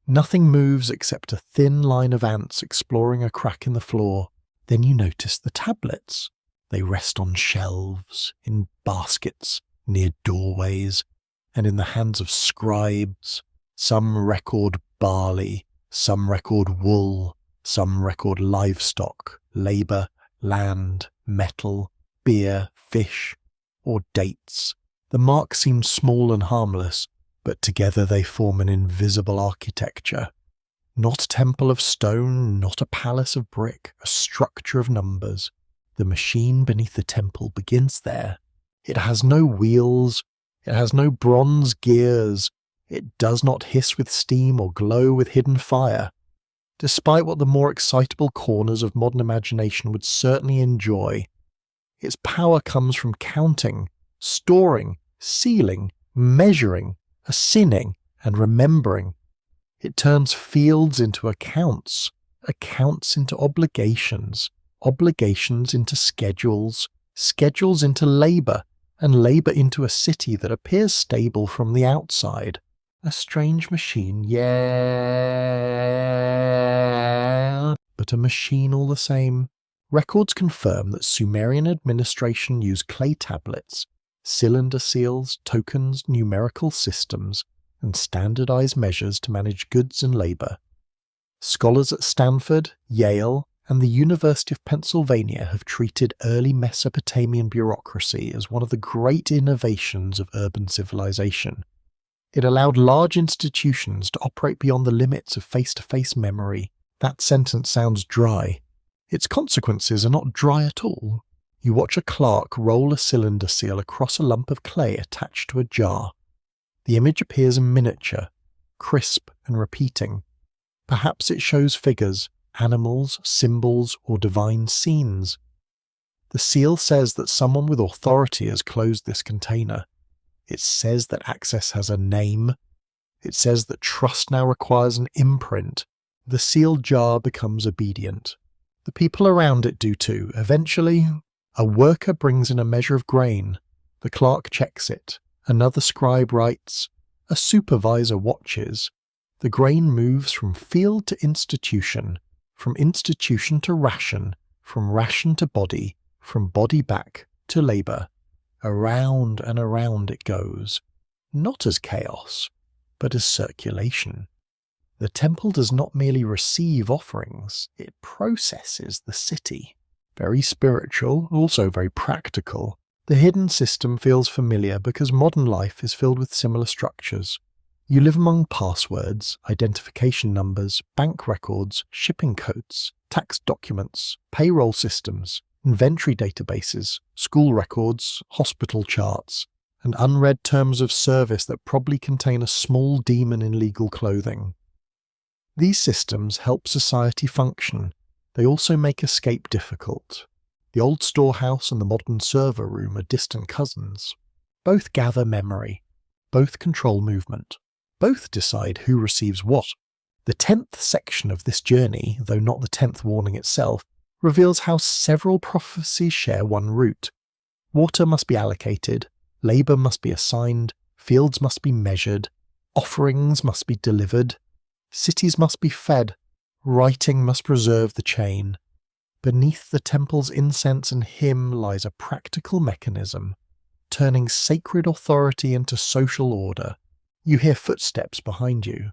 Nothing moves except a thin line of ants exploring a crack in the floor. Then you notice the tablets. They rest on shelves, in baskets, near doorways, and in the hands of scribes. Some record barley, some record wool, some record livestock, labour, land, metal, beer, fish, or dates. The marks seem small and harmless, but together they form an invisible architecture. Not a temple of stone, not a palace of brick, a structure of numbers. The machine beneath the temple begins there. It has no wheels, it has no bronze gears, it does not hiss with steam or glow with hidden fire. Despite what the more excitable corners of modern imagination would certainly enjoy, its power comes from counting, storing, sealing, measuring, assigning, and remembering. It turns fields into accounts, accounts into obligations, obligations into schedules, schedules into labour, and labour into a city that appears stable from the outside. A strange machine, yeah, but a machine all the same. Records confirm that Sumerian administration used clay tablets, cylinder seals, tokens, numerical systems, and standardized measures to manage goods and labour. Scholars at Stanford, Yale, and the University of Pennsylvania have treated early Mesopotamian bureaucracy as one of the great innovations of urban civilization. It allowed large institutions to operate beyond the limits of face-to-face memory. That sentence sounds dry. Its consequences are not dry at all. You watch a clerk roll a cylinder seal across a lump of clay attached to a jar. The image appears in miniature, crisp and repeating. Perhaps it shows figures, animals, symbols, or divine scenes. The seal says that someone with authority has closed this container. It says that access has a name. It says that trust now requires an imprint. The sealed jar becomes obedient. The people around it do too. Eventually, a worker brings in a measure of grain. The clerk checks it. Another scribe writes. A supervisor watches. The grain moves from field to institution, from institution to ration, from ration to body, from body back to labour. Around and around it goes, not as chaos, but as circulation. The temple does not merely receive offerings, it processes the city. Very spiritual, also very practical. The hidden system feels familiar because modern life is filled with similar structures. You live among passwords, identification numbers, bank records, shipping codes, tax documents, payroll systems, inventory databases, school records, hospital charts, and unread terms of service that probably contain a small demon in legal clothing. These systems help society function. They also make escape difficult. The old storehouse and the modern server room are distant cousins. Both gather memory. Both control movement. Both decide who receives what. The 10th section of this journey, though not the 10th warning itself, reveals how several prophecies share one root. Water must be allocated, labour must be assigned, fields must be measured, offerings must be delivered, cities must be fed, writing must preserve the chain. Beneath the temple's incense and hymn lies a practical mechanism, turning sacred authority into social order. You hear footsteps behind you.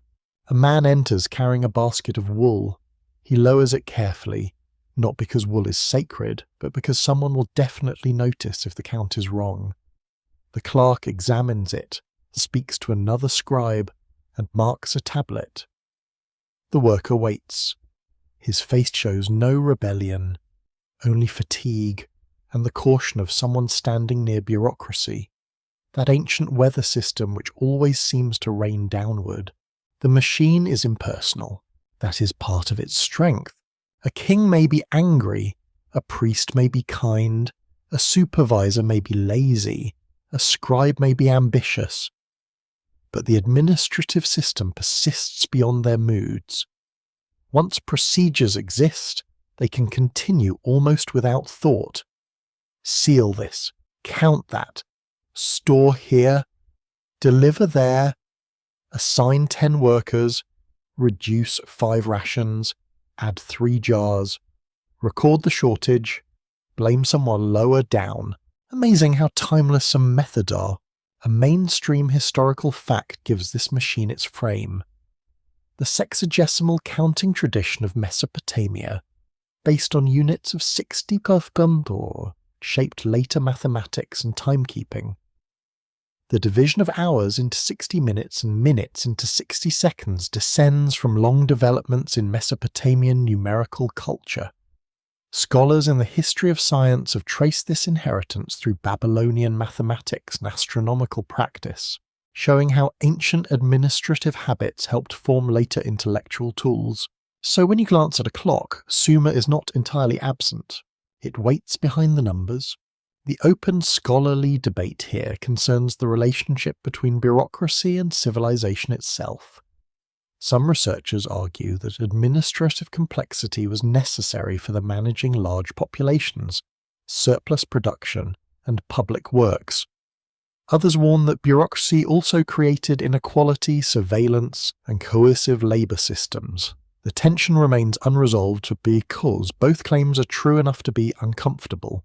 A man enters carrying a basket of wool. He lowers it carefully, not because wool is sacred, but because someone will definitely notice if the count is wrong. The clerk examines it, speaks to another scribe, and marks a tablet. The worker waits. His face shows no rebellion, only fatigue, and the caution of someone standing near bureaucracy. That ancient weather system which always seems to rain downward. The machine is impersonal. That is part of its strength. A king may be angry, a priest may be kind, a supervisor may be lazy, a scribe may be ambitious. But the administrative system persists beyond their moods. Once procedures exist, they can continue almost without thought. Seal this, count that, store here, deliver there, assign 10 workers, reduce 5 rations, add 3 jars, record the shortage, blame someone lower down. Amazing how timeless some methods are. A mainstream historical fact gives this machine its frame. The sexagesimal counting tradition of Mesopotamia, based on units of 60 kafgundor, shaped later mathematics and timekeeping. The division of hours into 60 minutes and minutes into 60 seconds descends from long developments in Mesopotamian numerical culture. Scholars in the history of science have traced this inheritance through Babylonian mathematics and astronomical practice, showing how ancient administrative habits helped form later intellectual tools. So when you glance at a clock, Sumer is not entirely absent. It waits behind the numbers. The open scholarly debate here concerns the relationship between bureaucracy and civilization itself. Some researchers argue that administrative complexity was necessary for the managing large populations, surplus production, and public works. Others warn that bureaucracy also created inequality, surveillance, and coercive labour systems. The tension remains unresolved because both claims are true enough to be uncomfortable.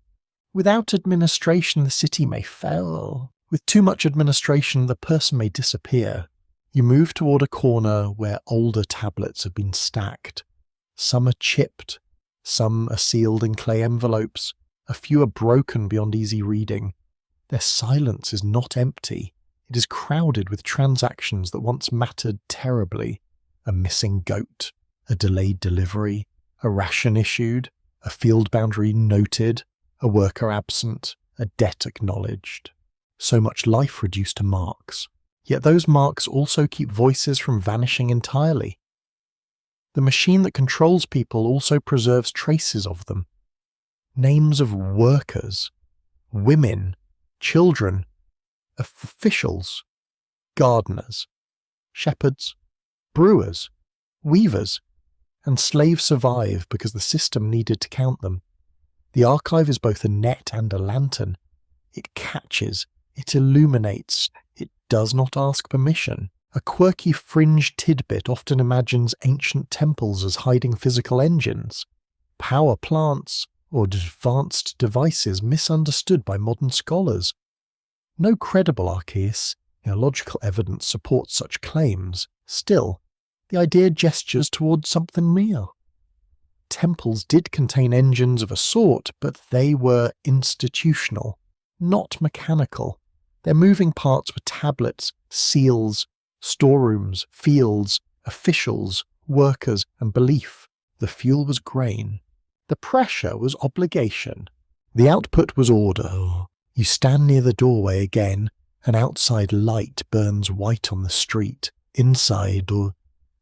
Without administration, the city may fail. With too much administration, the person may disappear. You move toward a corner where older tablets have been stacked. Some are chipped, some are sealed in clay envelopes, a few are broken beyond easy reading. Their silence is not empty. It is crowded with transactions that once mattered terribly. A missing goat, a delayed delivery, a ration issued, a field boundary noted, a worker absent, a debt acknowledged. So much life reduced to marks. Yet those marks also keep voices from vanishing entirely. The machine that controls people also preserves traces of them. Names of workers, women, children, officials, gardeners, shepherds, brewers, weavers, and slaves survive because the system needed to count them. The archive is both a net and a lantern. It catches, it illuminates, it does not ask permission. A quirky fringe tidbit often imagines ancient temples as hiding physical engines, power plants, or advanced devices misunderstood by modern scholars. No credible archaeological evidence supports such claims. Still, the idea gestures towards something real. Temples did contain engines of a sort, but they were institutional, not mechanical. Their moving parts were tablets, seals, storerooms, fields, officials, workers, and belief. The fuel was grain. The pressure was obligation. The output was order. You stand near the doorway again, and outside light burns white on the street. Inside, the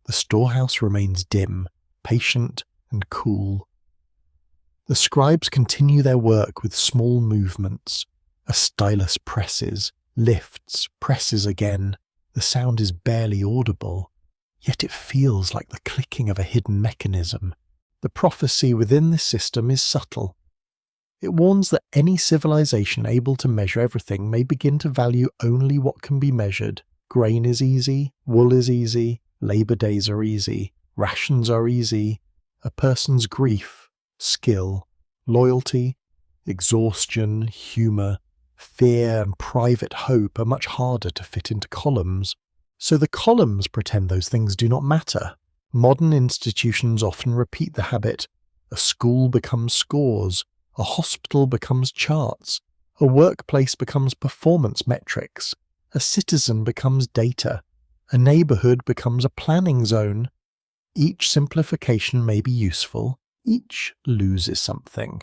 storehouse remains dim, patient, and cool. The scribes continue their work with small movements. A stylus presses, lifts, presses again. The sound is barely audible, yet it feels like the clicking of a hidden mechanism. The prophecy within this system is subtle. It warns that any civilization able to measure everything may begin to value only what can be measured. Grain is easy, wool is easy, labour days are easy, rations are easy. A person's grief, skill, loyalty, exhaustion, humour, fear and private hope are much harder to fit into columns. So the columns pretend those things do not matter. Modern institutions often repeat the habit. A school becomes scores, a hospital becomes charts, a workplace becomes performance metrics, a citizen becomes data, a neighbourhood becomes a planning zone. Each simplification may be useful, each loses something.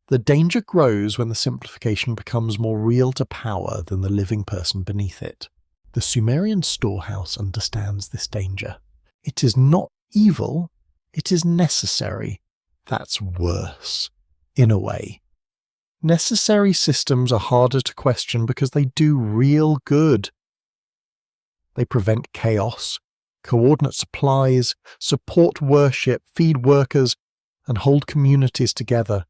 The danger grows when the simplification becomes more real to power than the living person beneath it. The Sumerian storehouse understands this danger. It is not evil, it is necessary. That's worse, in a way. Necessary systems are harder to question because they do real good. They prevent chaos, coordinate supplies, support worship, feed workers, and hold communities together.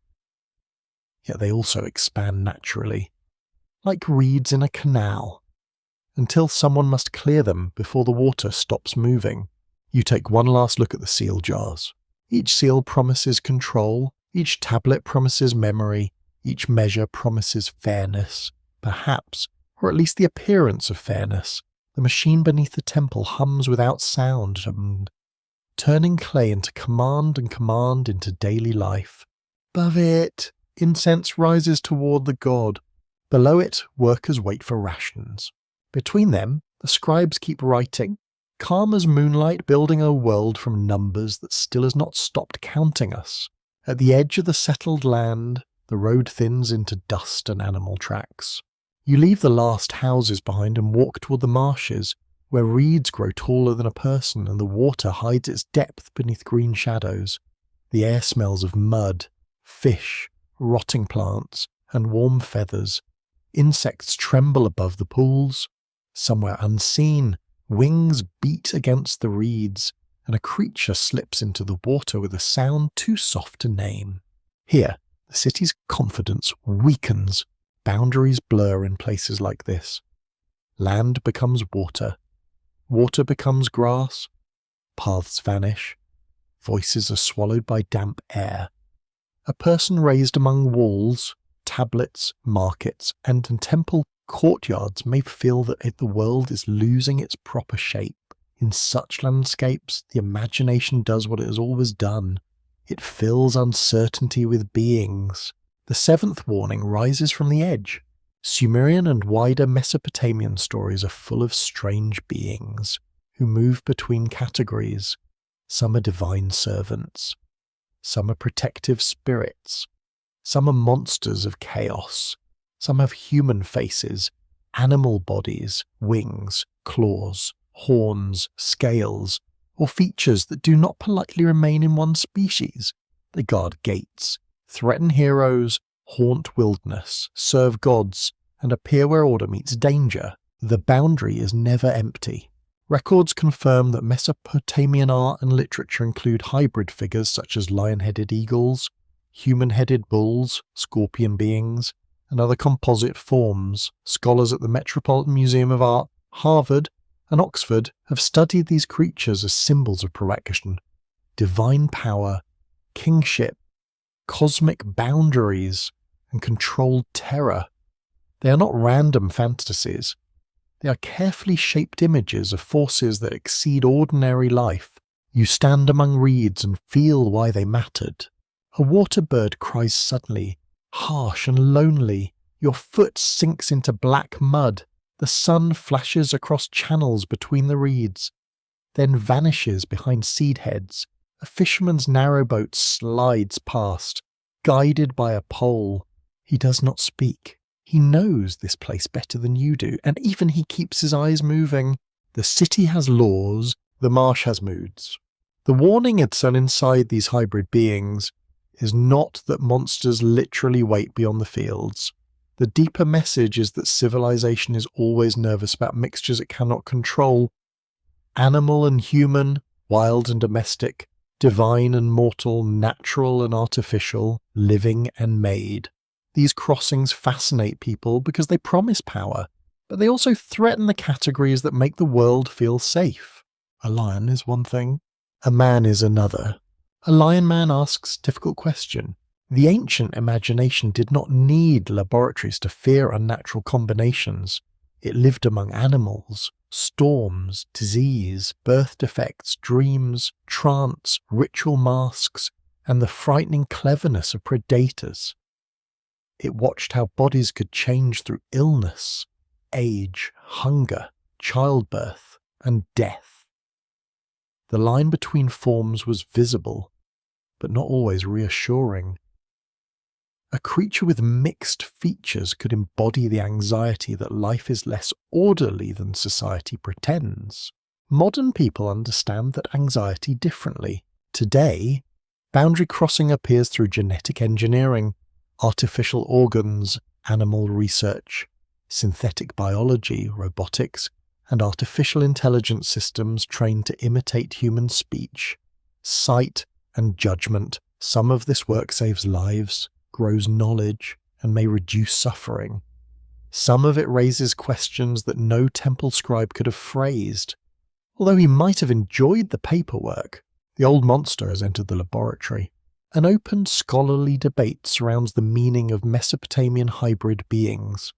Yet they also expand naturally, like reeds in a canal, until someone must clear them before the water stops moving. You take one last look at the seal jars. Each seal promises control, each tablet promises memory, each measure promises fairness, perhaps, or at least the appearance of fairness. The machine beneath the temple hums without sound, turning clay into command and command into daily life. Above it, incense rises toward the god. Below it, workers wait for rations. Between them, the scribes keep writing, calm as moonlight, building a world from numbers that still has not stopped counting us. At the edge of the settled land, the road thins into dust and animal tracks. You leave the last houses behind and walk toward the marshes, where reeds grow taller than a person and the water hides its depth beneath green shadows. The air smells of mud, fish, rotting plants, and warm feathers. Insects tremble above the pools. Somewhere unseen, Wings beat against the reeds, and a creature slips into the water with a sound too soft to name. Here, the city's confidence weakens. Boundaries blur in places like this. Land becomes water. Water becomes grass. Paths vanish. Voices are swallowed by damp air. A person raised among walls, tablets, markets, and temple courtyards may feel that the world is losing its proper shape. In such landscapes, the imagination does what it has always done. It fills uncertainty with beings. The seventh warning rises from the edge. Sumerian and wider Mesopotamian stories are full of strange beings who move between categories. Some are divine servants. Some are protective spirits. Some are monsters of chaos. Some have human faces, animal bodies, wings, claws, horns, scales, or features that do not politely remain in one species. They guard gates, threaten heroes, haunt wilderness, serve gods, and appear where order meets danger. The boundary is never empty. Records confirm that Mesopotamian art and literature include hybrid figures such as lion-headed eagles, human-headed bulls, scorpion beings, and other composite forms. Scholars at the Metropolitan Museum of Art, Harvard, and Oxford have studied these creatures as symbols of protection, divine power, kingship, cosmic boundaries, and controlled terror. They are not random fantasies. They are carefully shaped images of forces that exceed ordinary life. You stand among reeds and feel why they mattered. A water bird cries suddenly, harsh and lonely. Your foot sinks into black mud. The sun flashes across channels between the reeds, then vanishes behind seed heads. A fisherman's narrowboat slides past, guided by a pole. He does not speak. He knows this place better than you do, and even he keeps his eyes moving. The city has laws, the marsh has moods. The warning hidden inside these hybrid beings is not that monsters literally wait beyond the fields. The deeper message is that civilization is always nervous about mixtures it cannot control. Animal and human, wild and domestic, divine and mortal, natural and artificial, living and made. These crossings fascinate people because they promise power, but they also threaten the categories that make the world feel safe. A lion is one thing, a man is another. A lion man asks a difficult question. The ancient imagination did not need laboratories to fear unnatural combinations. It lived among animals, storms, disease, birth defects, dreams, trance, ritual masks, and the frightening cleverness of predators. It watched how bodies could change through illness, age, hunger, childbirth, and death. The line between forms was visible, but not always reassuring. A creature with mixed features could embody the anxiety that life is less orderly than society pretends. Modern people understand that anxiety differently. Today, boundary crossing appears through genetic engineering, artificial organs, animal research, synthetic biology, robotics, and artificial intelligence systems trained to imitate human speech, sight, and judgment. Some of this work saves lives, grows knowledge, and may reduce suffering. Some of it raises questions that no temple scribe could have phrased. Although he might have enjoyed the paperwork, the old monster has entered the laboratory. An open scholarly debate surrounds the meaning of Mesopotamian hybrid beings.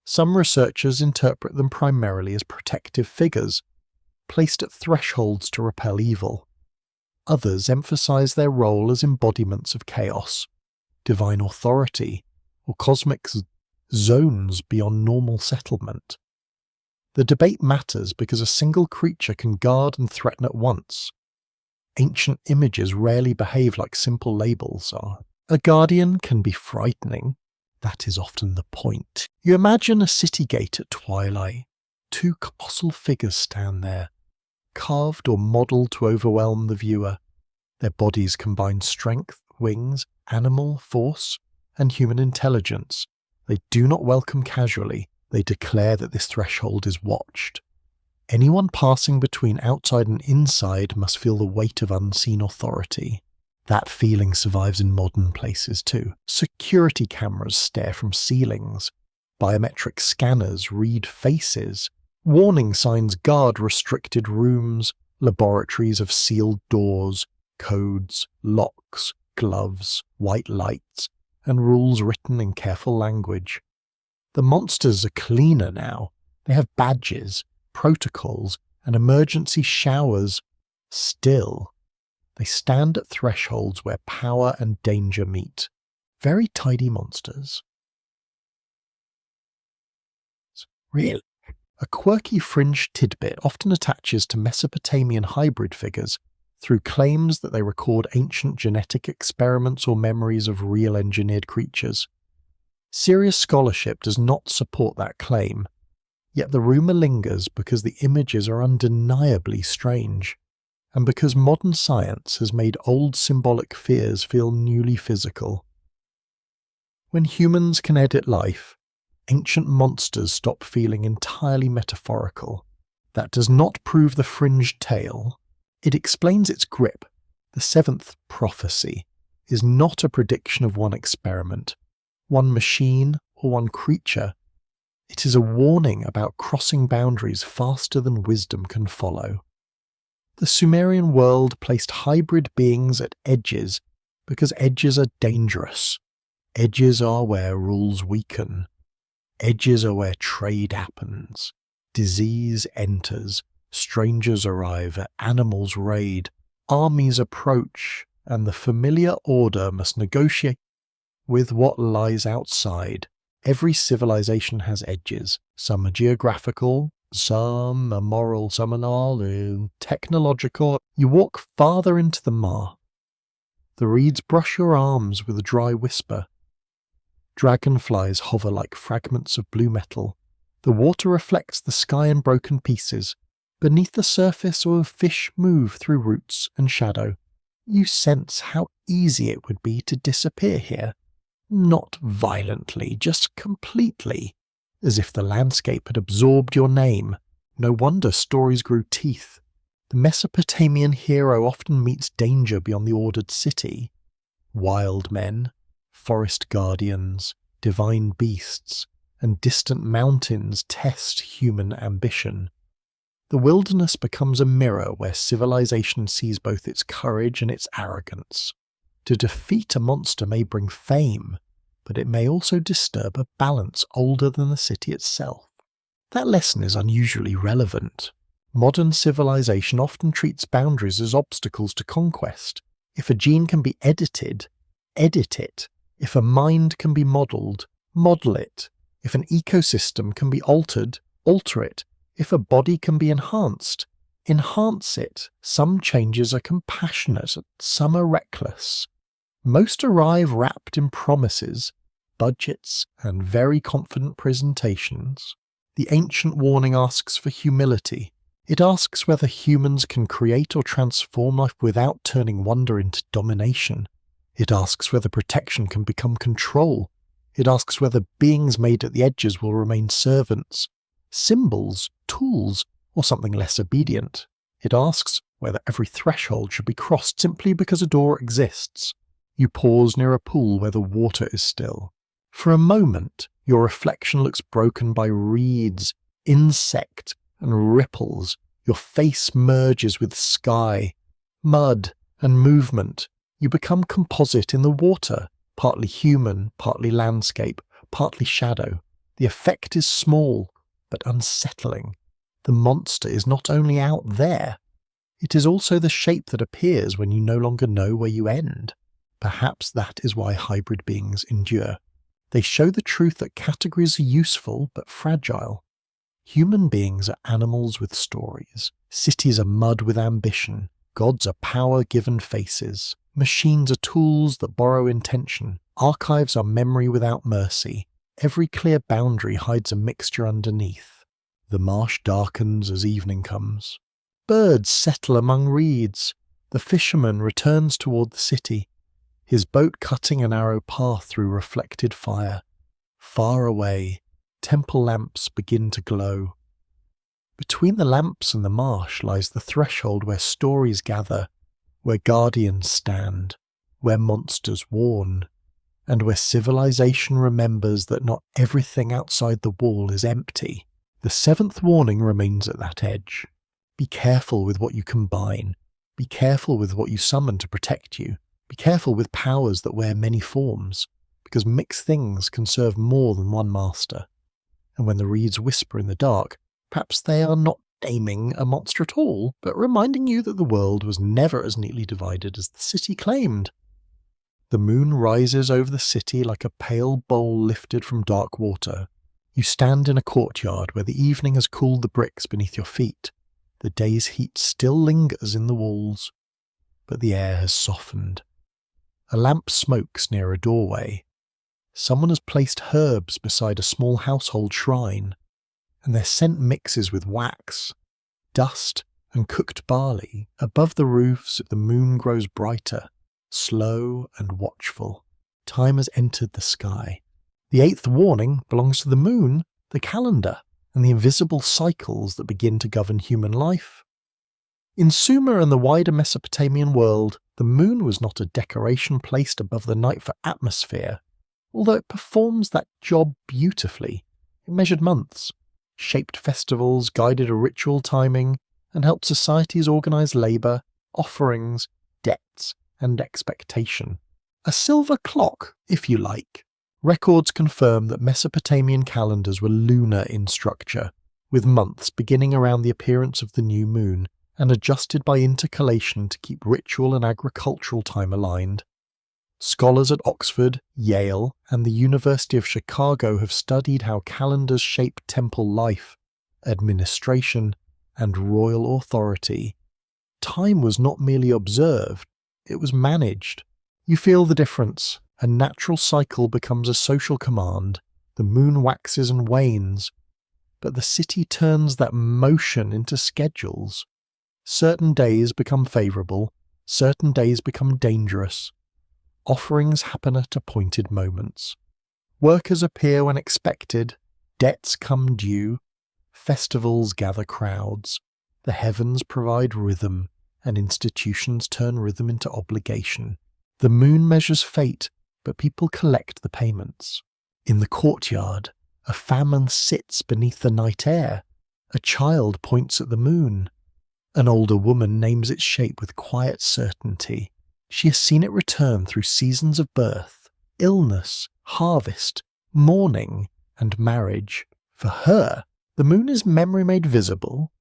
Some researchers interpret them primarily as protective figures, placed at thresholds to repel evil. Others emphasize their role as embodiments of chaos, divine authority, or cosmic zones beyond normal settlement. The debate matters because a single creature can guard and threaten at once. Ancient images rarely behave like simple labels are. A guardian can be frightening. That is often the point. You imagine a city gate at twilight. Two colossal figures stand there, carved or modelled to overwhelm the viewer. Their bodies combine strength, wings, animal force, and human intelligence. They do not welcome casually. They declare that this threshold is watched. Anyone passing between outside and inside must feel the weight of unseen authority. That feeling survives in modern places too. Security cameras stare from ceilings. Biometric scanners read faces. Warning signs guard restricted rooms. Laboratories have sealed doors, codes, locks, gloves, white lights, and rules written in careful language. The monsters are cleaner now. They have badges, protocols, and emergency showers. Still, they stand at thresholds where power and danger meet. Very tidy monsters. Really? A quirky fringe tidbit often attaches to Mesopotamian hybrid figures through claims that they record ancient genetic experiments or memories of real engineered creatures. Serious scholarship does not support that claim, yet the rumour lingers because the images are undeniably strange, and because modern science has made old symbolic fears feel newly physical. When humans can edit life, ancient monsters stop feeling entirely metaphorical. That does not prove the fringed tale. It explains its grip. The seventh prophecy is not a prediction of one experiment, one machine, or one creature. It is a warning about crossing boundaries faster than wisdom can follow. The Sumerian world placed hybrid beings at edges because edges are dangerous. Edges are where rules weaken. Edges are where trade happens. Disease enters, strangers arrive, animals raid, armies approach, and the familiar order must negotiate with what lies outside. Every civilization has edges. Some are geographical, some are moral, some are technological. You walk farther into the maw. The reeds brush your arms with a dry whisper. Dragonflies hover like fragments of blue metal. The water reflects the sky in broken pieces. Beneath the surface, fish move through roots and shadow. You sense how easy it would be to disappear here. Not violently, just completely. As if the landscape had absorbed your name. No wonder stories grew teeth. The Mesopotamian hero often meets danger beyond the ordered city. Wild men, forest guardians, divine beasts, and distant mountains test human ambition. The wilderness becomes a mirror where civilization sees both its courage and its arrogance. To defeat a monster may bring fame, but it may also disturb a balance older than the city itself. That lesson is unusually relevant. Modern civilization often treats boundaries as obstacles to conquest. If a gene can be edited, edit it. If a mind can be modelled, model it. If an ecosystem can be altered, alter it. If a body can be enhanced, enhance it. Some changes are compassionate, some are reckless. Most arrive wrapped in promises, budgets, and very confident presentations. The ancient warning asks for humility. It asks whether humans can create or transform life without turning wonder into domination. It asks whether protection can become control. It asks whether beings made at the edges will remain servants, symbols, tools, or something less obedient. It asks whether every threshold should be crossed simply because a door exists. You pause near a pool where the water is still. For a moment, your reflection looks broken by reeds, insect, and ripples. Your face merges with sky, mud, and movement. You become composite in the water, partly human, partly landscape, partly shadow. The effect is small, but unsettling. The monster is not only out there, it is also the shape that appears when you no longer know where you end. Perhaps that is why hybrid beings endure. They show the truth that categories are useful but fragile. Human beings are animals with stories. Cities are mud with ambition. Gods are power-given faces. Machines are tools that borrow intention. Archives are memory without mercy. Every clear boundary hides a mixture underneath. The marsh darkens as evening comes. Birds settle among reeds. The fisherman returns toward the city, his boat cutting a narrow path through reflected fire. Far away, temple lamps begin to glow. Between the lamps and the marsh lies the threshold where stories gather, where guardians stand, where monsters warn, and where civilization remembers that not everything outside the wall is empty. The seventh warning remains at that edge. Be careful with what you combine. Be careful with what you summon to protect you. Be careful with powers that wear many forms, because mixed things can serve more than one master. And when the reeds whisper in the dark, perhaps they are not naming a monster at all, but reminding you that the world was never as neatly divided as the city claimed. The moon rises over the city like a pale bowl lifted from dark water. You stand in a courtyard where the evening has cooled the bricks beneath your feet. The day's heat still lingers in the walls, but the air has softened. A lamp smokes near a doorway. Someone has placed herbs beside a small household shrine, and their scent mixes with wax, dust, and cooked barley. Above the roofs, the moon grows brighter, slow and watchful. Time has entered the sky. The eighth warning belongs to the moon, the calendar, and the invisible cycles that begin to govern human life. In Sumer and the wider Mesopotamian world, the moon was not a decoration placed above the night for atmosphere, although it performs that job beautifully. It measured months, shaped festivals, guided a ritual timing, and helped societies organize labour, offerings, debts, and expectation. A silver clock, if you like. Records confirm that Mesopotamian calendars were lunar in structure, with months beginning around the appearance of the new moon and adjusted by intercalation to keep ritual and agricultural time aligned. Scholars at Oxford, Yale, and the University of Chicago have studied how calendars shape temple life, administration, and royal authority. Time was not merely observed, it was managed. You feel the difference. A natural cycle becomes a social command. The moon waxes and wanes, but the city turns that motion into schedules. Certain days become favourable, certain days become dangerous. Offerings happen at appointed moments. Workers appear when expected, debts come due, festivals gather crowds, the heavens provide rhythm, and institutions turn rhythm into obligation. The moon measures fate, but people collect the payments. In the courtyard, a famine sits beneath the night air. A child points at the moon. An older woman names its shape with quiet certainty. She has seen it return through seasons of birth, illness, harvest, mourning, and marriage. For her, the moon is memory made visible.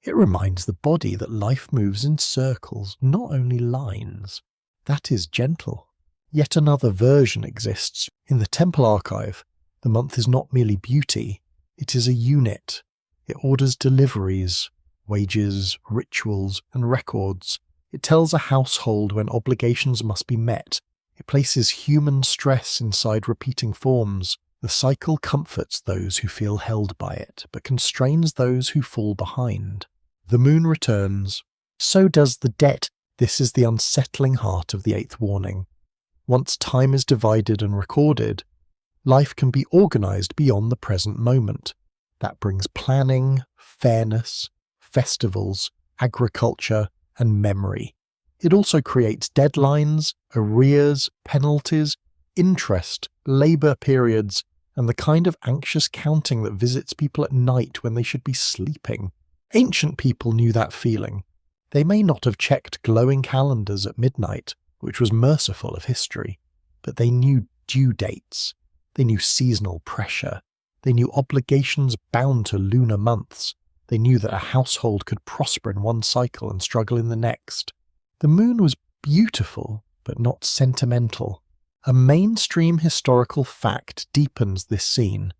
It reminds the body that life moves in circles, not only lines. That is gentle. Yet another version exists. In the temple archive, the month is not merely beauty, it is a unit. It orders deliveries, wages, rituals, and records. It tells a household when obligations must be met. It places human stress inside repeating forms. The cycle comforts those who feel held by it, but constrains those who fall behind. The moon returns. So does the debt. This is the unsettling heart of the eighth warning. Once time is divided and recorded, life can be organized beyond the present moment. That brings planning, fairness, festivals, agriculture, and memory. It also creates deadlines, arrears, penalties, interest, labour periods, and the kind of anxious counting that visits people at night when they should be sleeping. Ancient people knew that feeling. They may not have checked glowing calendars at midnight, which was merciful of history, but they knew due dates. They knew seasonal pressure. They knew obligations bound to lunar months. They knew that a household could prosper in one cycle and struggle in the next. The moon was beautiful, but not sentimental. A mainstream historical fact deepens this scene.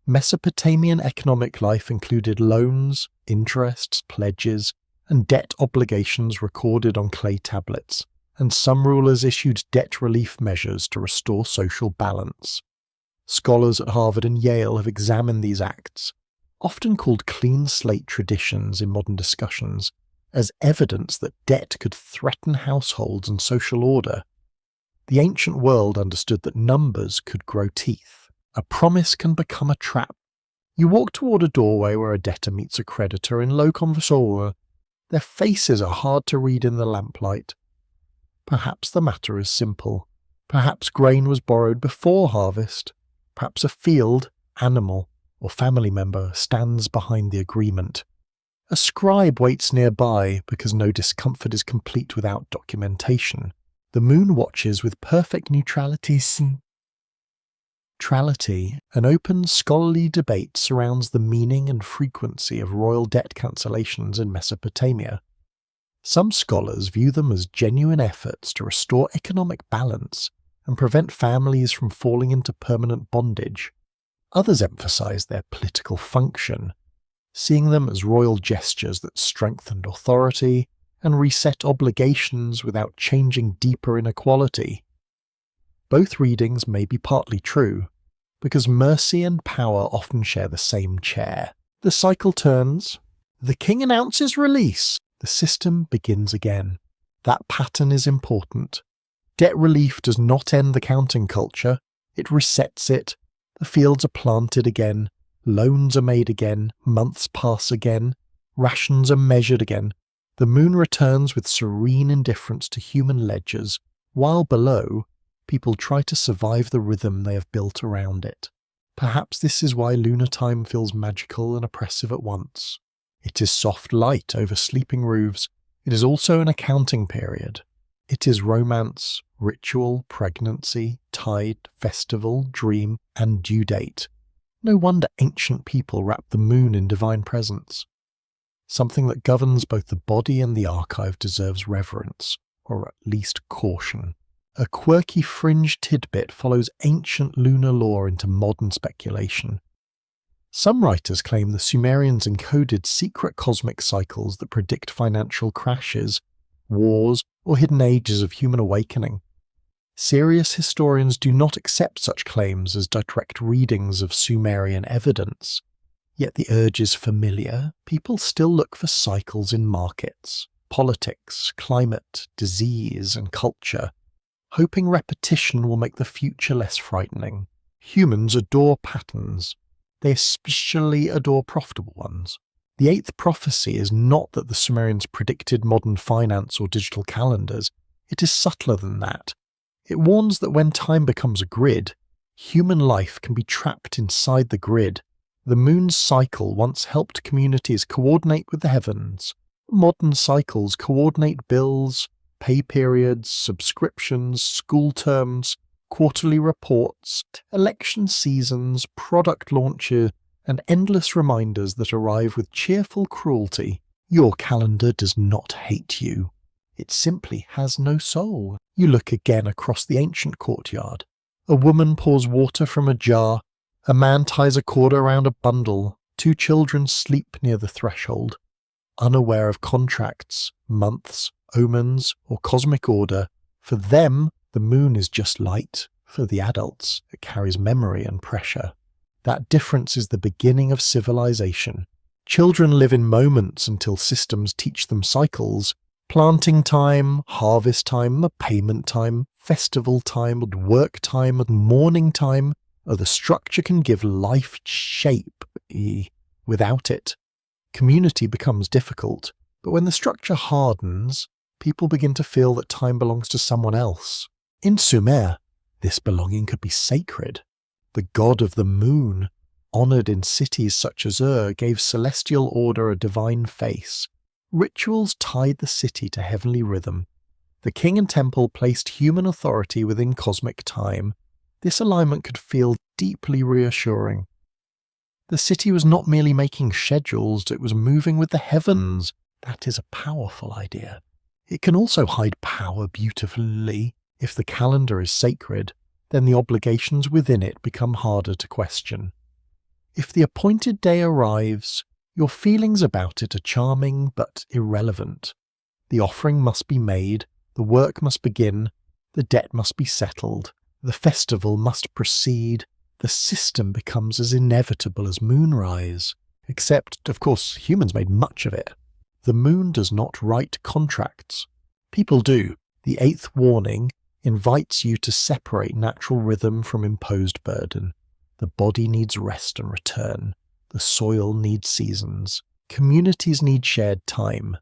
Mesopotamian economic life included loans, interests, pledges, and debt obligations recorded on clay tablets, and some rulers issued debt relief measures to restore social balance. Scholars at Harvard and Yale have examined these acts, often called clean slate traditions in modern discussions, as evidence that debt could threaten households and social order. The ancient world understood that numbers could grow teeth. A promise can become a trap. You walk toward a doorway where a debtor meets a creditor in low conversation. Their faces are hard to read in the lamplight. Perhaps the matter is simple. Perhaps grain was borrowed before harvest. Perhaps a field, animal, or family member stands behind the agreement. A scribe waits nearby because no discomfort is complete without documentation. The moon watches with perfect neutrality. An open scholarly debate surrounds the meaning and frequency of royal debt cancellations in Mesopotamia. Some scholars view them as genuine efforts to restore economic balance and prevent families from falling into permanent bondage. Others emphasize their political function, seeing them as royal gestures that strengthened authority and reset obligations without changing deeper inequality. Both readings may be partly true, because mercy and power often share the same chair. The cycle turns. The king announces release. The system begins again. That pattern is important. Debt relief does not end the counting culture. It resets it. The fields are planted again. Loans are made again. Months pass again. Rations are measured again. The moon returns with serene indifference to human ledgers, while below, people try to survive the rhythm they have built around it. Perhaps this is why lunar time feels magical and oppressive at once. It is soft light over sleeping roofs. It is also an accounting period. It is romance, ritual, pregnancy, tide, festival, dream, and due date. No wonder ancient people wrapped the moon in divine presence. Something that governs both the body and the archive deserves reverence, or at least caution. A quirky fringe tidbit follows ancient lunar lore into modern speculation. Some writers claim the Sumerians encoded secret cosmic cycles that predict financial crashes, wars, or hidden ages of human awakening. Serious historians do not accept such claims as direct readings of Sumerian evidence. Yet the urge is familiar. People still look for cycles in markets, politics, climate, disease, and culture, hoping repetition will make the future less frightening. Humans adore patterns. They especially adore profitable ones. The eighth prophecy is not that the Sumerians predicted modern finance or digital calendars. It is subtler than that. It warns that when time becomes a grid, human life can be trapped inside the grid. The moon's cycle once helped communities coordinate with the heavens. Modern cycles coordinate bills, pay periods, subscriptions, school terms, quarterly reports, election seasons, product launches, and endless reminders that arrive with cheerful cruelty. Your calendar does not hate you. It simply has no soul. You look again across the ancient courtyard. A woman pours water from a jar. A man ties a cord around a bundle. 2 children sleep near the threshold. Unaware of contracts, months, omens, or cosmic order, for them, the moon is just light. For the adults, it carries memory and pressure. That difference is the beginning of civilization. Children live in moments until systems teach them cycles. Planting time, harvest time, payment time, festival time, work time, mourning time. The structure can give life shape. Without it, community becomes difficult. But when the structure hardens, people begin to feel that time belongs to someone else. In Sumer, this belonging could be sacred. The god of the moon, honoured in cities such as gave celestial order a divine face. Rituals tied the city to heavenly rhythm. The king and temple placed human authority within cosmic time. This alignment could feel deeply reassuring. The city was not merely making schedules, it was moving with the heavens. That is a powerful idea. It can also hide power beautifully. If the calendar is sacred, then the obligations within it become harder to question. If the appointed day arrives, your feelings about it are charming but irrelevant. The offering must be made, the work must begin, the debt must be settled, the festival must proceed. The system becomes as inevitable as moonrise. Except, of course, humans made much of it. The moon does not write contracts. People do. The eighth warning invites you to separate natural rhythm from imposed burden. The body needs rest and return. The soil needs seasons. Communities need shared time.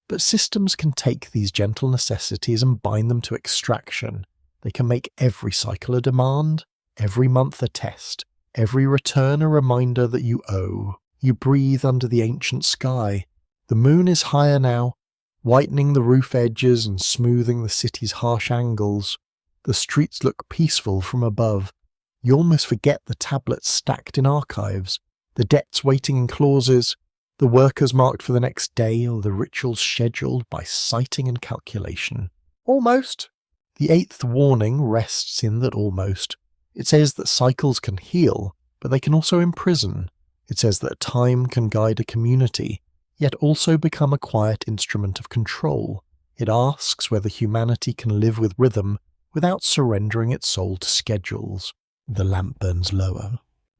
But systems can take these gentle necessities and bind them to extraction. They can make every cycle a demand, every month a test, every return a reminder that you owe. You breathe under the ancient sky. The moon is higher now, whitening the roof edges and smoothing the city's harsh angles. The streets look peaceful from above. You almost forget the tablets stacked in archives, the debts waiting in clauses, the workers marked for the next day, or the rituals scheduled by sighting and calculation. Almost. The 8th warning rests in that almost. It says that cycles can heal, but they can also imprison. It says that time can guide a community, yet also become a quiet instrument of control. It asks whether humanity can live with rhythm without surrendering its soul to schedules. The lamp burns lower.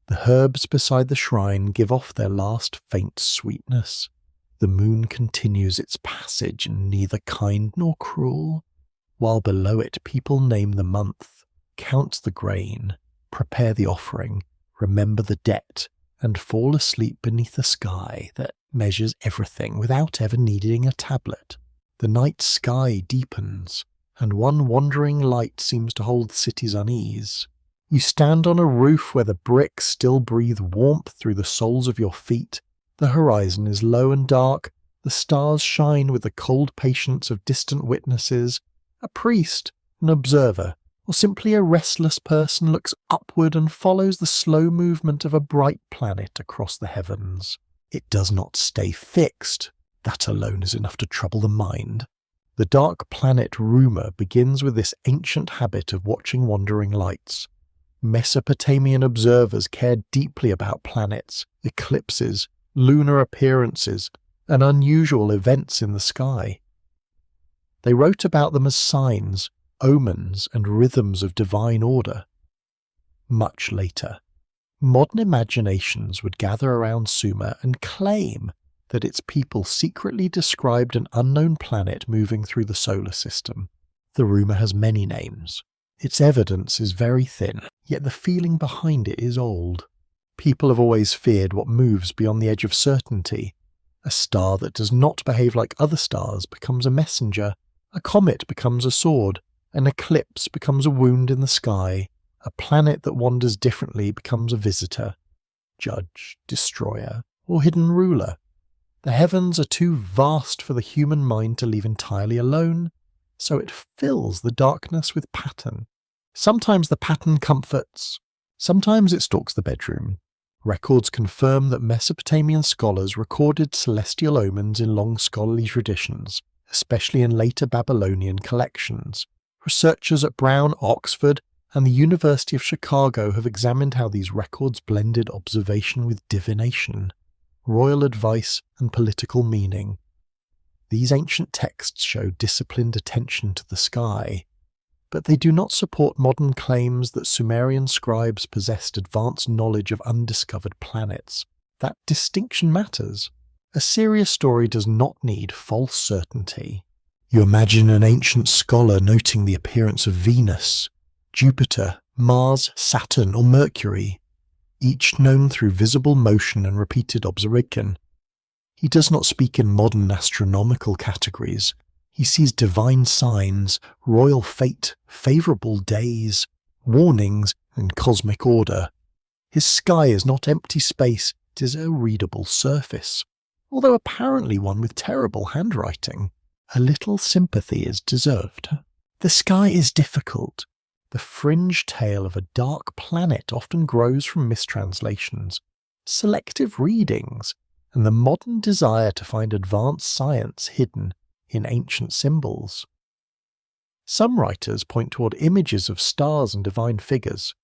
The herbs beside the shrine give off their last faint sweetness. The moon continues its passage, neither kind nor cruel, while below it people name the month, count the grain, prepare the offering, remember the debt, and fall asleep beneath a sky that measures everything without ever needing a tablet. The night sky deepens, and one wandering light seems to hold the city's unease. You stand on a roof where the bricks still breathe warmth through the soles of your feet. The horizon is low and dark. The stars shine with the cold patience of distant witnesses. A priest, an observer, or simply a restless person looks upward and follows the slow movement of a bright planet across the heavens. It does not stay fixed. That alone is enough to trouble the mind. The dark planet rumour begins with this ancient habit of watching wandering lights. Mesopotamian observers cared deeply about planets, eclipses, lunar appearances, and unusual events in the sky. They wrote about them as signs, omens, and rhythms of divine order. Much later, modern imaginations would gather around Sumer and claim that its people secretly described an unknown planet moving through the solar system. The rumour has many names. Its evidence is very thin, yet the feeling behind it is old. People have always feared what moves beyond the edge of certainty. A star that does not behave like other stars becomes a messenger, a comet becomes a sword, an eclipse becomes a wound in the sky, a planet that wanders differently becomes a visitor, judge, destroyer, or hidden ruler. The heavens are too vast for the human mind to leave entirely alone, so it fills the darkness with pattern. Sometimes the pattern comforts, sometimes it stalks the bedroom. Records confirm that Mesopotamian scholars recorded celestial omens in long scholarly traditions, especially in later Babylonian collections. Researchers at Brown, Oxford, and the University of Chicago have examined how these records blended observation with divination, royal advice, and political meaning. These ancient texts show disciplined attention to the sky, but they do not support modern claims that Sumerian scribes possessed advanced knowledge of undiscovered planets. That distinction matters. A serious story does not need false certainty. You imagine an ancient scholar noting the appearance of Venus, Jupiter, Mars, Saturn, or Mercury, each known through visible motion and repeated observation. He does not speak in modern astronomical categories. He sees divine signs, royal fate, favourable days, warnings, and cosmic order. His sky is not empty space, it is a readable surface, although apparently one with terrible handwriting. A little sympathy is deserved. The sky is difficult. The fringe tale of a dark planet often grows from mistranslations, selective readings, and the modern desire to find advanced science hidden in ancient symbols. Some writers point toward images of stars and divine figures,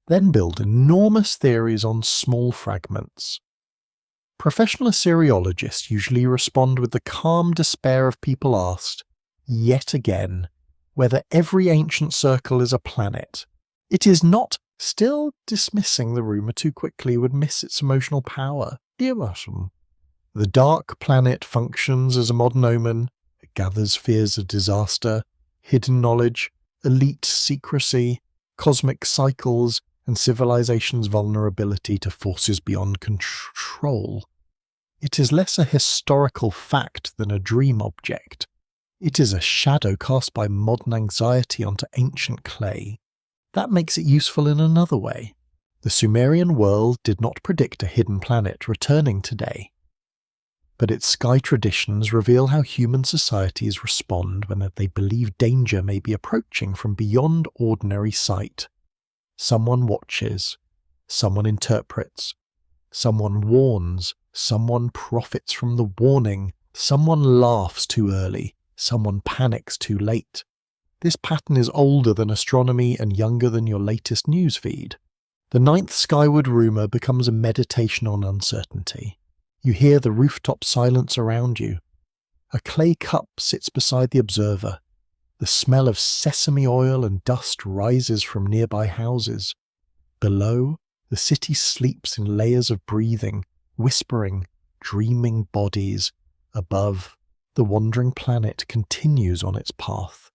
then build enormous theories on small fragments. Professional Assyriologists usually respond with the calm despair of people asked, yet again, whether every ancient circle is a planet. It is not. Still dismissing the rumour too quickly would miss its emotional power. The dark planet functions as a modern omen. It gathers fears of disaster, hidden knowledge, elite secrecy, cosmic cycles, and civilization's vulnerability to forces beyond control. It is less a historical fact than a dream object. It is a shadow cast by modern anxiety onto ancient clay. That makes it useful in another way. The Sumerian world did not predict a hidden planet returning today, but its sky traditions reveal how human societies respond when they believe danger may be approaching from beyond ordinary sight. Someone watches, someone interprets, someone warns, someone profits from the warning, someone laughs too early, someone panics too late. This pattern is older than astronomy and younger than your latest news feed. The ninth skyward rumour becomes a meditation on uncertainty. You hear the rooftop silence around you. A clay cup sits beside the observer. The smell of sesame oil and dust rises from nearby houses. Below, the city sleeps in layers of breathing, whispering, dreaming bodies. Above, the wandering planet continues on its path,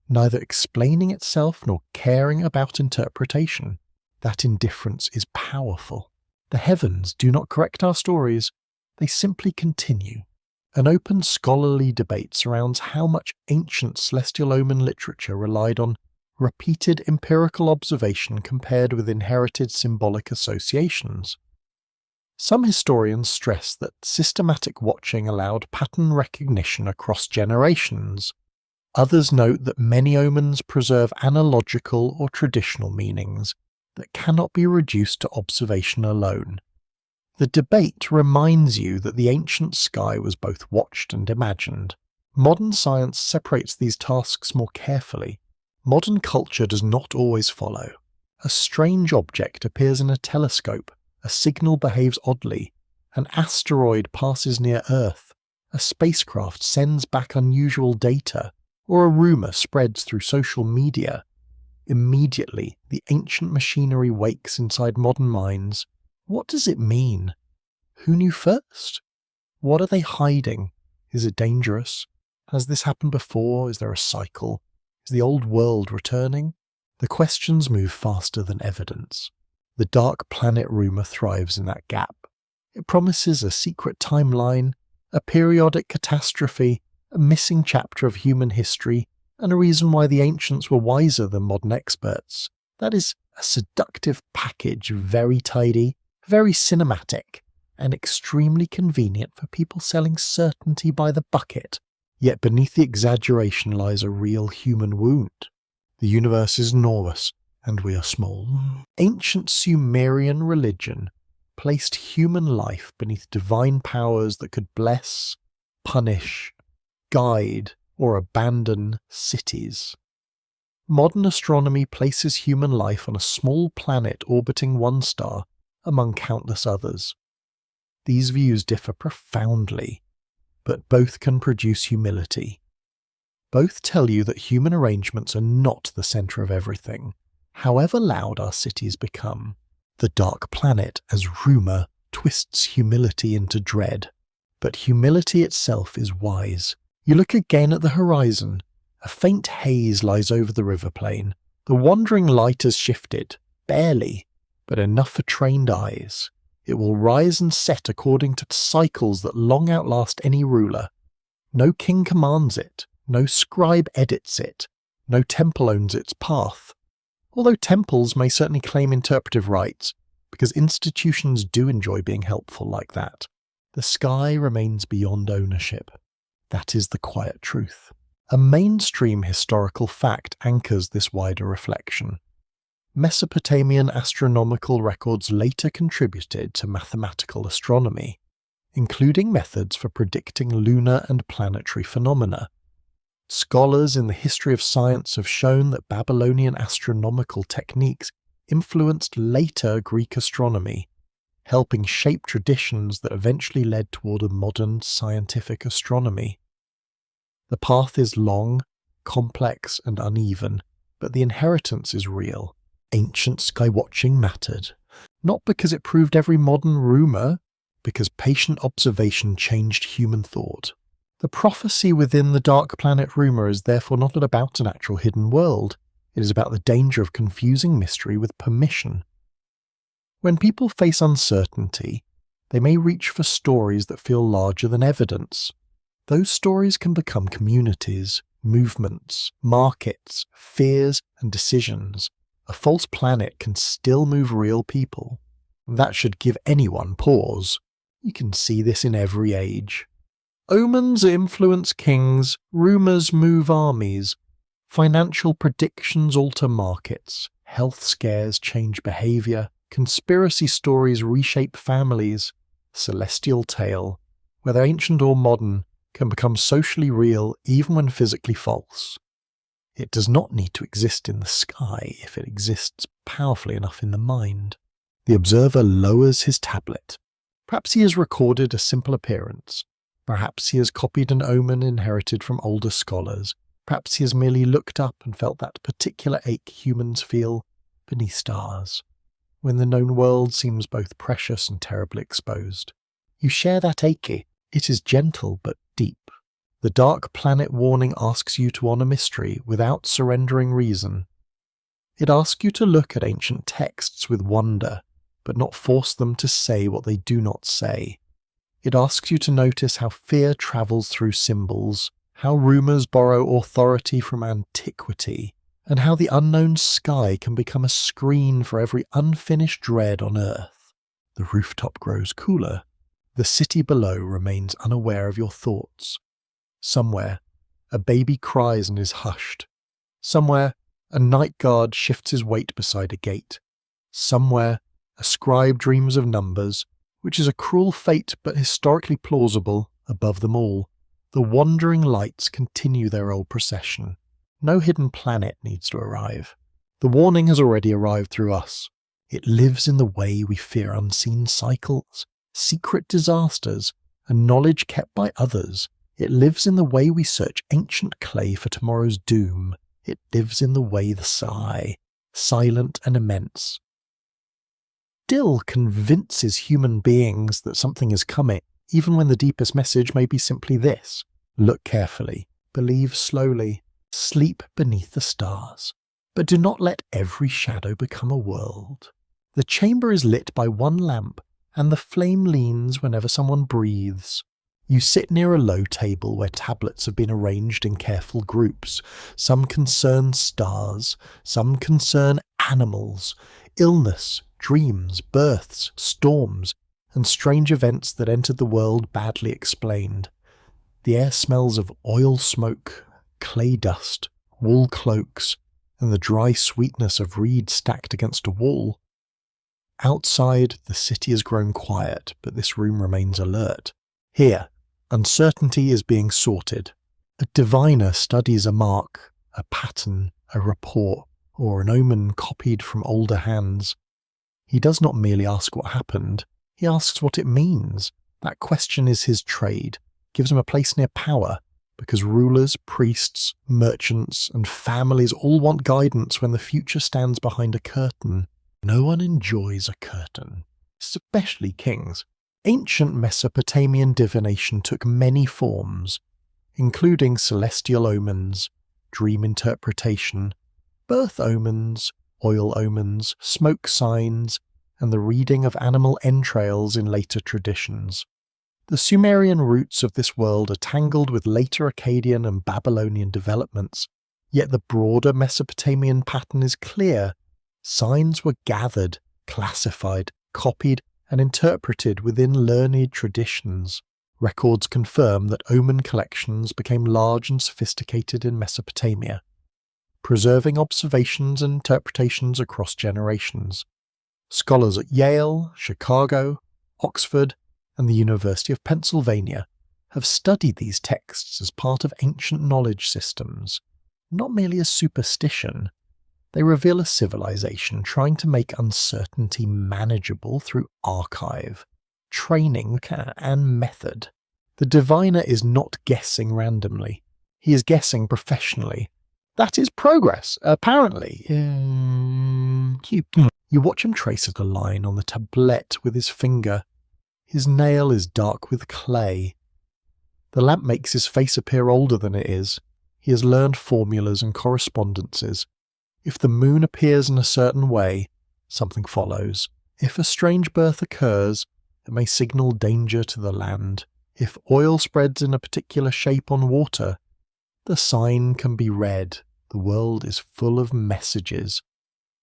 neither explaining itself nor caring about interpretation. That indifference is powerful. The heavens do not correct our stories, they simply continue. An open scholarly debate surrounds how much ancient celestial omen literature relied on repeated empirical observation compared with inherited symbolic associations. Some historians stress that systematic watching allowed pattern recognition across generations. Others note that many omens preserve analogical or traditional meanings that cannot be reduced to observation alone. The debate reminds you that the ancient sky was both watched and imagined. Modern science separates these tasks more carefully. Modern culture does not always follow. A strange object appears in a telescope, a signal behaves oddly, an asteroid passes near Earth, a spacecraft sends back unusual data, or a rumour spreads through social media. Immediately, the ancient machinery wakes inside modern minds. What does it mean? Who knew first? What are they hiding? Is it dangerous? Has this happened before? Is there a cycle? Is the old world returning? The questions move faster than evidence. The dark planet rumour thrives in that gap. It promises a secret timeline, a periodic catastrophe, a missing chapter of human history, and a reason why the ancients were wiser than modern experts. That is a seductive package, very tidy, very cinematic, and extremely convenient for people selling certainty by the bucket. Yet beneath the exaggeration lies a real human wound. The universe is enormous, and we are small. Ancient Sumerian religion placed human life beneath divine powers that could bless, punish, guide, or abandon cities. Modern astronomy places human life on a small planet orbiting one star among countless others. These views differ profoundly, but both can produce humility. Both tell you that human arrangements are not the centre of everything, however loud our cities become. The dark planet, as rumour, twists humility into dread, but humility itself is wise. You look again at the horizon. A faint haze lies over the river plain. The wandering light has shifted, barely, but enough for trained eyes. It will rise and set according to cycles that long outlast any ruler. No king commands it, no scribe edits it, no temple owns its path. Although temples may certainly claim interpretive rights, because institutions do enjoy being helpful like that. The sky remains beyond ownership. That is the quiet truth. A mainstream historical fact anchors this wider reflection. Mesopotamian astronomical records later contributed to mathematical astronomy, including methods for predicting lunar and planetary phenomena. Scholars in the history of science have shown that Babylonian astronomical techniques influenced later Greek astronomy, helping shape traditions that eventually led toward a modern scientific astronomy. The path is long, complex, and uneven, but the inheritance is real. Ancient skywatching mattered, not because it proved every modern rumour, because patient observation changed human thought. The prophecy within the dark planet rumour is therefore not about an actual hidden world. It is about the danger of confusing mystery with permission. When people face uncertainty, they may reach for stories that feel larger than evidence. Those stories can become communities, movements, markets, fears, and decisions. A false planet can still move real people. That should give anyone pause. You can see this in every age. Omens influence kings, rumours move armies, financial predictions alter markets, health scares change behaviour, conspiracy stories reshape families. Celestial tale, whether ancient or modern, can become socially real even when physically false. It does not need to exist in the sky if it exists powerfully enough in the mind. The observer lowers his tablet. Perhaps he has recorded a simple appearance. Perhaps he has copied an omen inherited from older scholars. Perhaps he has merely looked up and felt that particular ache humans feel beneath stars, when the known world seems both precious and terribly exposed. You share that ache. It is gentle but deep. The dark planet warning asks you to honour mystery without surrendering reason. It asks you to look at ancient texts with wonder, but not force them to say what they do not say. It asks you to notice how fear travels through symbols, how rumours borrow authority from antiquity, and how the unknown sky can become a screen for every unfinished dread on Earth. The rooftop grows cooler. The city below remains unaware of your thoughts. Somewhere, a baby cries and is hushed. Somewhere, a night guard shifts his weight beside a gate. Somewhere, a scribe dreams of numbers, which is a cruel fate but historically plausible, above them all. The wandering lights continue their old procession. No hidden planet needs to arrive. The warning has already arrived through us. It lives in the way we fear unseen cycles, secret disasters, and knowledge kept by others. It lives in the way we search ancient clay for tomorrow's doom. It lives in the way the sigh, silent and immense, still convinces human beings that something is coming, even when the deepest message may be simply this: look carefully, believe slowly, sleep beneath the stars, but do not let every shadow become a world. The chamber is lit by one lamp, and the flame leans whenever someone breathes. You sit near a low table where tablets have been arranged in careful groups. Some concern stars, some concern animals, illness, dreams, births, storms, and strange events that entered the world badly explained. The air smells of oil smoke, clay dust, wool cloaks, and the dry sweetness of reed stacked against a wall. Outside, the city has grown quiet, but this room remains alert. Here, uncertainty is being sorted. A diviner studies a mark, a pattern, a report, or an omen copied from older hands. He does not merely ask what happened, he asks what it means. That question is his trade, gives him a place near power, because rulers, priests, merchants, and families all want guidance when the future stands behind a curtain. No one enjoys a curtain, especially kings. Ancient Mesopotamian divination took many forms, including celestial omens, dream interpretation, birth omens, oil omens, smoke signs, and the reading of animal entrails in later traditions. The Sumerian roots of this world are tangled with later Akkadian and Babylonian developments, yet the broader Mesopotamian pattern is clear. Signs were gathered, classified, copied, and interpreted within learned traditions. Records confirm that omen collections became large and sophisticated in Mesopotamia, preserving observations and interpretations across generations. Scholars at Yale, Chicago, Oxford, and the University of Pennsylvania have studied these texts as part of ancient knowledge systems, not merely as superstition. They reveal a civilization trying to make uncertainty manageable through archive, training, and method. The diviner is not guessing randomly. He is guessing professionally. That is progress, apparently. You watch him trace out a line on the tablette with his finger. His nail is dark with clay. The lamp makes his face appear older than it is. He has learned formulas and correspondences. If the moon appears in a certain way, something follows. If a strange birth occurs, it may signal danger to the land. If oil spreads in a particular shape on water, the sign can be read. The world is full of messages.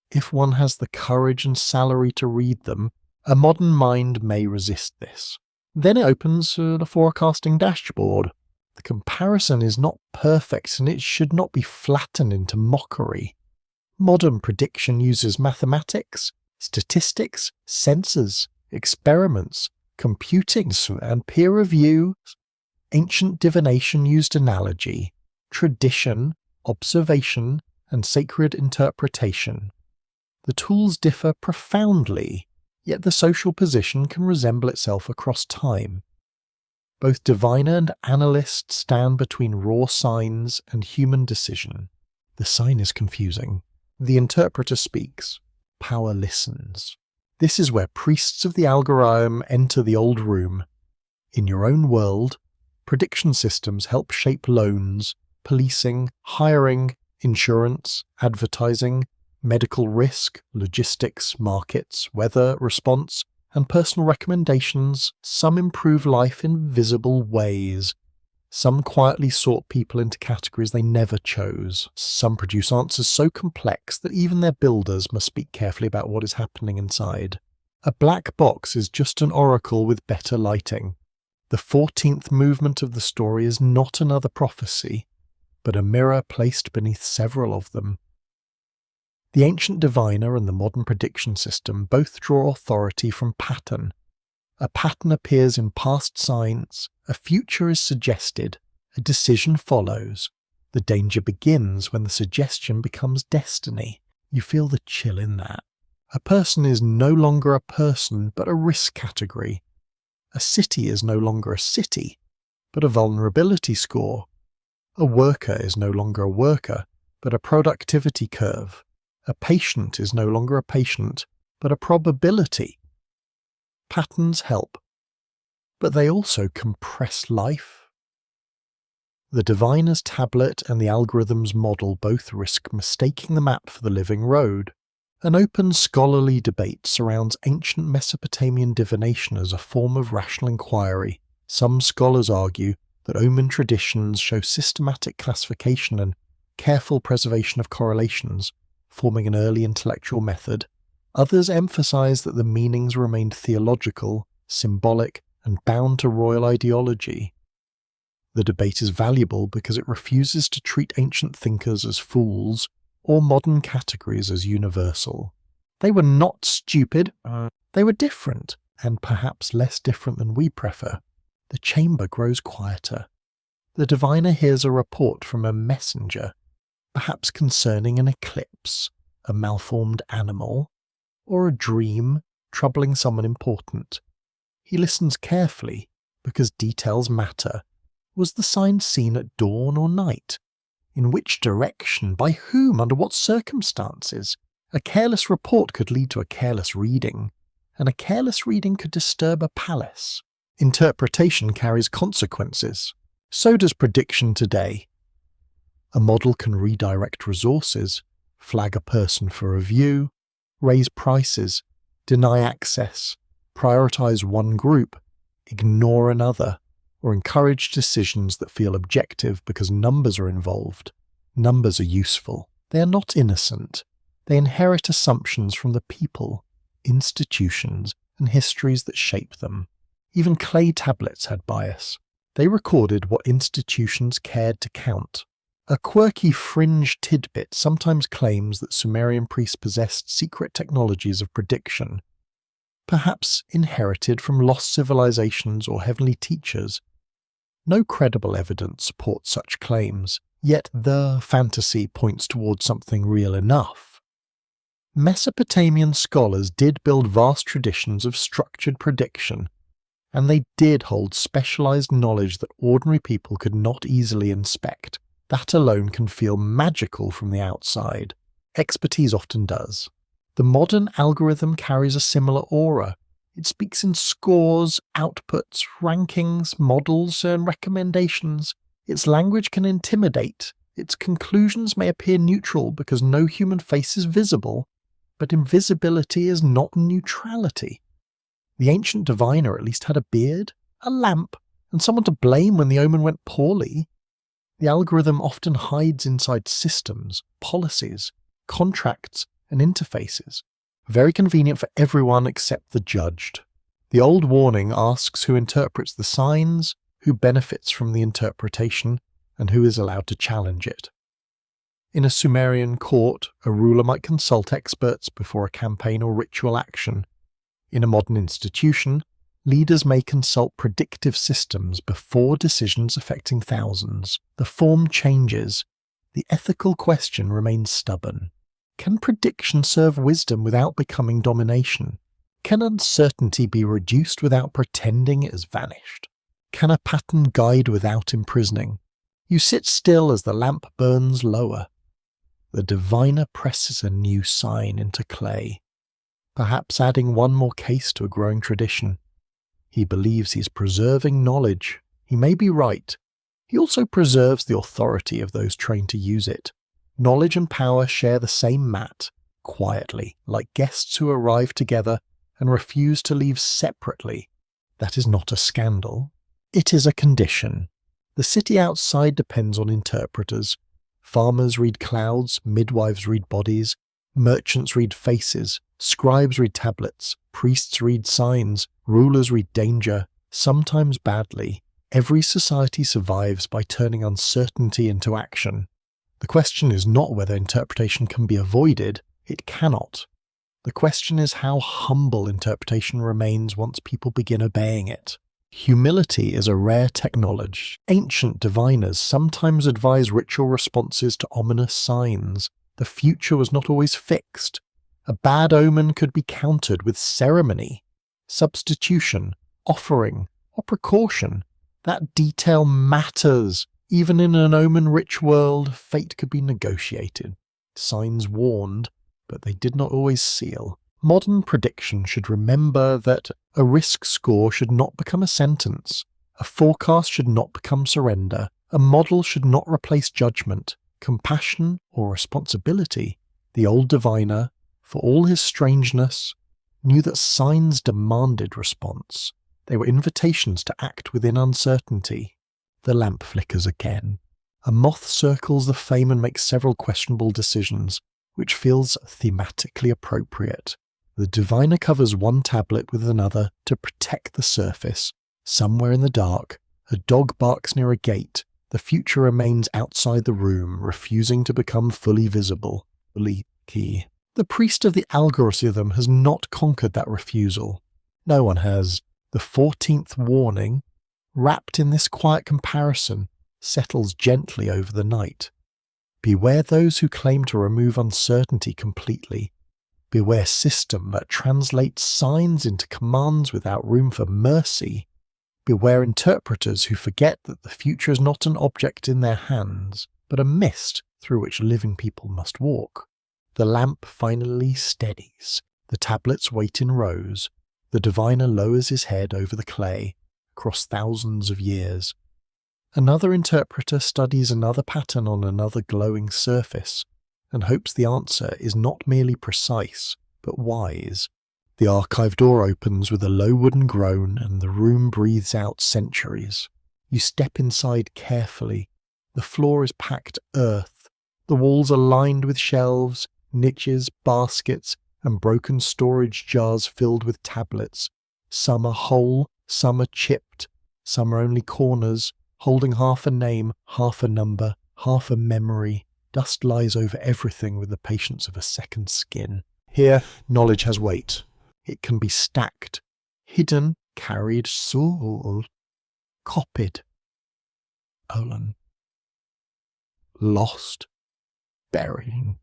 If one has the courage and salary to read them, a modern mind may resist this. Then it opens the forecasting dashboard. The comparison is not perfect and it should not be flattened into mockery. Modern prediction uses mathematics, statistics, sensors, experiments, computing, and peer review. Ancient divination used analogy, tradition, observation, and sacred interpretation. The tools differ profoundly, yet the social position can resemble itself across time. Both diviner and analyst stand between raw signs and human decision. The sign is confusing. The interpreter speaks. Power listens. This is where priests of the algorithm enter the old room. In your own world, prediction systems help shape loans, policing, hiring, insurance, advertising, medical risk, logistics, markets, weather response, and personal recommendations. Some improve life in visible ways. Some quietly sort people into categories they never chose. Some produce answers so complex that even their builders must speak carefully about what is happening inside. A black box is just an oracle with better lighting. The 14th movement of the story is not another prophecy, but a mirror placed beneath several of them. The ancient diviner and the modern prediction system both draw authority from pattern. A pattern appears in past signs, a future is suggested, a decision follows. The danger begins when the suggestion becomes destiny. You feel the chill in that. A person is no longer a person, but a risk category. A city is no longer a city, but a vulnerability score. A worker is no longer a worker, but a productivity curve. A patient is no longer a patient, but a probability. Patterns help, but they also compress life. The diviner's tablet and the algorithm's model both risk mistaking the map for the living road. An open scholarly debate surrounds ancient Mesopotamian divination as a form of rational inquiry. Some scholars argue that omen traditions show systematic classification and careful preservation of correlations, forming an early intellectual method. Others emphasize that the meanings remained theological, symbolic, and bound to royal ideology. The debate is valuable because it refuses to treat ancient thinkers as fools or modern categories as universal. They were not stupid, they were different, and perhaps less different than we prefer. The chamber grows quieter. The diviner hears a report from a messenger, perhaps concerning an eclipse, a malformed animal, or a dream troubling someone important. He listens carefully, because details matter. Was the sign seen at dawn or night? In which direction? By whom? Under what circumstances? A careless report could lead to a careless reading, and a careless reading could disturb a palace. Interpretation carries consequences. So does prediction today. A model can redirect resources, flag a person for review, raise prices, deny access, prioritize one group, ignore another, or encourage decisions that feel objective because numbers are involved. Numbers are useful. They are not innocent. They inherit assumptions from the people, institutions, and histories that shape them. Even clay tablets had bias. They recorded what institutions cared to count. A quirky fringe tidbit sometimes claims that Sumerian priests possessed secret technologies of prediction, perhaps inherited from lost civilizations or heavenly teachers. No credible evidence supports such claims, yet the fantasy points towards something real enough. Mesopotamian scholars did build vast traditions of structured prediction, and they did hold specialized knowledge that ordinary people could not easily inspect. That alone can feel magical from the outside. Expertise often does. The modern algorithm carries a similar aura. It speaks in scores, outputs, rankings, models, and recommendations. Its language can intimidate. Its conclusions may appear neutral because no human face is visible. But invisibility is not neutrality. The ancient diviner at least had a beard, a lamp, and someone to blame when the omen went poorly. The algorithm often hides inside systems, policies, contracts, and interfaces. Very convenient for everyone except the judged. The old warning asks who interprets the signs, who benefits from the interpretation, and who is allowed to challenge it. In a Sumerian court, a ruler might consult experts before a campaign or ritual action. In a modern institution, leaders may consult predictive systems before decisions affecting thousands. The form changes. The ethical question remains stubborn. Can prediction serve wisdom without becoming domination? Can uncertainty be reduced without pretending it has vanished? Can a pattern guide without imprisoning? You sit still as the lamp burns lower. The diviner presses a new sign into clay, perhaps adding one more case to a growing tradition. He believes he's preserving knowledge. He may be right. He also preserves the authority of those trained to use it. Knowledge and power share the same mat, quietly, like guests who arrive together and refuse to leave separately. That is not a scandal. It is a condition. The city outside depends on interpreters. Farmers read clouds, midwives read bodies, merchants read faces, scribes read tablets, priests read signs, rulers read danger, sometimes badly. Every society survives by turning uncertainty into action. The question is not whether interpretation can be avoided, it cannot. The question is how humble interpretation remains once people begin obeying it. Humility is a rare technology. Ancient diviners sometimes advise ritual responses to ominous signs. The future was not always fixed. A bad omen could be countered with ceremony, substitution, offering, or precaution. That detail matters. Even in an omen-rich world, fate could be negotiated. Signs warned, but they did not always seal. Modern prediction should remember that a risk score should not become a sentence. A forecast should not become surrender. A model should not replace judgment, compassion, or responsibility. The old diviner, for all his strangeness, knew that signs demanded response. They were invitations to act within uncertainty. The lamp flickers again. A moth circles the flame and makes several questionable decisions, which feels thematically appropriate. The diviner covers one tablet with another to protect the surface. Somewhere in the dark, a dog barks near a gate. The future remains outside the room, refusing to become fully visible. Key. The priest of the algorithm has not conquered that refusal. No one has. The 14th warning, wrapped in this quiet comparison, settles gently over the night. Beware those who claim to remove uncertainty completely. Beware system that translates signs into commands without room for mercy. Beware interpreters who forget that the future is not an object in their hands, but a mist through which living people must walk. The lamp finally steadies. The tablets wait in rows. The diviner lowers his head over the clay, across thousands of years. Another interpreter studies another pattern on another glowing surface, and hopes the answer is not merely precise, but wise. The archive door opens with a low wooden groan, and the room breathes out centuries. You step inside carefully. The floor is packed earth. The walls are lined with shelves, niches, baskets, and broken storage jars filled with tablets. Some are whole, some are chipped, some are only corners, holding half a name, half a number, half a memory. Dust lies over everything with the patience of a second skin. Here, knowledge has weight. It can be stacked, hidden, carried, soul, copied, stolen, lost, buried,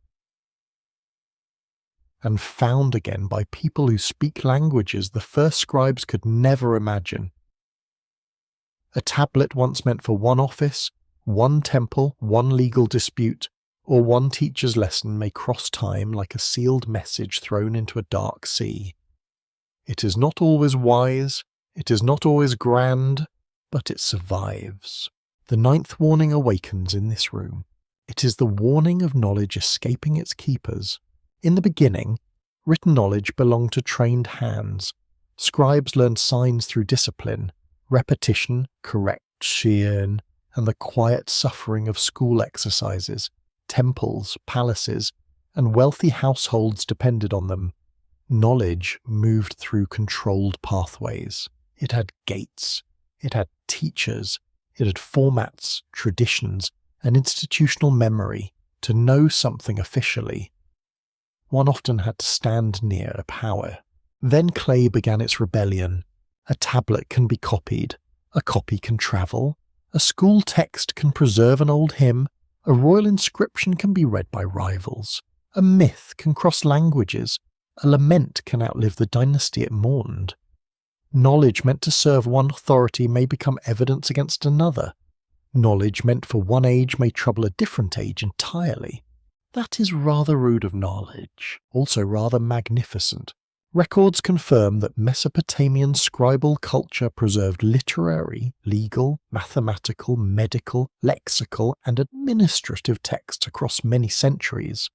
and found again by people who speak languages the first scribes could never imagine. A tablet once meant for one office, one temple, one legal dispute, or one teacher's lesson may cross time like a sealed message thrown into a dark sea. It is not always wise, it is not always grand, but it survives. The 9th warning awakens in this room. It is the warning of knowledge escaping its keepers. In the beginning, Written knowledge belonged to trained hands. Scribes learned signs through discipline, repetition, correction, and the quiet suffering of school exercises. Temples, palaces, and wealthy households depended on them. Knowledge moved through controlled pathways. It had gates. It had teachers. It had formats, traditions, and institutional memory. To know something officially, one often had to stand near a power. Then clay began its rebellion. A tablet can be copied. A copy can travel. A school text can preserve an old hymn. A royal inscription can be read by rivals. A myth can cross languages. A lament can outlive the dynasty it mourned. Knowledge meant to serve one authority may become evidence against another. Knowledge meant for one age may trouble a different age entirely. That is rather rude of knowledge, also rather magnificent. Records confirm that Mesopotamian scribal culture preserved literary, legal, mathematical, medical, lexical, and administrative texts across many centuries.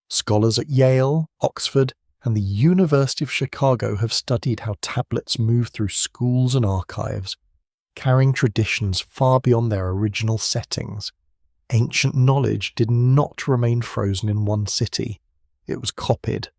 Scholars at Yale, Oxford, and the University of Chicago have studied how tablets move through schools and archives, carrying traditions far beyond their original settings. Ancient knowledge did not remain frozen in one city. It was copied,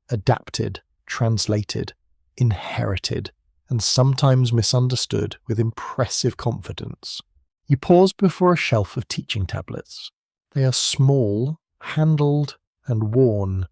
adapted, translated, inherited, and sometimes misunderstood with impressive confidence. You pause before a shelf of teaching tablets. They are small, handled, and worn.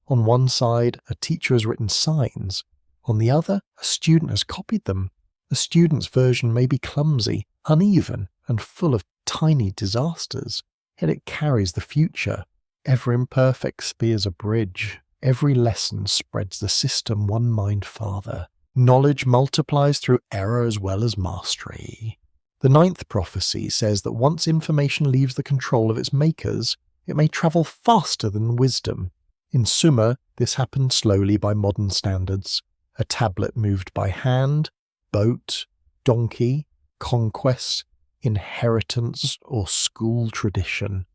On one side, a teacher has written signs. On the other, a student has copied them. The student's version may be clumsy, uneven, and full of tiny disasters, yet it carries the future. Every imperfect spears a bridge. Every lesson spreads the system one mind farther. Knowledge multiplies through error as well as mastery. The 9th prophecy says that once information leaves the control of its makers, it may travel faster than wisdom. In Sumer, this happened slowly by modern standards. A tablet moved by hand, boat, donkey, conquest, inheritance, or school tradition.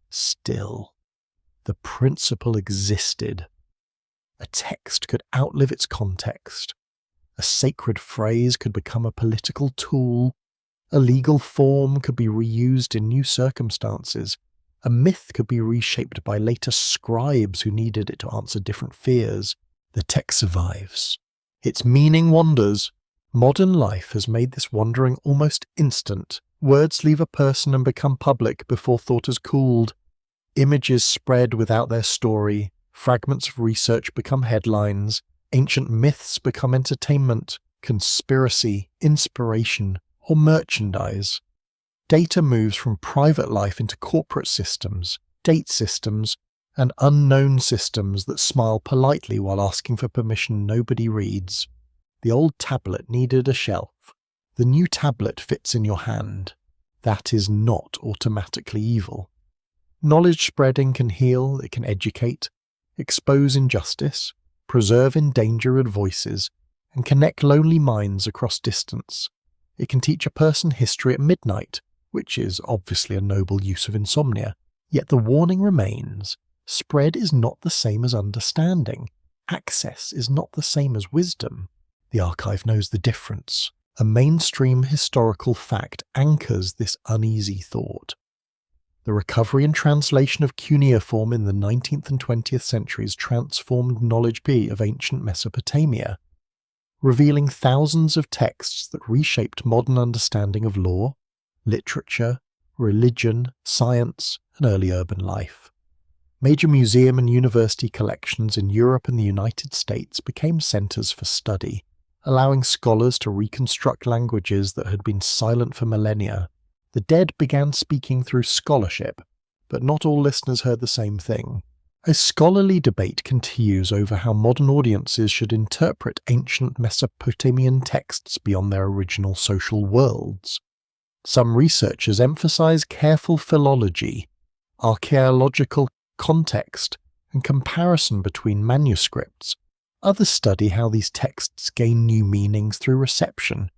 Still, the principle existed. A text could outlive its context. A sacred phrase could become a political tool. A legal form could be reused in new circumstances. A myth could be reshaped by later scribes who needed it to answer different fears. The text survives. Its meaning wanders. Modern life has made this wandering almost instant. Words leave a person and become public before thought has cooled. Images spread without their story. Fragments of research become headlines. Ancient myths become entertainment, conspiracy, inspiration, or merchandise. Data moves from private life into corporate systems, date systems, and unknown systems that smile politely while asking for permission nobody reads. The old tablet needed a shelf. The new tablet fits in your hand. That is not automatically evil. Knowledge spreading can heal, it can educate, expose injustice, preserve endangered voices, and connect lonely minds across distance. It can teach a person history at midnight, which is obviously a noble use of insomnia. Yet the warning remains. Spread is not the same as understanding. Access is not the same as wisdom. The archive knows the difference. A mainstream historical fact anchors this uneasy thought. The recovery and translation of cuneiform in the 19th and 20th centuries transformed knowledge of ancient Mesopotamia, revealing thousands of texts that reshaped modern understanding of law, literature, religion, science, and early urban life. Major museum and university collections in Europe and the United States became centers for study, allowing scholars to reconstruct languages that had been silent for millennia. The dead began speaking through scholarship, but not all listeners heard the same thing. A scholarly debate continues over how modern audiences should interpret ancient Mesopotamian texts beyond their original social worlds. Some researchers emphasize careful philology, archaeological context, and comparison between manuscripts. Others study how these texts gain new meanings through reception,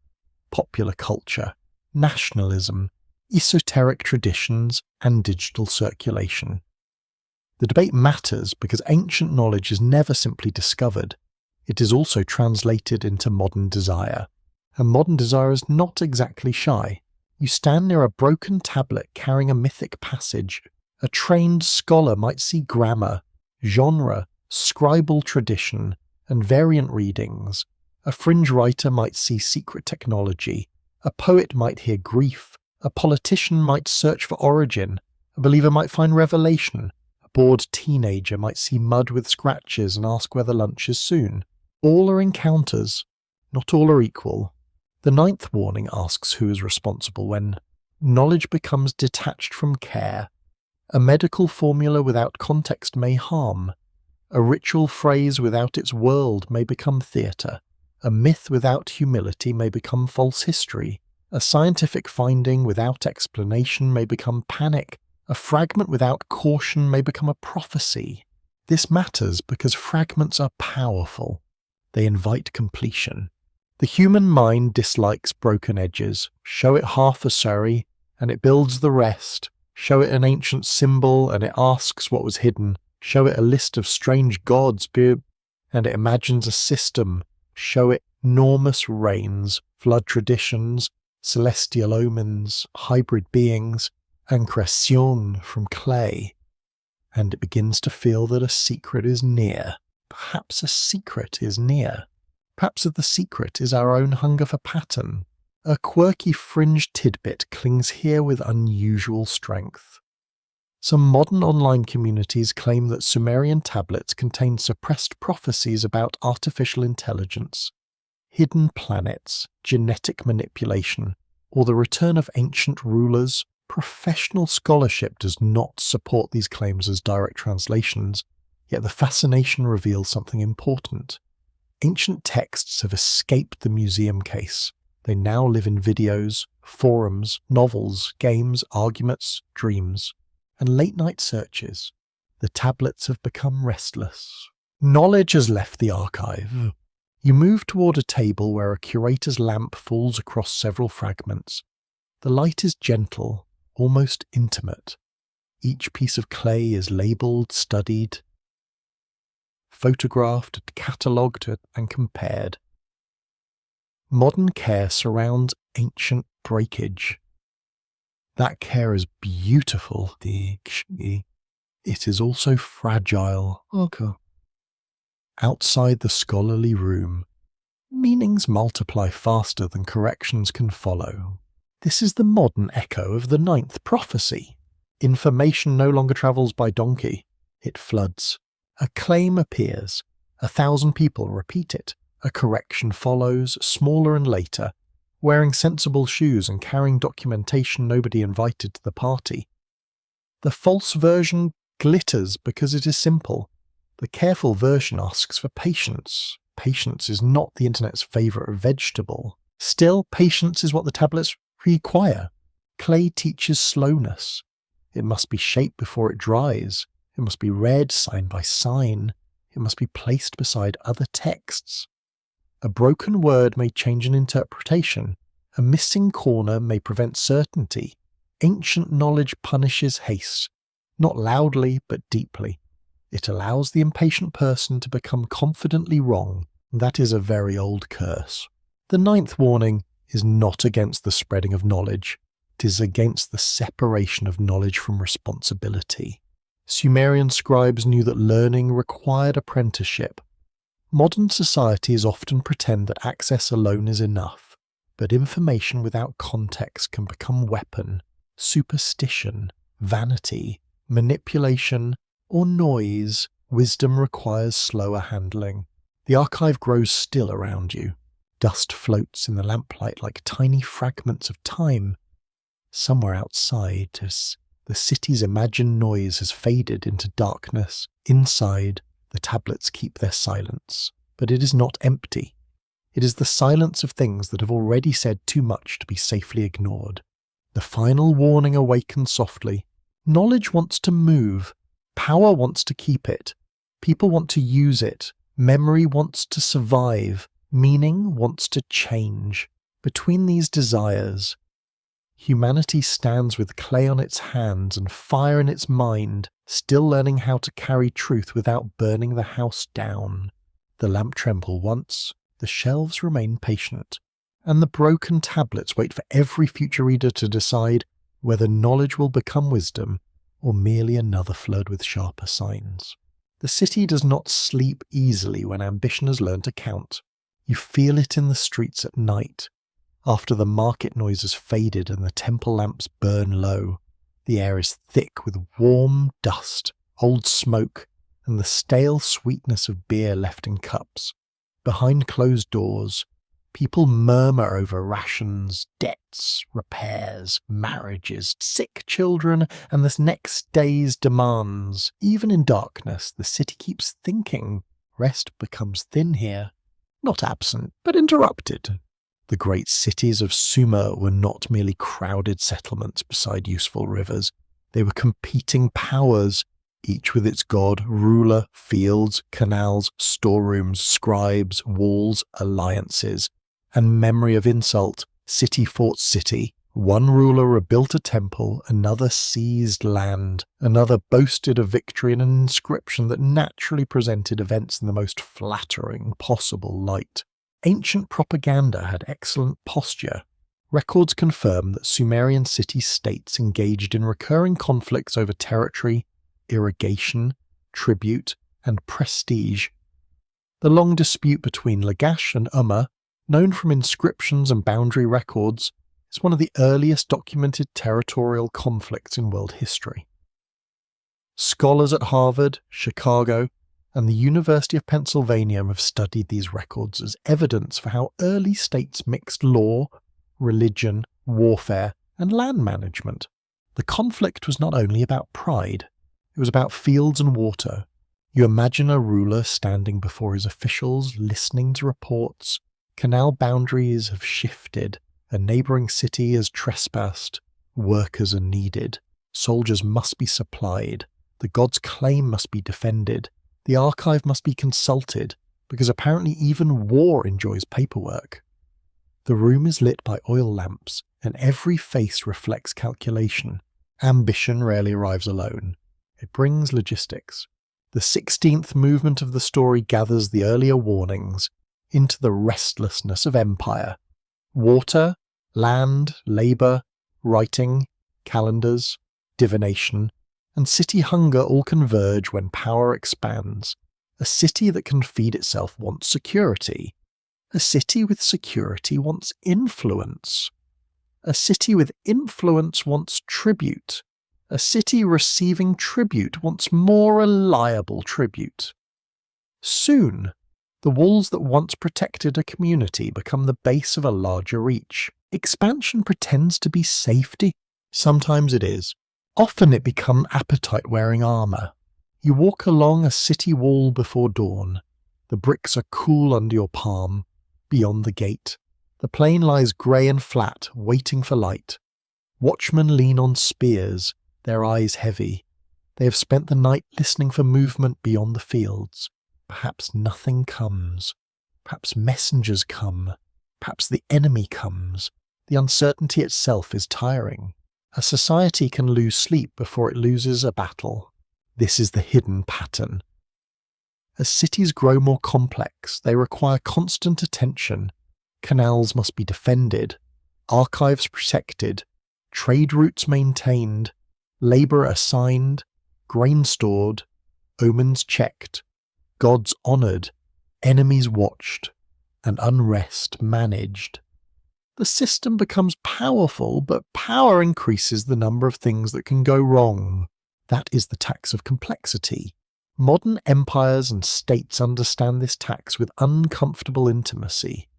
popular culture, nationalism, esoteric traditions, and digital circulation. The debate matters because ancient knowledge is never simply discovered. It is also translated into modern desire. And modern desire is not exactly shy. You stand near a broken tablet carrying a mythic passage. A trained scholar might see grammar, genre, scribal tradition, and variant readings. A fringe writer might see secret technology. A poet might hear grief. A politician might search for origin. A believer might find revelation. A bored teenager might see mud with scratches and ask whether lunch is soon. All are encounters. Not all are equal. The ninth warning asks who is responsible when knowledge becomes detached from care. A medical formula without context may harm. A ritual phrase without its world may become theatre. A myth without humility may become false history. A scientific finding without explanation may become panic. A fragment without caution may become a prophecy. This matters because fragments are powerful. They invite completion. The human mind dislikes broken edges. Show it half a Surrey, and it builds the rest. Show it an ancient symbol, and it asks what was hidden. Show it a list of strange gods, and it imagines a system. Show it enormous rains, flood traditions, celestial omens, hybrid beings, and creation from clay. And it begins to feel that a secret is near. Perhaps a secret is near. Perhaps the secret is our own hunger for pattern. A quirky fringe tidbit clings here with unusual strength. Some modern online communities claim that Sumerian tablets contain suppressed prophecies about artificial intelligence, hidden planets, genetic manipulation, or the return of ancient rulers. Professional scholarship does not support these claims as direct translations, yet the fascination reveals something important. Ancient texts have escaped the museum case. They now live in videos, forums, novels, games, arguments, dreams, and late-night searches. The tablets have become restless. Knowledge has left the archive. You move toward a table where a curator's lamp falls across several fragments. The light is gentle, almost intimate. Each piece of clay is labelled, studied, photographed, catalogued, and compared. Modern care surrounds ancient breakage. That care is beautiful. It is also fragile. Outside the scholarly room, meanings multiply faster than corrections can follow. This is the modern echo of the ninth prophecy. Information no longer travels by donkey. It floods. A claim appears. 1,000 people repeat it. A correction follows, smaller and later, wearing sensible shoes and carrying documentation nobody invited to the party. The false version glitters because it is simple. The careful version asks for patience. Patience is not the internet's favourite vegetable. Still, patience is what the tablets require. Clay teaches slowness. It must be shaped before it dries. It must be read sign by sign. It must be placed beside other texts. A broken word may change an interpretation. A missing corner may prevent certainty. Ancient knowledge punishes haste, not loudly but deeply. It allows the impatient person to become confidently wrong. That is a very old curse. The ninth warning is not against the spreading of knowledge. It is against the separation of knowledge from responsibility. Sumerian scribes knew that learning required apprenticeship. Modern societies often pretend that access alone is enough, but information without context can become weapon, superstition, vanity, manipulation, or noise. Wisdom requires slower handling. The archive grows still around you. Dust floats in the lamplight like tiny fragments of time. Somewhere outside, as the city's imagined noise has faded into darkness. Inside, the tablets keep their silence. But it is not empty. It is the silence of things that have already said too much to be safely ignored. The final warning awakens softly. Knowledge wants to move. Power wants to keep it. People want to use it. Memory wants to survive. Meaning wants to change. Between these desires, humanity stands with clay on its hands and fire in its mind, still learning how to carry truth without burning the house down. The lamp tremble once, the shelves remain patient, and the broken tablets wait for every future reader to decide whether knowledge will become wisdom or merely another flood with sharper signs. The city does not sleep easily when ambition has learned to count. You feel it in the streets at night. After the market noise has faded and the temple lamps burn low, the air is thick with warm dust, old smoke, and the stale sweetness of beer left in cups. Behind closed doors, people murmur over rations, debts, repairs, marriages, sick children, and the next day's demands. Even in darkness, the city keeps thinking. Rest becomes thin here. Not absent, but interrupted. The great cities of Sumer were not merely crowded settlements beside useful rivers. They were competing powers, each with its god, ruler, fields, canals, storerooms, scribes, walls, alliances. And memory of insult, city fought city. One ruler rebuilt a temple, another seized land, another boasted a victory in an inscription that naturally presented events in the most flattering possible light. Ancient propaganda had excellent posture. Records confirm that Sumerian city-states engaged in recurring conflicts over territory, irrigation, tribute, and prestige. The long dispute between Lagash and Umma, known from inscriptions and boundary records, is one of the earliest documented territorial conflicts in world history. Scholars at Harvard, Chicago, and the University of Pennsylvania have studied these records as evidence for how early states mixed law, religion, warfare, and land management. The conflict was not only about pride, it was about fields and water. You imagine a ruler standing before his officials, listening to reports. Canal boundaries have shifted, a neighbouring city has trespassed, workers are needed, soldiers must be supplied, the god's claim must be defended, the archive must be consulted, because apparently even war enjoys paperwork. The room is lit by oil lamps, and every face reflects calculation. Ambition rarely arrives alone. It brings logistics. The 16th movement of the story gathers the earlier warnings into the restlessness of empire. Water, land, labour, writing, calendars, divination, and city hunger all converge when power expands. A city that can feed itself wants security. A city with security wants influence. A city with influence wants tribute. A city receiving tribute wants more reliable tribute. Soon, the walls that once protected a community become the base of a larger reach. Expansion pretends to be safety. Sometimes it is. Often it becomes appetite-wearing armour. You walk along a city wall before dawn. The bricks are cool under your palm. Beyond the gate, the plain lies grey and flat, waiting for light. Watchmen lean on spears, their eyes heavy. They have spent the night listening for movement beyond the fields. Perhaps nothing comes. Perhaps messengers come. Perhaps the enemy comes. The uncertainty itself is tiring. A society can lose sleep before it loses a battle. This is the hidden pattern. As cities grow more complex, they require constant attention. Canals must be defended, archives protected, trade routes maintained, labour assigned, grain stored, omens checked, gods honoured, enemies watched, and unrest managed. The system becomes powerful, but power increases the number of things that can go wrong. That is the tax of complexity. Modern empires and states understand this tax with uncomfortable intimacy.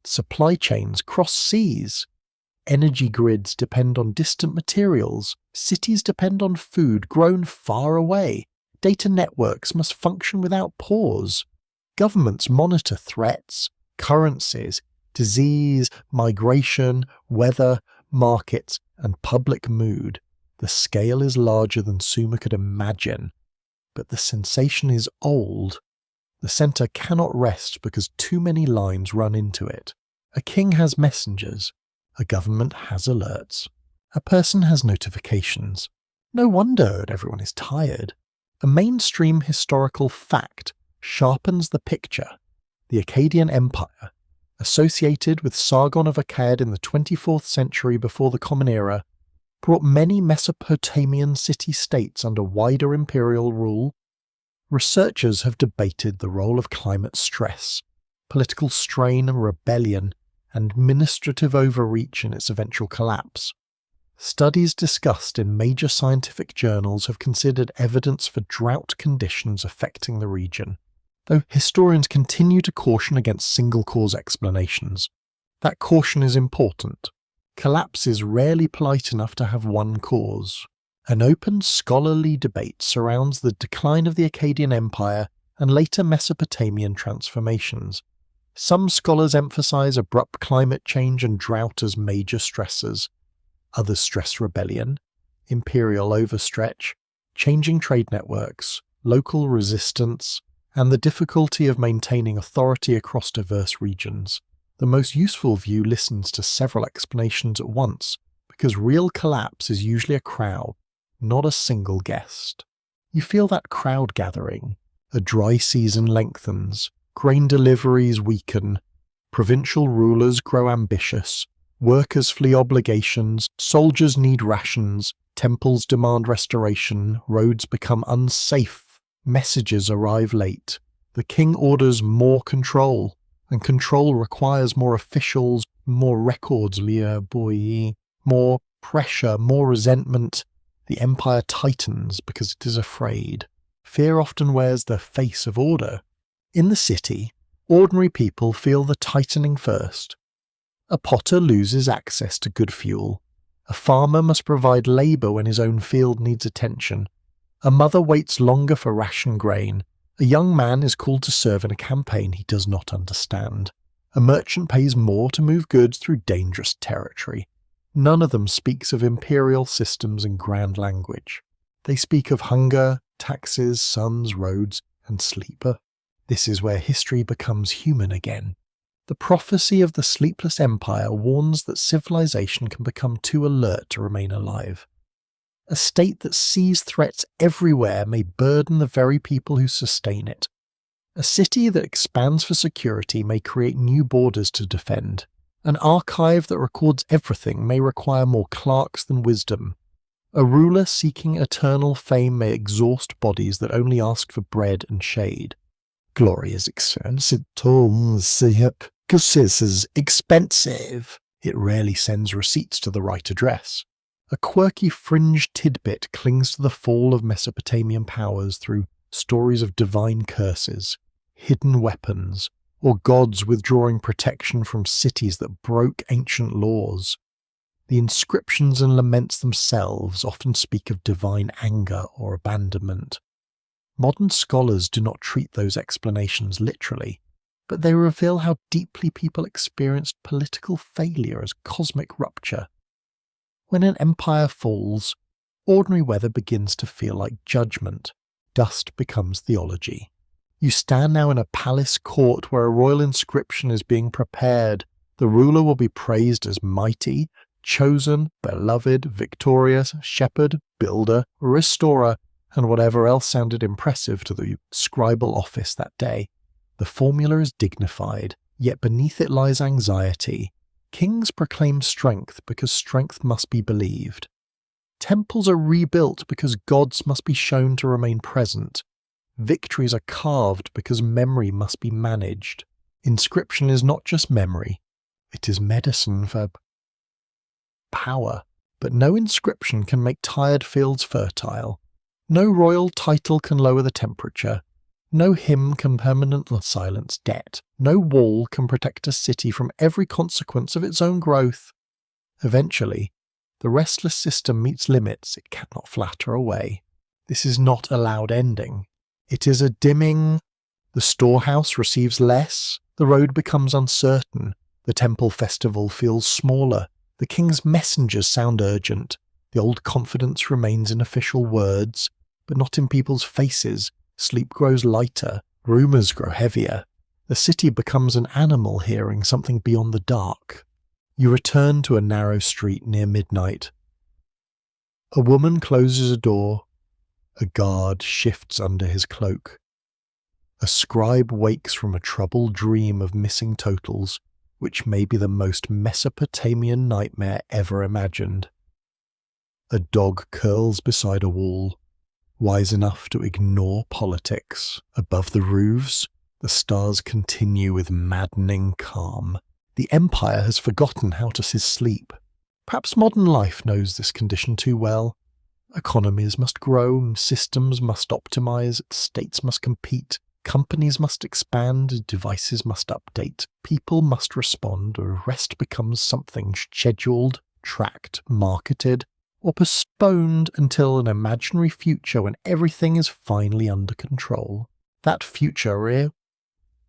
Supply chains cross seas. Energy grids depend on distant materials. Cities depend on food grown far away. Data networks must function without pause. Governments monitor threats, currencies, disease, migration, weather, markets, and public mood. The scale is larger than Sumer could imagine. But the sensation is old. The centre cannot rest because too many lines run into it. A king has messengers. A government has alerts. A person has notifications. No wonder everyone is tired. A mainstream historical fact sharpens the picture. The Akkadian Empire, associated with Sargon of Akkad in the 24th century before the Common Era, brought many Mesopotamian city-states under wider imperial rule. Researchers have debated the role of climate stress, political strain and rebellion, and administrative overreach in its eventual collapse. Studies discussed in major scientific journals have considered evidence for drought conditions affecting the region, though historians continue to caution against single-cause explanations. That caution is important. Collapse is rarely polite enough to have one cause. An open scholarly debate surrounds the decline of the Akkadian Empire and later Mesopotamian transformations. Some scholars emphasize abrupt climate change and drought as major stressors. Others stress rebellion, imperial overstretch, changing trade networks, local resistance, and the difficulty of maintaining authority across diverse regions. The most useful view listens to several explanations at once, because real collapse is usually a crowd, not a single guest. You feel that crowd gathering. A dry season lengthens, grain deliveries weaken, provincial rulers grow ambitious, workers flee obligations, soldiers need rations, temples demand restoration, roads become unsafe, messages arrive late. The king orders more control, and control requires more officials, more records, more pressure, more resentment. The empire tightens because it is afraid. Fear often wears the face of order. In the city, ordinary people feel the tightening first. A potter loses access to good fuel. A farmer must provide labour when his own field needs attention. A mother waits longer for ration grain. A young man is called to serve in a campaign he does not understand. A merchant pays more to move goods through dangerous territory. None of them speaks of imperial systems in grand language. They speak of hunger, taxes, sons, roads, and sleep. This is where history becomes human again. The prophecy of the sleepless empire warns that civilization can become too alert to remain alive. A state that sees threats everywhere may burden the very people who sustain it. A city that expands for security may create new borders to defend. An archive that records everything may require more clerks than wisdom. A ruler seeking eternal fame may exhaust bodies that only ask for bread and shade. Glory is expensive. It rarely sends receipts to the right address. A quirky fringe tidbit clings to the fall of Mesopotamian powers through stories of divine curses, hidden weapons, or gods withdrawing protection from cities that broke ancient laws. The inscriptions and laments themselves often speak of divine anger or abandonment. Modern scholars do not treat those explanations literally, but they reveal how deeply people experienced political failure as cosmic rupture. When an empire falls, ordinary weather begins to feel like judgment. Dust becomes theology. You stand now in a palace court where a royal inscription is being prepared. The ruler will be praised as mighty, chosen, beloved, victorious, shepherd, builder, restorer, and whatever else sounded impressive to the scribal office that day. The formula is dignified, yet beneath it lies anxiety. Kings proclaim strength because strength must be believed. Temples are rebuilt because gods must be shown to remain present. Victories are carved because memory must be managed. Inscription is not just memory, it is medicine for power. But no inscription can make tired fields fertile. No royal title can lower the temperature. No hymn can permanently silence debt. No wall can protect a city from every consequence of its own growth. Eventually, the restless system meets limits it cannot flatter away. This is not a loud ending. It is a dimming. The storehouse receives less. The road becomes uncertain. The temple festival feels smaller. The king's messengers sound urgent. The old confidence remains in official words, but not in people's faces. Sleep grows lighter, rumours grow heavier. The city becomes an animal hearing something beyond the dark. You return to a narrow street near midnight. A woman closes a door. A guard shifts under his cloak. A scribe wakes from a troubled dream of missing totals, which may be the most Mesopotamian nightmare ever imagined. A dog curls beside a wall, wise enough to ignore politics. Above the roofs, the stars continue with maddening calm. The Empire has forgotten how to sleep. Perhaps modern life knows this condition too well. Economies must grow, systems must optimize, states must compete, companies must expand, devices must update, people must respond, or rest becomes something scheduled, tracked, marketed, or postponed until an imaginary future when everything is finally under control. That future is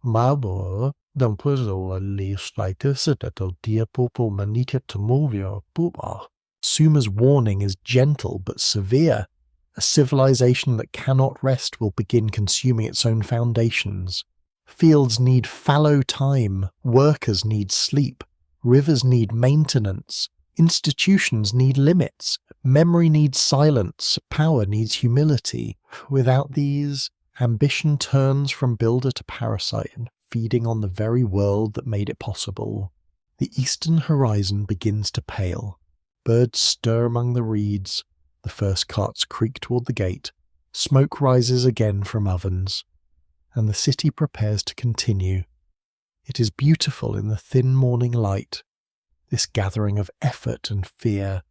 Mabo, don't put all at least like this at the dear people manita to move your poopa. Suma's warning is gentle but severe. A civilization that cannot rest will begin consuming its own foundations. Fields need fallow time, workers need sleep, rivers need maintenance, institutions need limits, memory needs silence, power needs humility. Without these, ambition turns from builder to parasite, feeding on the very world that made it possible. The eastern horizon begins to pale. Birds stir among the reeds. The first carts creak toward the gate. Smoke rises again from ovens. And the city prepares to continue. It is beautiful in the thin morning light. This gathering of effort and fear.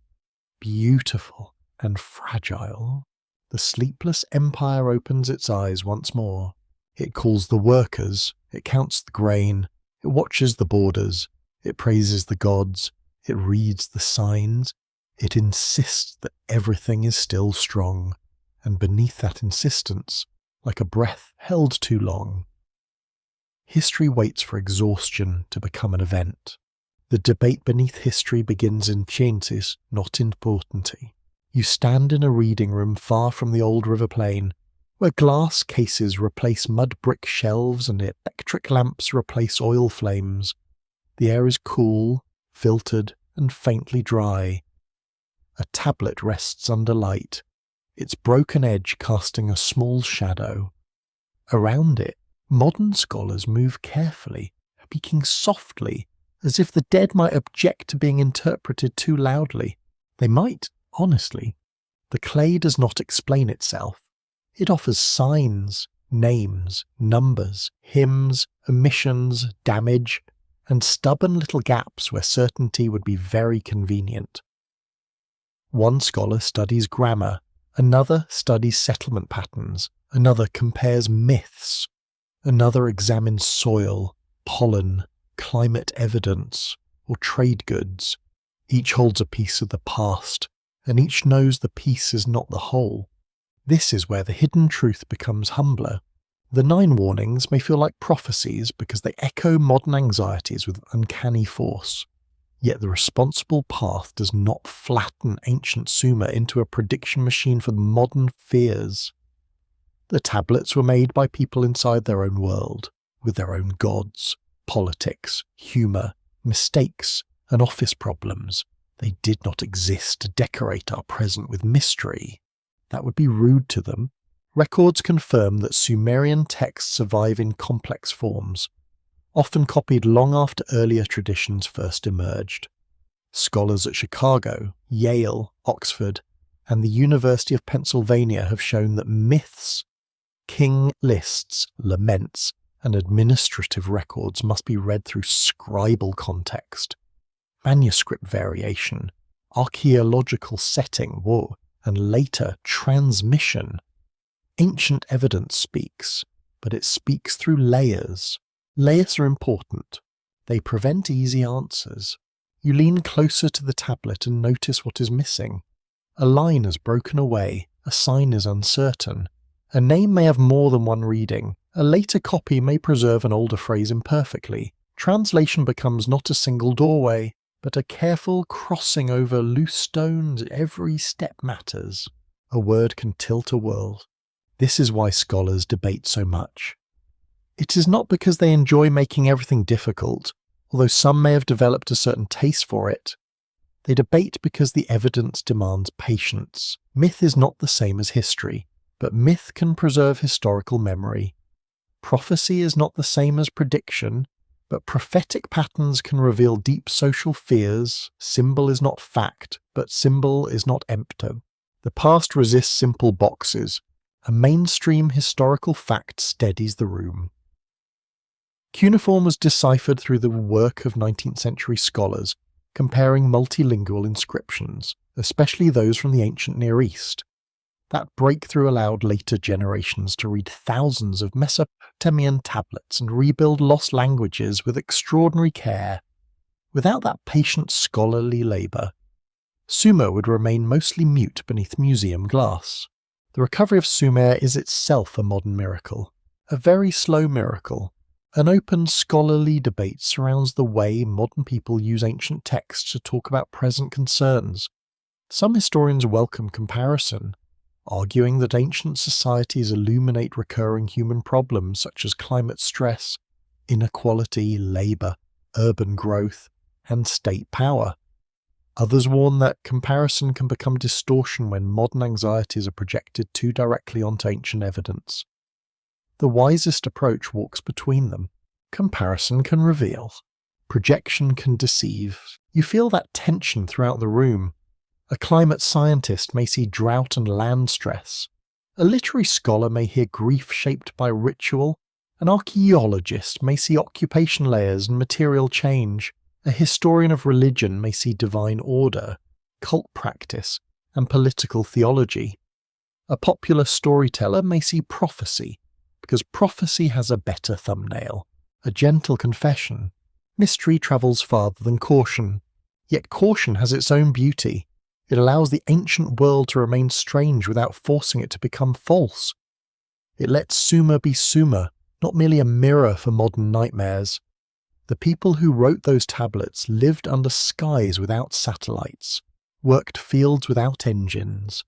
Beautiful and fragile. The sleepless empire opens its eyes once more. It calls the workers. It counts the grain. It watches the borders. It praises the gods. It reads the signs. It insists that everything is still strong, and beneath that insistence, like a breath held too long, history waits for exhaustion to become an event. The debate beneath history begins in sciences, not in potency. You stand in a reading room far from the old river plain, where glass cases replace mud brick shelves and electric lamps replace oil flames. The air is cool, filtered, and faintly dry. A tablet rests under light, its broken edge casting a small shadow. Around it, modern scholars move carefully, speaking softly, as if the dead might object to being interpreted too loudly. They might, honestly. The clay does not explain itself. It offers signs, names, numbers, hymns, omissions, damage, and stubborn little gaps where certainty would be very convenient. One scholar studies grammar, another studies settlement patterns, another compares myths, another examines soil, pollen, climate evidence, or trade goods. Each holds a piece of the past, and each knows the piece is not the whole. This is where the hidden truth becomes humbler. The 9 warnings may feel like prophecies because they echo modern anxieties with uncanny force. Yet the responsible path does not flatten ancient Sumer into a prediction machine for modern fears. The tablets were made by people inside their own world, with their own gods, politics, humour, mistakes, and office problems. They did not exist to decorate our present with mystery. That would be rude to them. Records confirm that Sumerian texts survive in complex forms, often copied long after earlier traditions first emerged. Scholars at Chicago, Yale, Oxford, and the University of Pennsylvania have shown that myths, king lists, laments, and administrative records must be read through scribal context, manuscript variation, archaeological setting, and later transmission. Ancient evidence speaks, but it speaks through layers. Layers are important. They prevent easy answers. You lean closer to the tablet and notice what is missing. A line has broken away, a sign is uncertain. A name may have more than one reading. A later copy may preserve an older phrase imperfectly. Translation becomes not a single doorway, but a careful crossing over loose stones. Every step matters. A word can tilt a world. This is why scholars debate so much. It is not because they enjoy making everything difficult, although some may have developed a certain taste for it. They debate because the evidence demands patience. Myth is not the same as history, but myth can preserve historical memory. Prophecy is not the same as prediction, but prophetic patterns can reveal deep social fears. Symbol is not fact, but symbol is not empty. The past resists simple boxes. A mainstream historical fact steadies the room. Cuneiform was deciphered through the work of 19th century scholars, comparing multilingual inscriptions, especially those from the ancient Near East. That breakthrough allowed later generations to read thousands of Mesopotamian tablets and rebuild lost languages with extraordinary care. Without that patient scholarly labour, Sumer would remain mostly mute beneath museum glass. The recovery of Sumer is itself a modern miracle, a very slow miracle. An open scholarly debate surrounds the way modern people use ancient texts to talk about present concerns. Some historians welcome comparison, arguing that ancient societies illuminate recurring human problems such as climate stress, inequality, labour, urban growth, and state power. Others warn that comparison can become distortion when modern anxieties are projected too directly onto ancient evidence. The wisest approach walks between them. Comparison can reveal. Projection can deceive. You feel that tension throughout the room. A climate scientist may see drought and land stress. A literary scholar may hear grief shaped by ritual. An archaeologist may see occupation layers and material change. A historian of religion may see divine order, cult practice, and political theology. A popular storyteller may see prophecy, because prophecy has a better thumbnail, a gentle confession. Mystery travels farther than caution, yet caution has its own beauty. It allows the ancient world to remain strange without forcing it to become false. It lets Sumer be Sumer, not merely a mirror for modern nightmares. The people who wrote those tablets lived under skies without satellites, worked fields without engines,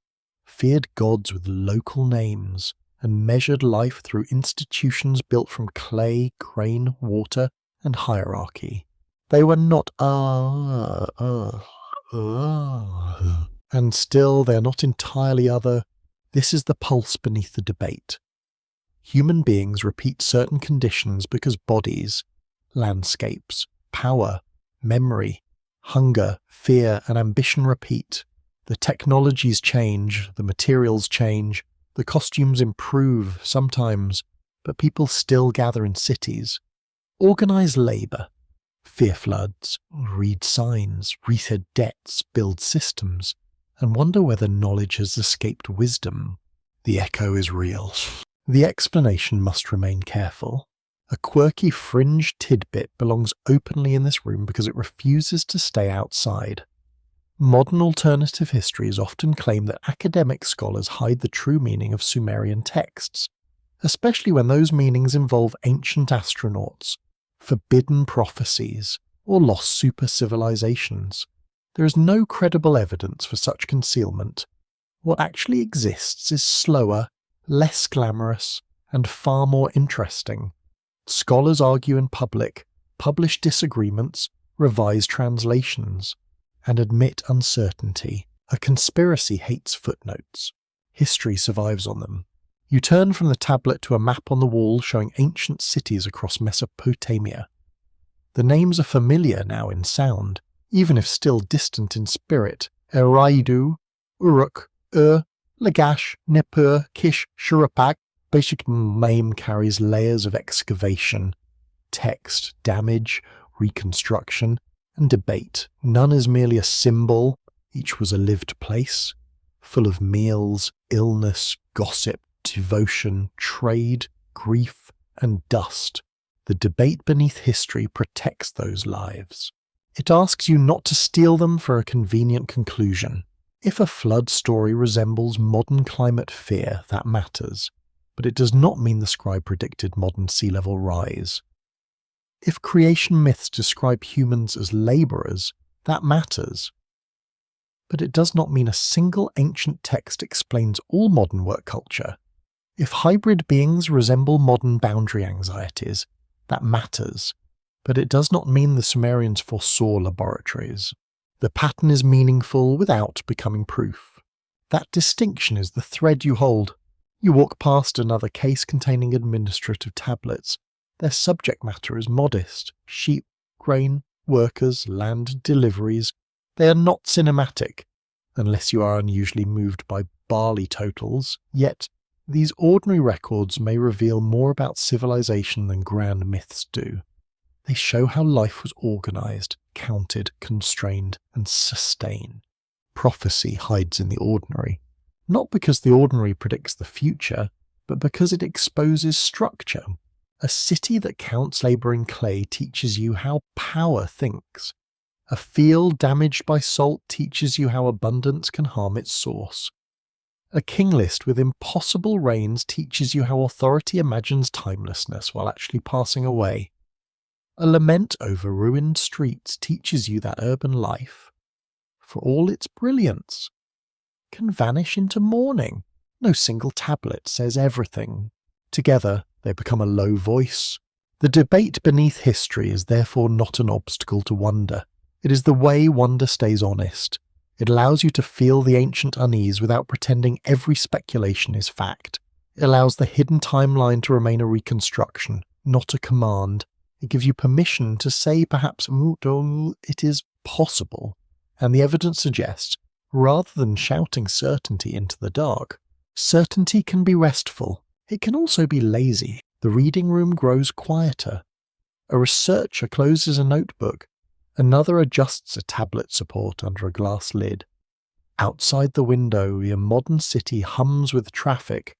feared gods with local names, and measured life through institutions built from clay, grain, water, and hierarchy. They were not and still they are not entirely other. This is the pulse beneath the debate. Human beings repeat certain conditions because bodies, landscapes, power, memory, hunger, fear, and ambition repeat. The technologies change, the materials change, the costumes improve sometimes, but people still gather in cities. Organize labour, fear floods, read signs, reset debts, build systems, and wonder whether knowledge has escaped wisdom. The echo is real. The explanation must remain careful. A quirky fringe tidbit belongs openly in this room because it refuses to stay outside. Modern alternative histories often claim that academic scholars hide the true meaning of Sumerian texts, especially when those meanings involve ancient astronauts, forbidden prophecies, or lost super-civilizations. There is no credible evidence for such concealment. What actually exists is slower, less glamorous, and far more interesting. Scholars argue in public, publish disagreements, revise translations, and admit uncertainty. A conspiracy hates footnotes. History survives on them. You turn from the tablet to a map on the wall showing ancient cities across Mesopotamia. The names are familiar now in sound, even if still distant in spirit. Eridu, Uruk, Lagash, Nippur, Kish, Shuruppak. Basic name carries layers of excavation, text, damage, reconstruction, and debate. None is merely a symbol, each was a lived place, full of meals, illness, gossip, devotion, trade, grief, and dust. The debate beneath history protects those lives. It asks you not to steal them for a convenient conclusion. If a flood story resembles modern climate fear, that matters, but it does not mean the scribe predicted modern sea level rise. If creation myths describe humans as labourers, that matters, but it does not mean a single ancient text explains all modern work culture. If hybrid beings resemble modern boundary anxieties, that matters, but it does not mean the Sumerians foresaw laboratories. The pattern is meaningful without becoming proof. That distinction is the thread you hold. You walk past another case containing administrative tablets. Their subject matter is modest: sheep, grain, workers, land, deliveries. They are not cinematic, unless you are unusually moved by barley totals. Yet, these ordinary records may reveal more about civilization than grand myths do. They show how life was organized, counted, constrained, and sustained. Prophecy hides in the ordinary, not because the ordinary predicts the future, but because it exposes structure. A city that counts labor in clay teaches you how power thinks. A field damaged by salt teaches you how abundance can harm its source. A king list with impossible reigns teaches you how authority imagines timelessness while actually passing away. A lament over ruined streets teaches you that urban life, for all its brilliance, can vanish into mourning. No single tablet says everything. Together, they become a low voice. The debate beneath history is therefore not an obstacle to wonder. It is the way wonder stays honest. It allows you to feel the ancient unease without pretending every speculation is fact. It allows the hidden timeline to remain a reconstruction, not a command. It gives you permission to say perhaps, it is possible. And the evidence suggests, rather than shouting certainty into the dark, certainty can be restful. It can also be lazy. The reading room grows quieter. A researcher closes a notebook. Another adjusts a tablet support under a glass lid. Outside the window, your modern city hums with traffic,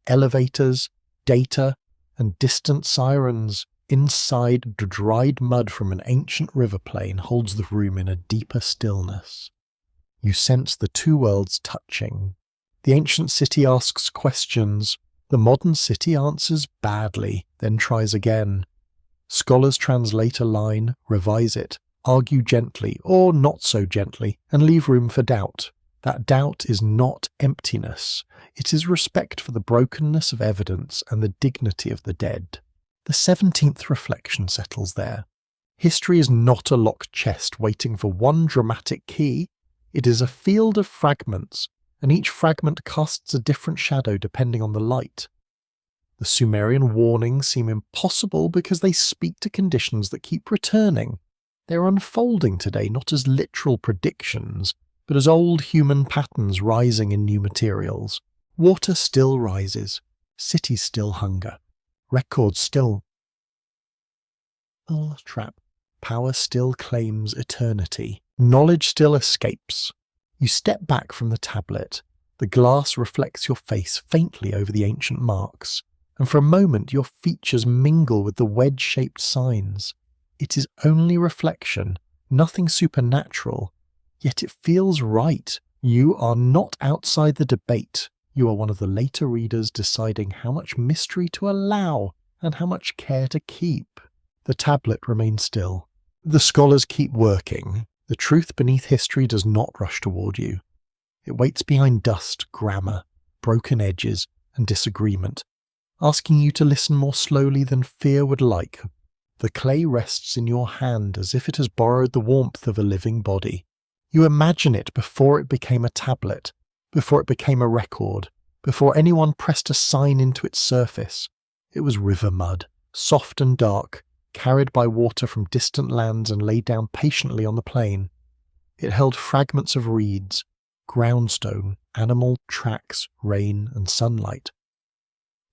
elevators, data, and distant sirens. Inside, dried mud from an ancient river plain holds the room in a deeper stillness. You sense the two worlds touching. The ancient city asks questions. The modern city answers badly, then tries again. Scholars translate a line, revise it, argue gently or not so gently, and leave room for doubt. That doubt is not emptiness. It is respect for the brokenness of evidence and the dignity of the dead. The 17th reflection settles there. History is not a locked chest waiting for one dramatic key. It is a field of fragments, and each fragment casts a different shadow depending on the light. The Sumerian warnings seem impossible because they speak to conditions that keep returning. They're unfolding today not as literal predictions, but as old human patterns rising in new materials. Water still rises, cities still hunger, records still trap, power still claims eternity, knowledge still escapes. You step back from the tablet. The glass reflects your face faintly over the ancient marks, and for a moment your features mingle with the wedge-shaped signs. It is only reflection, nothing supernatural, yet it feels right. You are not outside the debate. You are one of the later readers deciding how much mystery to allow and how much care to keep. The tablet remains still. The scholars keep working. The truth beneath history does not rush toward you. It waits behind dust, grammar, broken edges, and disagreement, asking you to listen more slowly than fear would like. The clay rests in your hand as if it has borrowed the warmth of a living body. You imagine it before it became a tablet, before it became a record, before anyone pressed a sign into its surface. It was river mud, soft and dark, carried by water from distant lands and laid down patiently on the plain. It held fragments of reeds, groundstone, animal tracks, rain, and sunlight.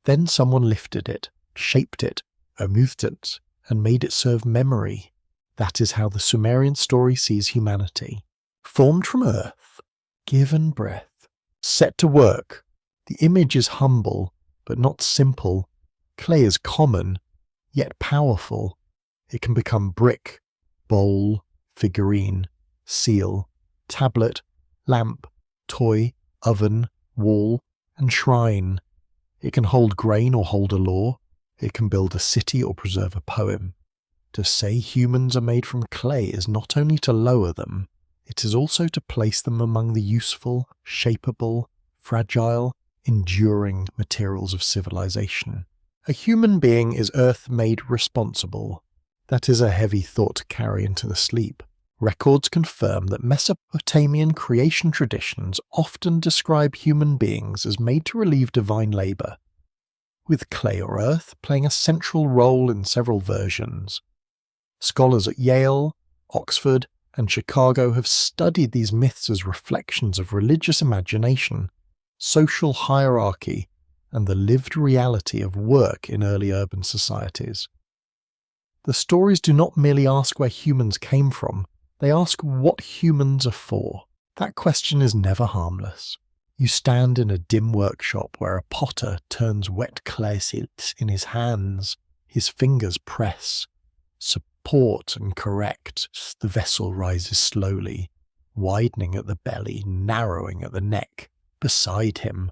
Then someone lifted it, shaped it, omouthed it, and made it serve memory. That is how the Sumerian story sees humanity. Formed from earth, given breath, set to work. The image is humble, but not simple. Clay is common, yet powerful. It can become brick, bowl, figurine, seal, tablet, lamp, toy, oven, wall, and shrine. It can hold grain or hold a law. It can build a city or preserve a poem. To say humans are made from clay is not only to lower them, it is also to place them among the useful, shapeable, fragile, enduring materials of civilization. A human being is earth made responsible. That is a heavy thought to carry into the sleep. records confirm that Mesopotamian creation traditions often describe human beings as made to relieve divine labour, with clay or earth playing a central role in several versions. Scholars at Yale, Oxford, and Chicago have studied these myths as reflections of religious imagination, social hierarchy, and the lived reality of work in early urban societies. The stories do not merely ask where humans came from, they ask what humans are for. That question is never harmless. You stand in a dim workshop where a potter turns wet clay silt in his hands, his fingers press, support and correct. The vessel rises slowly, widening at the belly, narrowing at the neck. Beside him,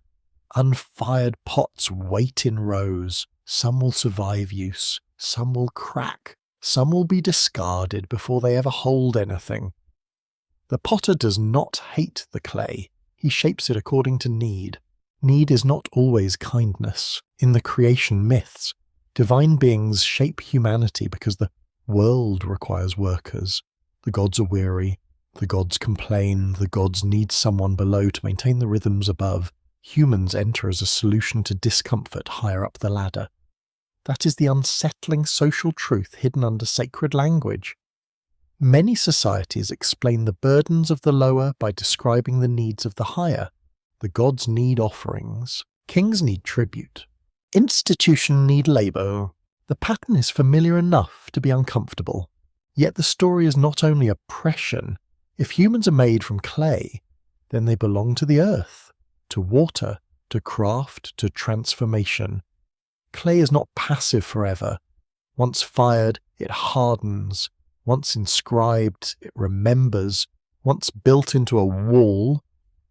unfired pots wait in rows. Some will survive use, some will crack, some will be discarded before they ever hold anything. The potter does not hate the clay. He shapes it according to need. Need is not always kindness. In the creation myths, divine beings shape humanity because the world requires workers. The gods are weary, the gods complain, the gods need someone below to maintain the rhythms above. Humans enter as a solution to discomfort higher up the ladder. That is the unsettling social truth hidden under sacred language. Many societies explain the burdens of the lower by describing the needs of the higher. The gods need offerings. Kings need tribute. Institutions need labour. The pattern is familiar enough to be uncomfortable. Yet the story is not only oppression. If humans are made from clay, then they belong to the earth, to water, to craft, to transformation. Clay is not passive forever. Once fired, it hardens. Once inscribed, it remembers. Once built into a wall,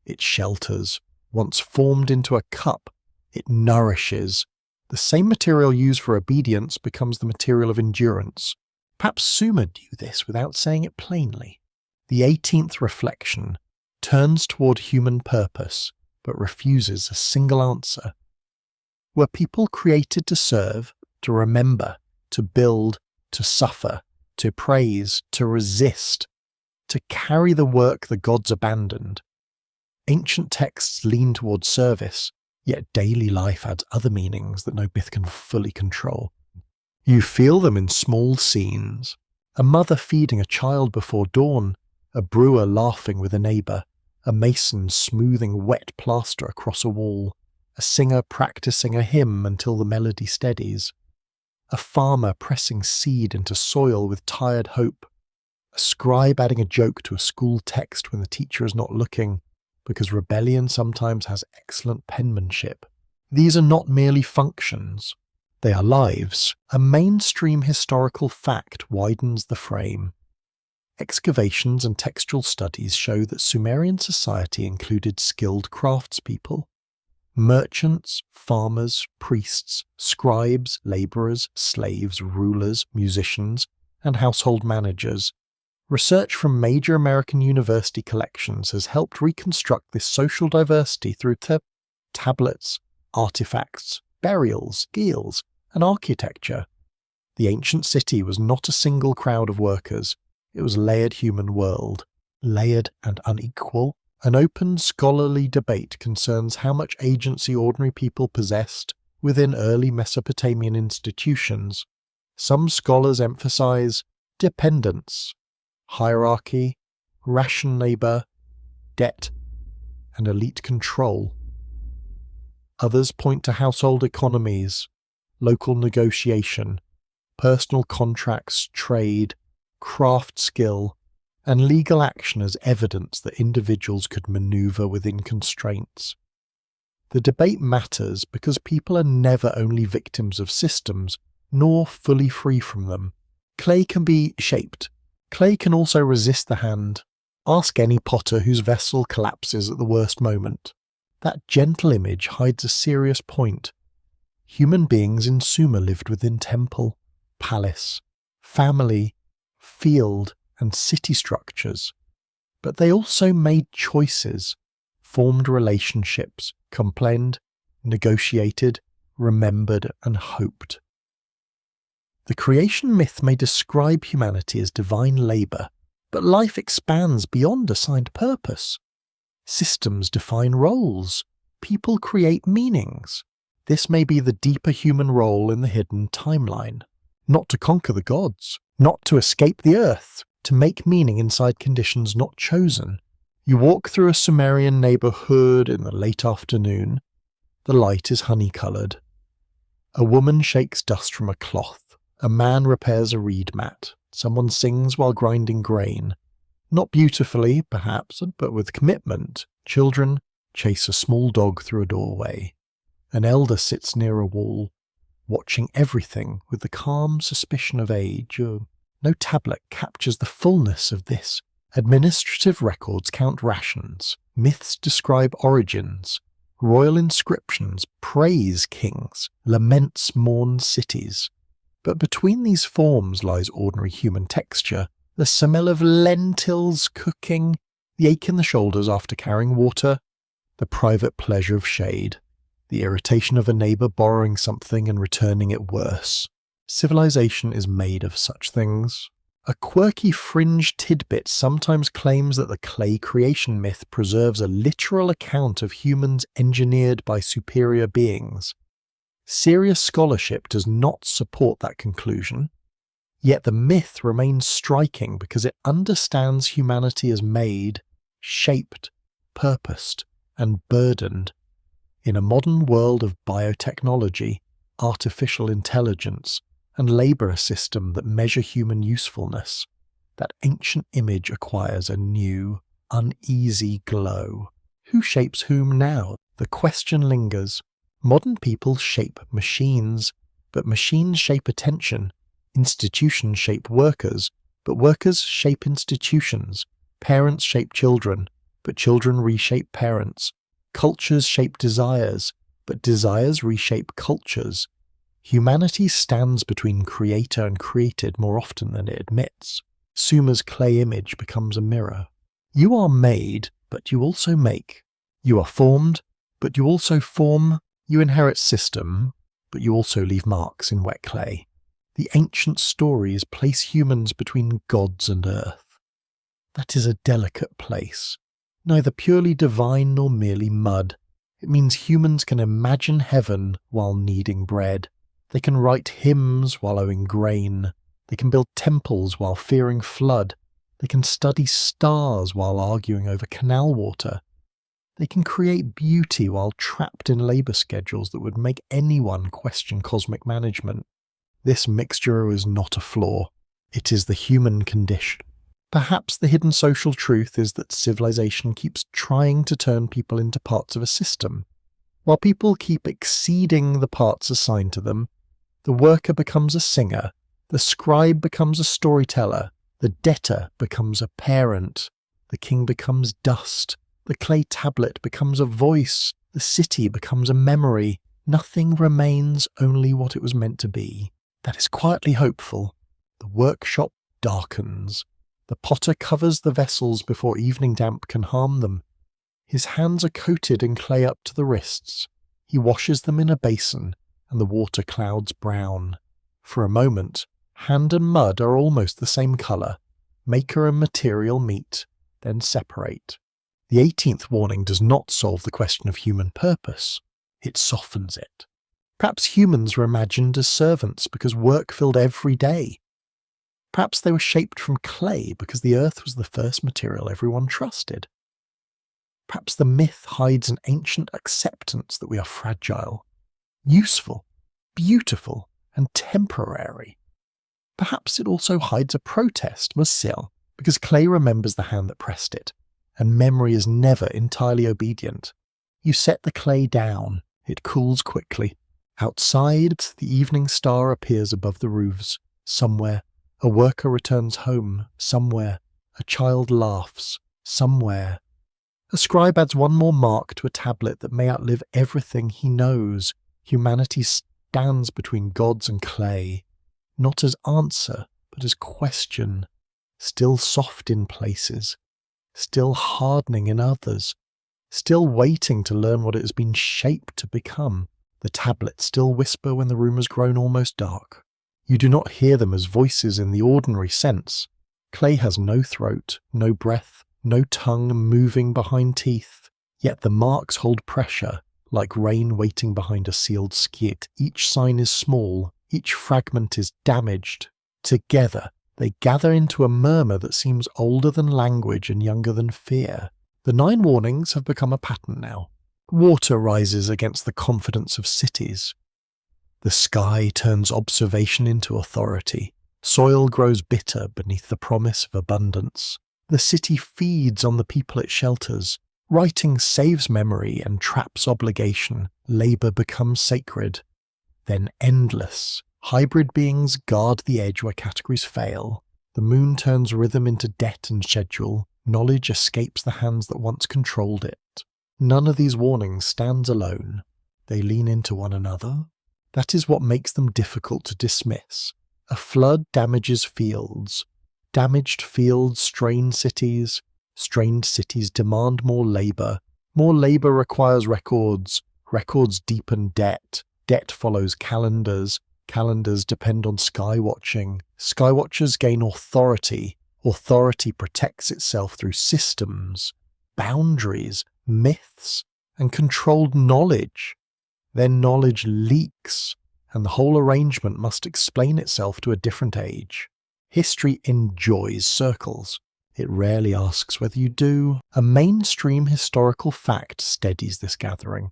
it shelters. Once formed into a cup, it nourishes. The same material used for obedience becomes the material of endurance. Perhaps Sumer knew this without saying it plainly. The 18th reflection turns toward human purpose, but refuses a single answer. Were people created to serve, to remember, to build, to suffer, to praise, to resist, to carry the work the gods abandoned? Ancient texts lean towards service, yet daily life adds other meanings that no myth can fully control. You feel them in small scenes. A mother feeding a child before dawn, a brewer laughing with a neighbour, a mason smoothing wet plaster across a wall, a singer practicing a hymn until the melody steadies, a farmer pressing seed into soil with tired hope, a scribe adding a joke to a school text when the teacher is not looking, because rebellion sometimes has excellent penmanship. These are not merely functions, they are lives. A mainstream historical fact widens the frame. Excavations and textual studies show that Sumerian society included skilled craftspeople, merchants, farmers, priests, scribes, labourers, slaves, rulers, musicians, and household managers. Research from major American university collections has helped reconstruct this social diversity through tablets, artifacts, burials, guiles, and architecture. The ancient city was not a single crowd of workers, it was a layered human world, layered and unequal. An open scholarly debate concerns how much agency ordinary people possessed within early Mesopotamian institutions. Some scholars emphasize dependence, hierarchy, ration labour, debt, and elite control. Others point to household economies, local negotiation, personal contracts, trade, craft skill, and legal action as evidence that individuals could maneuver within constraints. The debate matters because people are never only victims of systems, nor fully free from them. Clay can be shaped. Clay can also resist the hand. Ask any potter whose vessel collapses at the worst moment. That gentle image hides a serious point. Human beings in Sumer lived within temple, palace, family, field, and city structures, but they also made choices, formed relationships, complained, negotiated, remembered, and hoped. The creation myth may describe humanity as divine labour, But life expands beyond assigned purpose. Systems define roles. People create meanings. This may be the deeper human role in the hidden timeline. Not to conquer the gods, not to escape the earth, to make meaning inside conditions not chosen. You walk through a Sumerian neighbourhood in the late afternoon. The light is honey-coloured. A woman shakes dust from a cloth. A man repairs a reed mat. Someone sings while grinding grain. Not beautifully, perhaps, but with commitment. Children chase a small dog through a doorway. An elder sits near a wall, watching everything with the calm suspicion of age. No tablet captures the fullness of this. Administrative records count rations. Myths describe origins. Royal inscriptions praise kings. Laments mourn cities. But between these forms lies ordinary human texture. The smell of lentils cooking, the ache in the shoulders after carrying water, the private pleasure of shade, the irritation of a neighbour borrowing something and returning it worse. Civilization is made of such things. A quirky fringe tidbit sometimes claims that the clay creation myth preserves a literal account of humans engineered by superior beings. Serious scholarship does not support that conclusion, yet the myth remains striking because it understands humanity as made, shaped, purposed, and burdened. In a modern world of biotechnology, artificial intelligence, and labour system that measure human usefulness, that ancient image acquires a new, uneasy glow. Who shapes whom now? The question lingers. Modern people shape machines, but machines shape attention. Institutions shape workers, but workers shape institutions. Parents shape children, but children reshape parents. Cultures shape desires, but desires reshape cultures. Humanity stands between creator and created more often than it admits. Sumer's clay image becomes a mirror. You are made, but you also make. You are formed, but you also form. You inherit system, but you also leave marks in wet clay. The ancient stories place humans between gods and earth. That is a delicate place, neither purely divine nor merely mud. It means humans can imagine heaven while kneading bread. They can write hymns while owing grain. They can build temples while fearing flood. They can study stars while arguing over canal water. They can create beauty while trapped in labour schedules that would make anyone question cosmic management. This mixture is not a flaw. It is the human condition. Perhaps the hidden social truth is that civilization keeps trying to turn people into parts of a system. While people keep exceeding the parts assigned to them, the worker becomes a singer, the scribe becomes a storyteller, the debtor becomes a parent, the king becomes dust, the clay tablet becomes a voice, the city becomes a memory. Nothing remains, only what it was meant to be. That is quietly hopeful. The workshop darkens. The potter covers the vessels before evening damp can harm them. His hands are coated in clay up to the wrists. He washes them in a basin, and the water clouds brown. For a moment, hand and mud are almost the same colour. Maker and material meet, then separate. The 18th warning does not solve the question of human purpose. It softens it. Perhaps humans were imagined as servants because work filled every day. Perhaps they were shaped from clay because the earth was the first material everyone trusted. Perhaps the myth hides an ancient acceptance that we are fragile, useful, beautiful, and temporary. Perhaps it also hides a protest, Musil, because clay remembers the hand that pressed it, and memory is never entirely obedient. You set the clay down, it cools quickly. Outside, the evening star appears above the roofs. Somewhere, a worker returns home. Somewhere, a child laughs. Somewhere. A scribe adds one more mark to a tablet that may outlive everything he knows. Humanity stands between gods and clay, not as answer, but as question, still soft in places, still hardening in others, still waiting to learn what it has been shaped to become. The tablets still whisper when the room has grown almost dark. You do not hear them as voices in the ordinary sense, Clay has no throat, no breath, no tongue moving behind teeth, yet the marks hold pressure, like rain waiting behind a sealed skid. Each sign is small, each fragment is damaged. Together, they gather into a murmur that seems older than language and younger than fear. The 9 warnings have become a pattern now. Water rises against the confidence of cities. The sky turns observation into authority. Soil grows bitter beneath the promise of abundance. The city feeds on the people it shelters. Writing saves memory and traps obligation. Labour becomes sacred. Then endless. Hybrid beings guard the edge where categories fail. The moon turns rhythm into debt and schedule. Knowledge escapes the hands that once controlled it. None of these warnings stands alone. They lean into one another. That is what makes them difficult to dismiss. A flood damages fields. Damaged fields strain cities. Strained cities demand more labour. More labour requires records. Records deepen debt. Debt follows calendars. Calendars depend on skywatching. Skywatchers gain authority. Authority protects itself through systems, boundaries, myths, and controlled knowledge. Then knowledge leaks, and the whole arrangement must explain itself to a different age. History enjoys circles. It rarely asks whether you do. A mainstream historical fact steadies this gathering.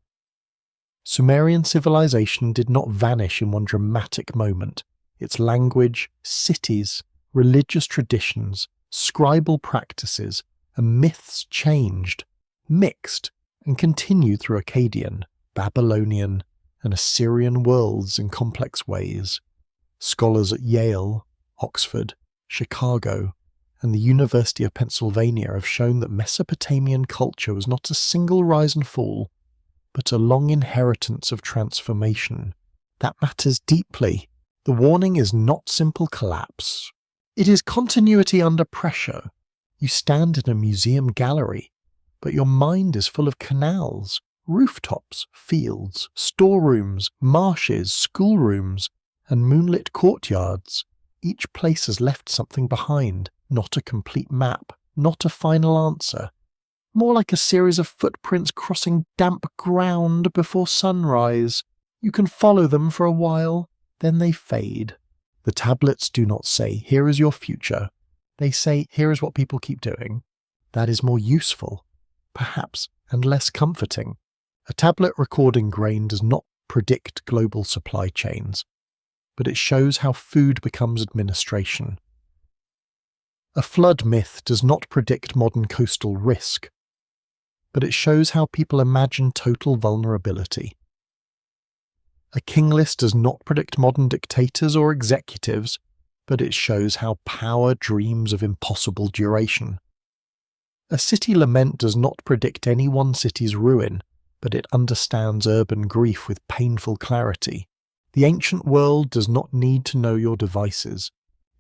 Sumerian civilization did not vanish in one dramatic moment. Its language, cities, religious traditions, scribal practices, and myths changed, mixed, and continued through Akkadian, Babylonian, and Assyrian worlds in complex ways. Scholars at Yale, Oxford, Chicago, and the University of Pennsylvania have shown that Mesopotamian culture was not a single rise and fall, but a long inheritance of transformation. That matters deeply. The warning is not simple collapse. It is continuity under pressure. You stand in a museum gallery, but your mind is full of canals, rooftops, fields, storerooms, marshes, schoolrooms, and moonlit courtyards. Each place has left something behind, not a complete map, not a final answer. More like a series of footprints crossing damp ground before sunrise. You can follow them for a while, then they fade. The tablets do not say, "Here is your future." They say, "Here is what people keep doing." That is more useful, perhaps, and less comforting. A tablet recording grain does not predict global supply chains, but it shows how food becomes administration. A flood myth does not predict modern coastal risk, but it shows how people imagine total vulnerability. A king list does not predict modern dictators or executives, but it shows how power dreams of impossible duration. A city lament does not predict any one city's ruin, but it understands urban grief with painful clarity. The ancient world does not need to know your devices.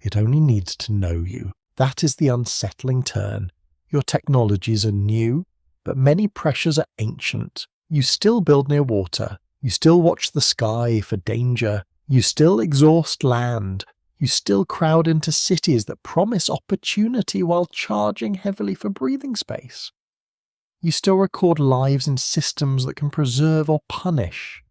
It only needs to know you. That is the unsettling turn. Your technologies are new, but many pressures are ancient. You still build near water. You still watch the sky for danger. You still exhaust land. You still crowd into cities that promise opportunity while charging heavily for breathing space. You still record lives in systems that can preserve or punish.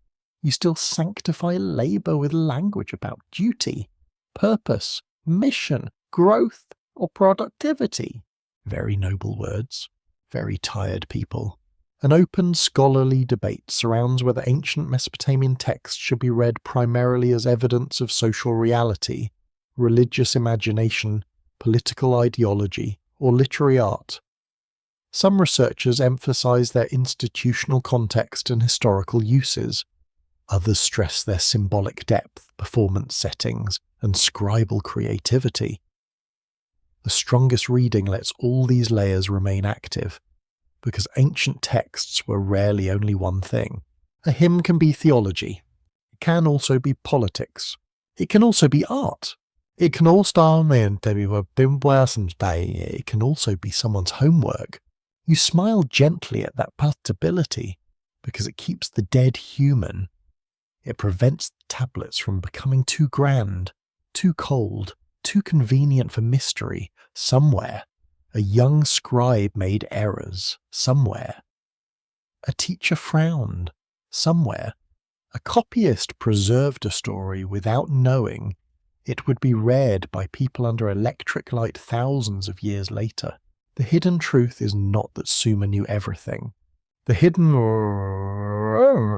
You still sanctify labour with language about duty, purpose, mission, growth, or productivity. Very noble words. Very tired people. An open scholarly debate surrounds whether ancient Mesopotamian texts should be read primarily as evidence of social reality, religious imagination, political ideology, or literary art. Some researchers emphasize their institutional context and historical uses. Others stress their symbolic depth, performance settings, and scribal creativity. The strongest reading lets all these layers remain active, because ancient texts were rarely only one thing. A hymn can be theology. It can also be politics. It can also be art. It can also be someone's homework. You smile gently at that possibility because it keeps the dead human. It prevents the tablets from becoming too grand, too cold, too convenient for mystery. Somewhere, a young scribe made errors. Somewhere, a teacher frowned. Somewhere, a copyist preserved a story without knowing it would be read by people under electric light thousands of years later. The hidden truth is not that Sumer knew everything. The hidden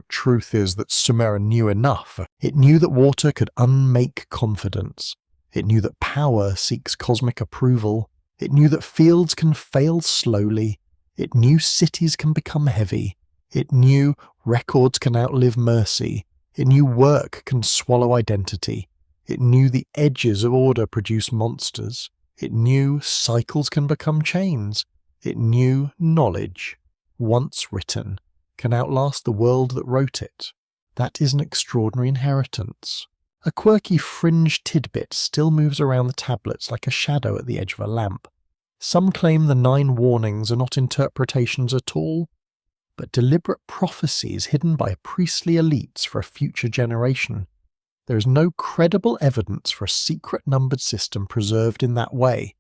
truth is that Sumer knew enough. It knew that water could unmake confidence. It knew that power seeks cosmic approval. It knew that fields can fail slowly. It knew cities can become heavy. It knew records can outlive mercy. It knew work can swallow identity. It knew the edges of order produce monsters. It knew cycles can become chains. It knew knowledge, once written, can outlast the world that wrote it. That is an extraordinary inheritance. A quirky fringe tidbit still moves around the tablets like a shadow at the edge of a lamp. Some claim the 9 warnings are not interpretations at all, but deliberate prophecies hidden by priestly elites for a future generation. There is no credible evidence for a secret numbered system preserved in that way.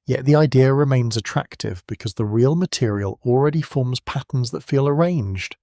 Yet the idea remains attractive because the real material already forms patterns that feel arranged.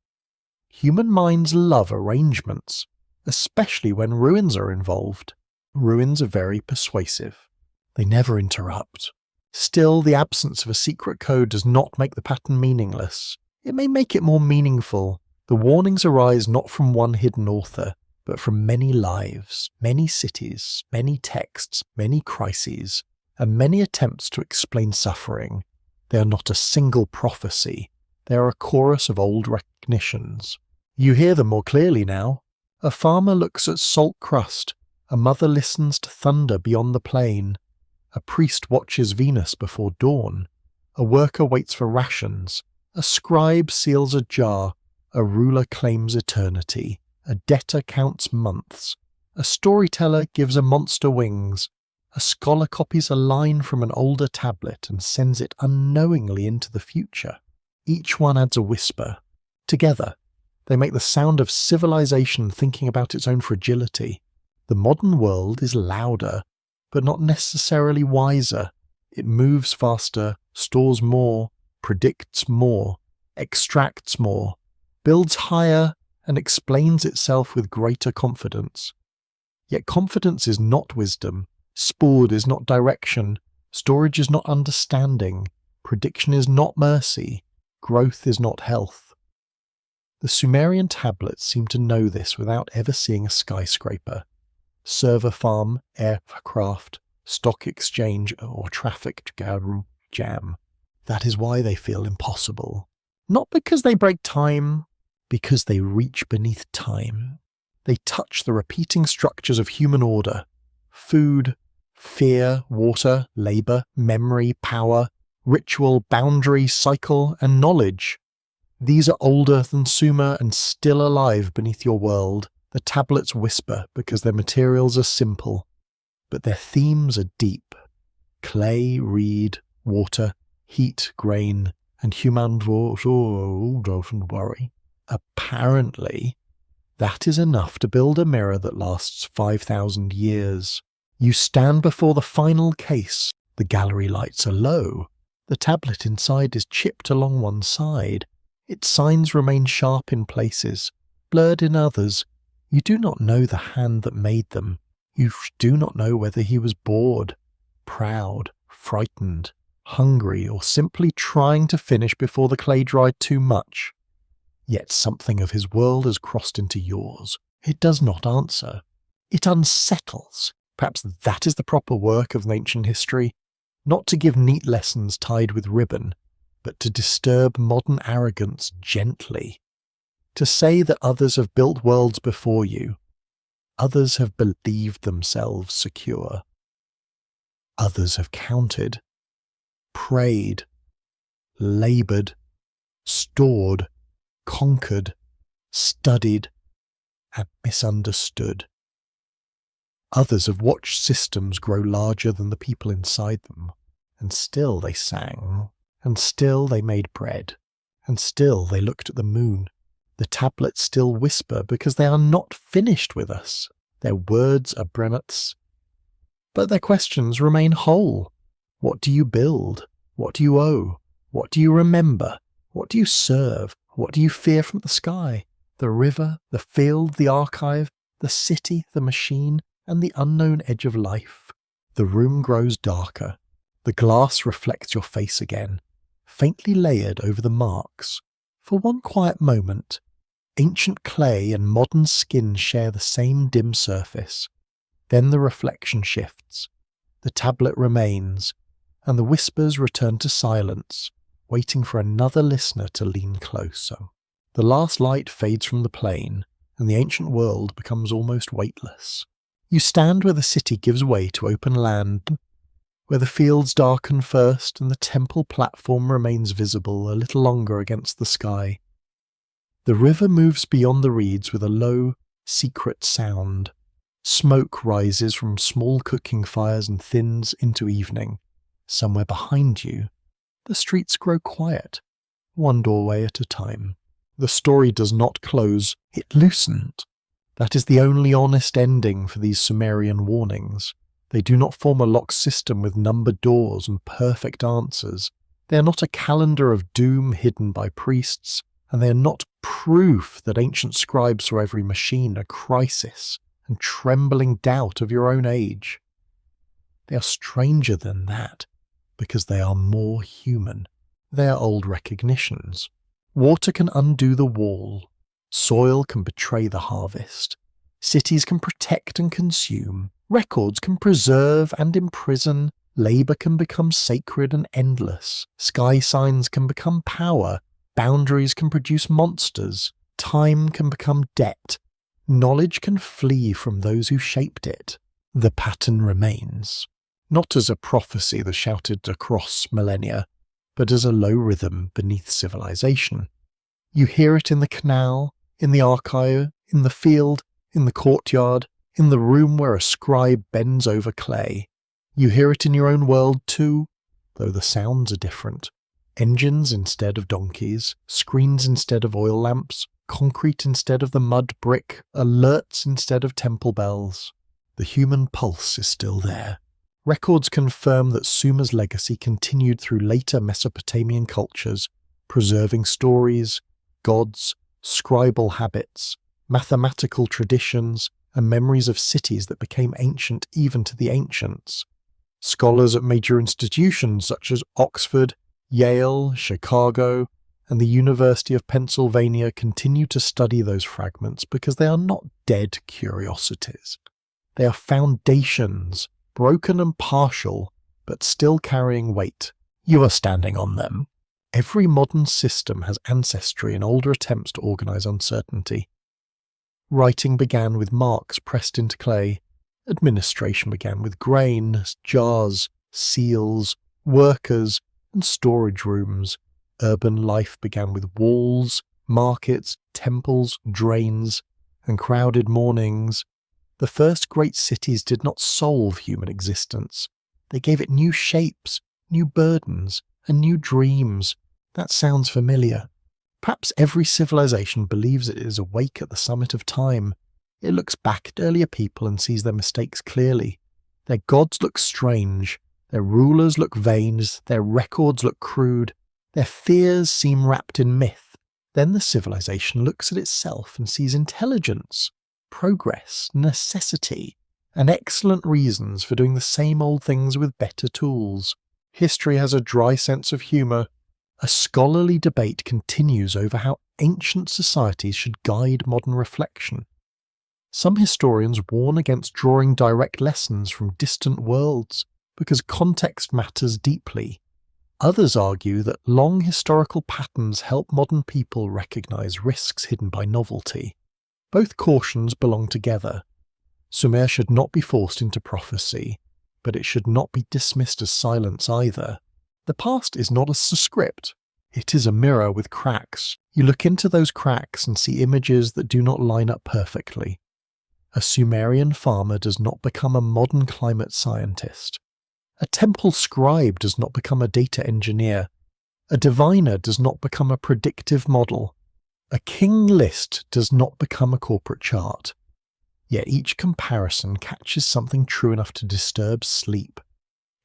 Human minds love arrangements, especially when ruins are involved. Ruins are very persuasive. They never interrupt. Still, the absence of a secret code does not make the pattern meaningless. It may make it more meaningful. The warnings arise not from one hidden author, but from many lives, many cities, many texts, many crises, and many attempts to explain suffering. They are not a single prophecy. They are a chorus of old recognitions. You hear them more clearly now. A farmer looks at salt crust. A mother listens to thunder beyond the plain. A priest watches Venus before dawn. A worker waits for rations. A scribe seals a jar. A ruler claims eternity. A debtor counts months. A storyteller gives a monster wings. A scholar copies a line from an older tablet and sends it unknowingly into the future. Each one adds a whisper. Together, they make the sound of civilization thinking about its own fragility. The modern world is louder, but not necessarily wiser. It moves faster, stores more, predicts more, extracts more, builds higher, and explains itself with greater confidence. Yet confidence is not wisdom. Sport is not direction. Storage is not understanding. Prediction is not mercy. Growth is not health. The Sumerian tablets seem to know this without ever seeing a skyscraper, server farm, aircraft, stock exchange, or traffic jam. That is why they feel impossible. Not because they break time, because they reach beneath time. They touch the repeating structures of human order: food, fear, water, labour, memory, power, ritual, boundary, cycle, and knowledge. These are older than Sumer and still alive beneath your world. The tablets whisper because their materials are simple, but their themes are deep. Clay, reed, water, heat, grain, and human don't worry. Apparently, that is enough to build a mirror that lasts 5,000 years. You stand before the final case. The gallery lights are low. The tablet inside is chipped along one side. Its signs remain sharp in places, blurred in others. You do not know the hand that made them. You do not know whether he was bored, proud, frightened, hungry, or simply trying to finish before the clay dried too much. Yet something of his world has crossed into yours. It does not answer. It unsettles. Perhaps that is the proper work of ancient history, not to give neat lessons tied with ribbon, but to disturb modern arrogance gently. To say that others have built worlds before you. Others have believed themselves secure. Others have counted, prayed, laboured, stored, conquered, studied, and misunderstood. Others have watched systems grow larger than the people inside them, and still they sang, and still they made bread, and still they looked at the moon. The tablets still whisper because they are not finished with us. Their words are brenuts, But their questions remain whole. What do you build? What do you owe? What do you remember? What do you serve? What do you fear from the sky? The river, the field, the archive, the city, the machine, and the unknown edge of life. The room grows darker. The glass reflects your face again, faintly layered over the marks. For one quiet moment, ancient clay and modern skin share the same dim surface. Then the reflection shifts. The tablet remains, and the whispers return to silence, waiting for another listener to lean closer. The last light fades from the plain, and the ancient world becomes almost weightless. You stand where the city gives way to open land, where the fields darken first and the temple platform remains visible a little longer against the sky. The river moves beyond the reeds with a low, secret sound. Smoke rises from small cooking fires and thins into evening. Somewhere behind you, the streets grow quiet, one doorway at a time. The story does not close, it loosened. That is the only honest ending for these Sumerian warnings. They do not form a locked system with numbered doors and perfect answers. They are not a calendar of doom hidden by priests, and they are not proof that ancient scribes saw every machine a crisis and trembling doubt of your own age. They are stranger than that, because they are more human. They are old recognitions. Water can undo the wall. Soil can betray the harvest. Cities can protect and consume. Records can preserve and imprison. Labour can become sacred and endless. Sky signs can become power. Boundaries can produce monsters. Time can become debt. Knowledge can flee from those who shaped it. The pattern remains. Not as a prophecy that shouted across millennia, but as a low rhythm beneath civilization. You hear it in the canal, in the archive, in the field, in the courtyard, in the room where a scribe bends over clay. You hear it in your own world too, though the sounds are different. Engines instead of donkeys, screens instead of oil lamps, concrete instead of the mud brick, alerts instead of temple bells. The human pulse is still there. Records confirm that Sumer's legacy continued through later Mesopotamian cultures, preserving stories, gods, scribal habits, mathematical traditions, and memories of cities that became ancient even to the ancients. Scholars at major institutions such as Oxford, Yale, Chicago, and the University of Pennsylvania continue to study those fragments because they are not dead curiosities. They are foundations, broken and partial, but still carrying weight. You are standing on them. Every modern system has ancestry in older attempts to organize uncertainty. Writing began with marks pressed into clay. Administration began with grain, jars, seals, workers, and storage rooms. Urban life began with walls, markets, temples, drains, and crowded mornings. The first great cities did not solve human existence. They gave it new shapes, new burdens, and new dreams. That sounds familiar. Perhaps every civilization believes it is awake at the summit of time. It looks back at earlier people and sees their mistakes clearly. Their gods look strange, their rulers look vain, their records look crude, their fears seem wrapped in myth. Then the civilization looks at itself and sees intelligence, progress, necessity, and excellent reasons for doing the same old things with better tools. History has a dry sense of humour. A scholarly debate continues over how ancient societies should guide modern reflection. Some historians warn against drawing direct lessons from distant worlds because context matters deeply. Others argue that long historical patterns help modern people recognize risks hidden by novelty. Both cautions belong together. Sumer should not be forced into prophecy, but it should not be dismissed as silence either. The past is not a script. It is a mirror with cracks. You look into those cracks and see images that do not line up perfectly. A Sumerian farmer does not become a modern climate scientist. A temple scribe does not become a data engineer. A diviner does not become a predictive model. A king list does not become a corporate chart. Yet each comparison catches something true enough to disturb sleep.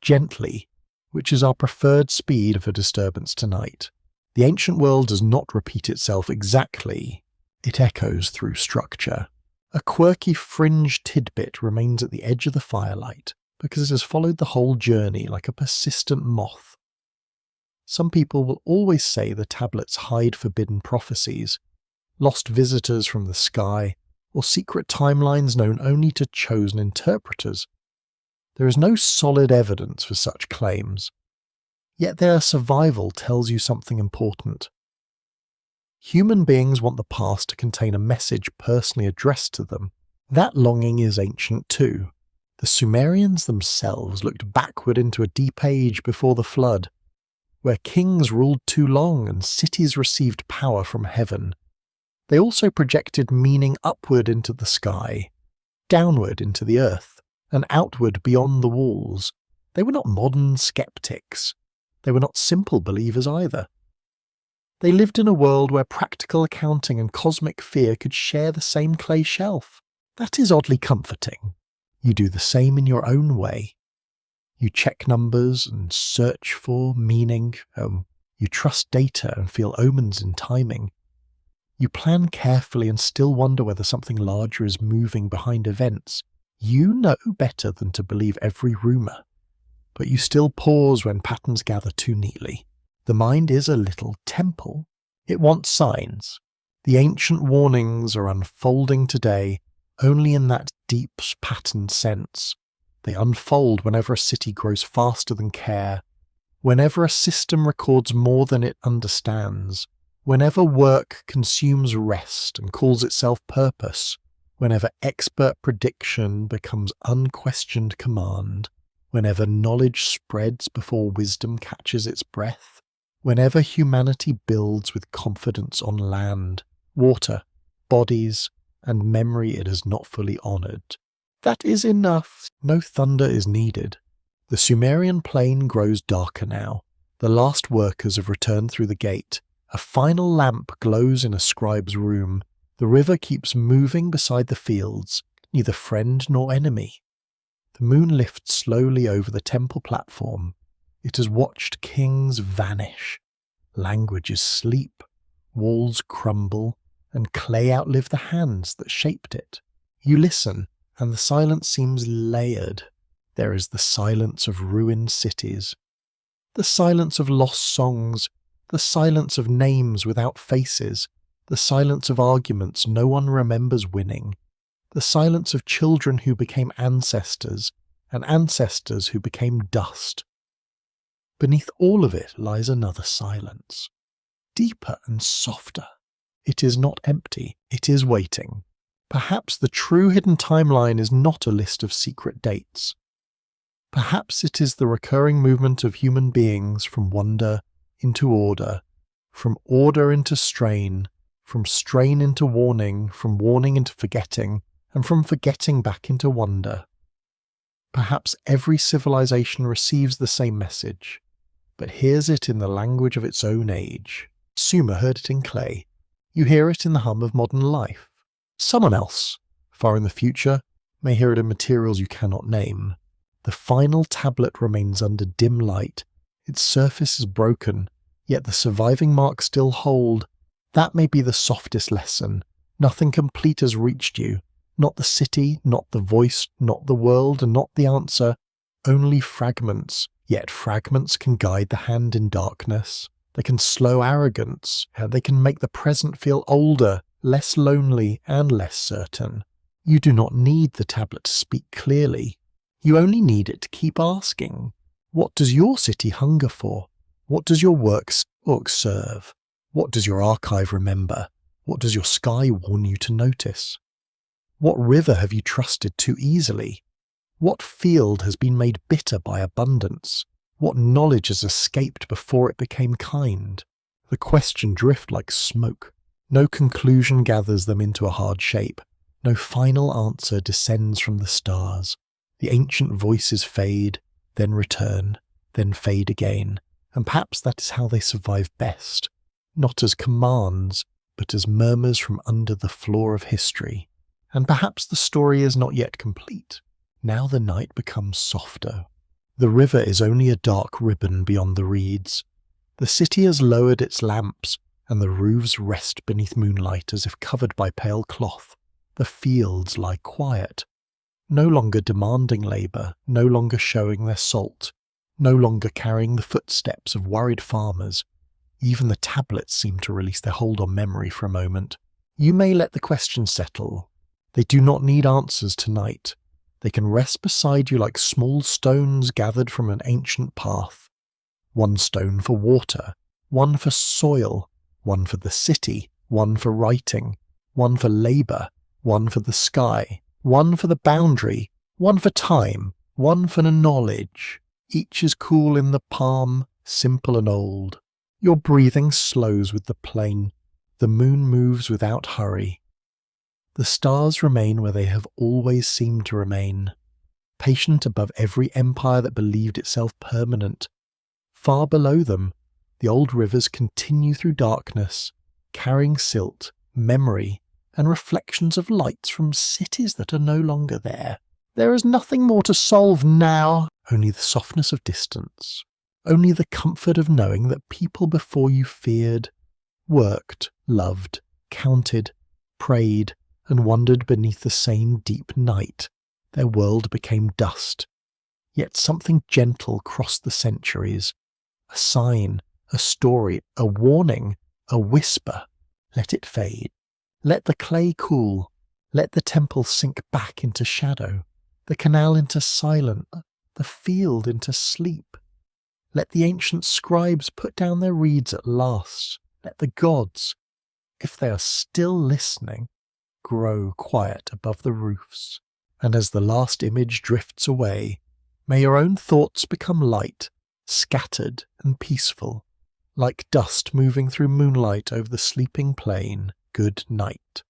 Gently, which is our preferred speed of a disturbance tonight. The ancient world does not repeat itself exactly, it echoes through structure. A quirky fringe tidbit remains at the edge of the firelight, because it has followed the whole journey like a persistent moth. Some people will always say the tablets hide forbidden prophecies, lost visitors from the sky, or secret timelines known only to chosen interpreters. There is no solid evidence for such claims, yet their survival tells you something important. Human beings want the past to contain a message personally addressed to them. That longing is ancient too. The Sumerians themselves looked backward into a deep age before the flood, where kings ruled too long and cities received power from heaven. They also projected meaning upward into the sky, downward into the earth, and outward beyond the walls. They were not modern skeptics. They were not simple believers either. They lived in a world where practical accounting and cosmic fear could share the same clay shelf. That is oddly comforting. You do the same in your own way. You check numbers and search for meaning. You trust data and feel omens in timing. You plan carefully and still wonder whether something larger is moving behind events. You know better than to believe every rumour, but you still pause when patterns gather too neatly. The mind is a little temple. It wants signs. The ancient warnings are unfolding today only in that deep patterned sense. They unfold whenever a city grows faster than care, whenever a system records more than it understands, whenever work consumes rest and calls itself purpose, whenever expert prediction becomes unquestioned command, whenever knowledge spreads before wisdom catches its breath, whenever humanity builds with confidence on land, water, bodies, and memory it has not fully honoured. That is enough. No thunder is needed. The Sumerian plain grows darker now. The last workers have returned through the gate. A final lamp glows in a scribe's room. The river keeps moving beside the fields, neither friend nor enemy. The moon lifts slowly over the temple platform. It has watched kings vanish. Languages sleep, walls crumble, and clay outlive the hands that shaped it. You listen, and the silence seems layered. There is the silence of ruined cities, the silence of lost songs, the silence of names without faces, the silence of arguments no one remembers winning, the silence of children who became ancestors, and ancestors who became dust. Beneath all of it lies another silence, deeper and softer. It is not empty, it is waiting. Perhaps the true hidden timeline is not a list of secret dates. Perhaps it is the recurring movement of human beings from wonder into order, from order into strain, from strain into warning, from warning into forgetting, and from forgetting back into wonder. Perhaps every civilization receives the same message, but hears it in the language of its own age. Sumer heard it in clay. You hear it in the hum of modern life. Someone else, far in the future, may hear it in materials you cannot name. The final tablet remains under dim light. Its surface is broken, yet the surviving marks still hold. That may be the softest lesson. Nothing complete has reached you. Not the city, not the voice, not the world, and not the answer. Only fragments. Yet fragments can guide the hand in darkness. They can slow arrogance. They can make the present feel older, less lonely, and less certain. You do not need the tablet to speak clearly. You only need it to keep asking. What does your city hunger for? What does your work serve? What does your archive remember? What does your sky warn you to notice? What river have you trusted too easily? What field has been made bitter by abundance? What knowledge has escaped before it became kind? The questions drift like smoke. No conclusion gathers them into a hard shape. No final answer descends from the stars. The ancient voices fade, then return, then fade again, and perhaps that is how they survive best, not as commands, but as murmurs from under the floor of history. And perhaps the story is not yet complete. Now the night becomes softer. The river is only a dark ribbon beyond the reeds. The city has lowered its lamps, and the roofs rest beneath moonlight as if covered by pale cloth. The fields lie quiet, no longer demanding labour, no longer showing their salt, no longer carrying the footsteps of worried farmers. Even the tablets seem to release their hold on memory for a moment. You may let the questions settle. They do not need answers tonight. They can rest beside you like small stones gathered from an ancient path. One stone for water, one for soil, one for the city, one for writing, one for labour, one for the sky, one for the boundary, one for time, one for the knowledge. Each is cool in the palm, simple and old. Your breathing slows with the plain. The moon moves without hurry. The stars remain where they have always seemed to remain, patient above every empire that believed itself permanent. Far below them, the old rivers continue through darkness, carrying silt, memory, and reflections of lights from cities that are no longer there. There is nothing more to solve now, only the softness of distance, only the comfort of knowing that people before you feared, worked, loved, counted, prayed, and wandered beneath the same deep night. Their world became dust. Yet something gentle crossed the centuries. A sign, a story, a warning, a whisper. Let it fade. Let the clay cool. Let the temple sink back into shadow. The canal into silence. The field into sleep. Let the ancient scribes put down their reeds at last. Let the gods, if they are still listening, grow quiet above the roofs. And as the last image drifts away, may your own thoughts become light, scattered and peaceful, like dust moving through moonlight over the sleeping plain. Good night.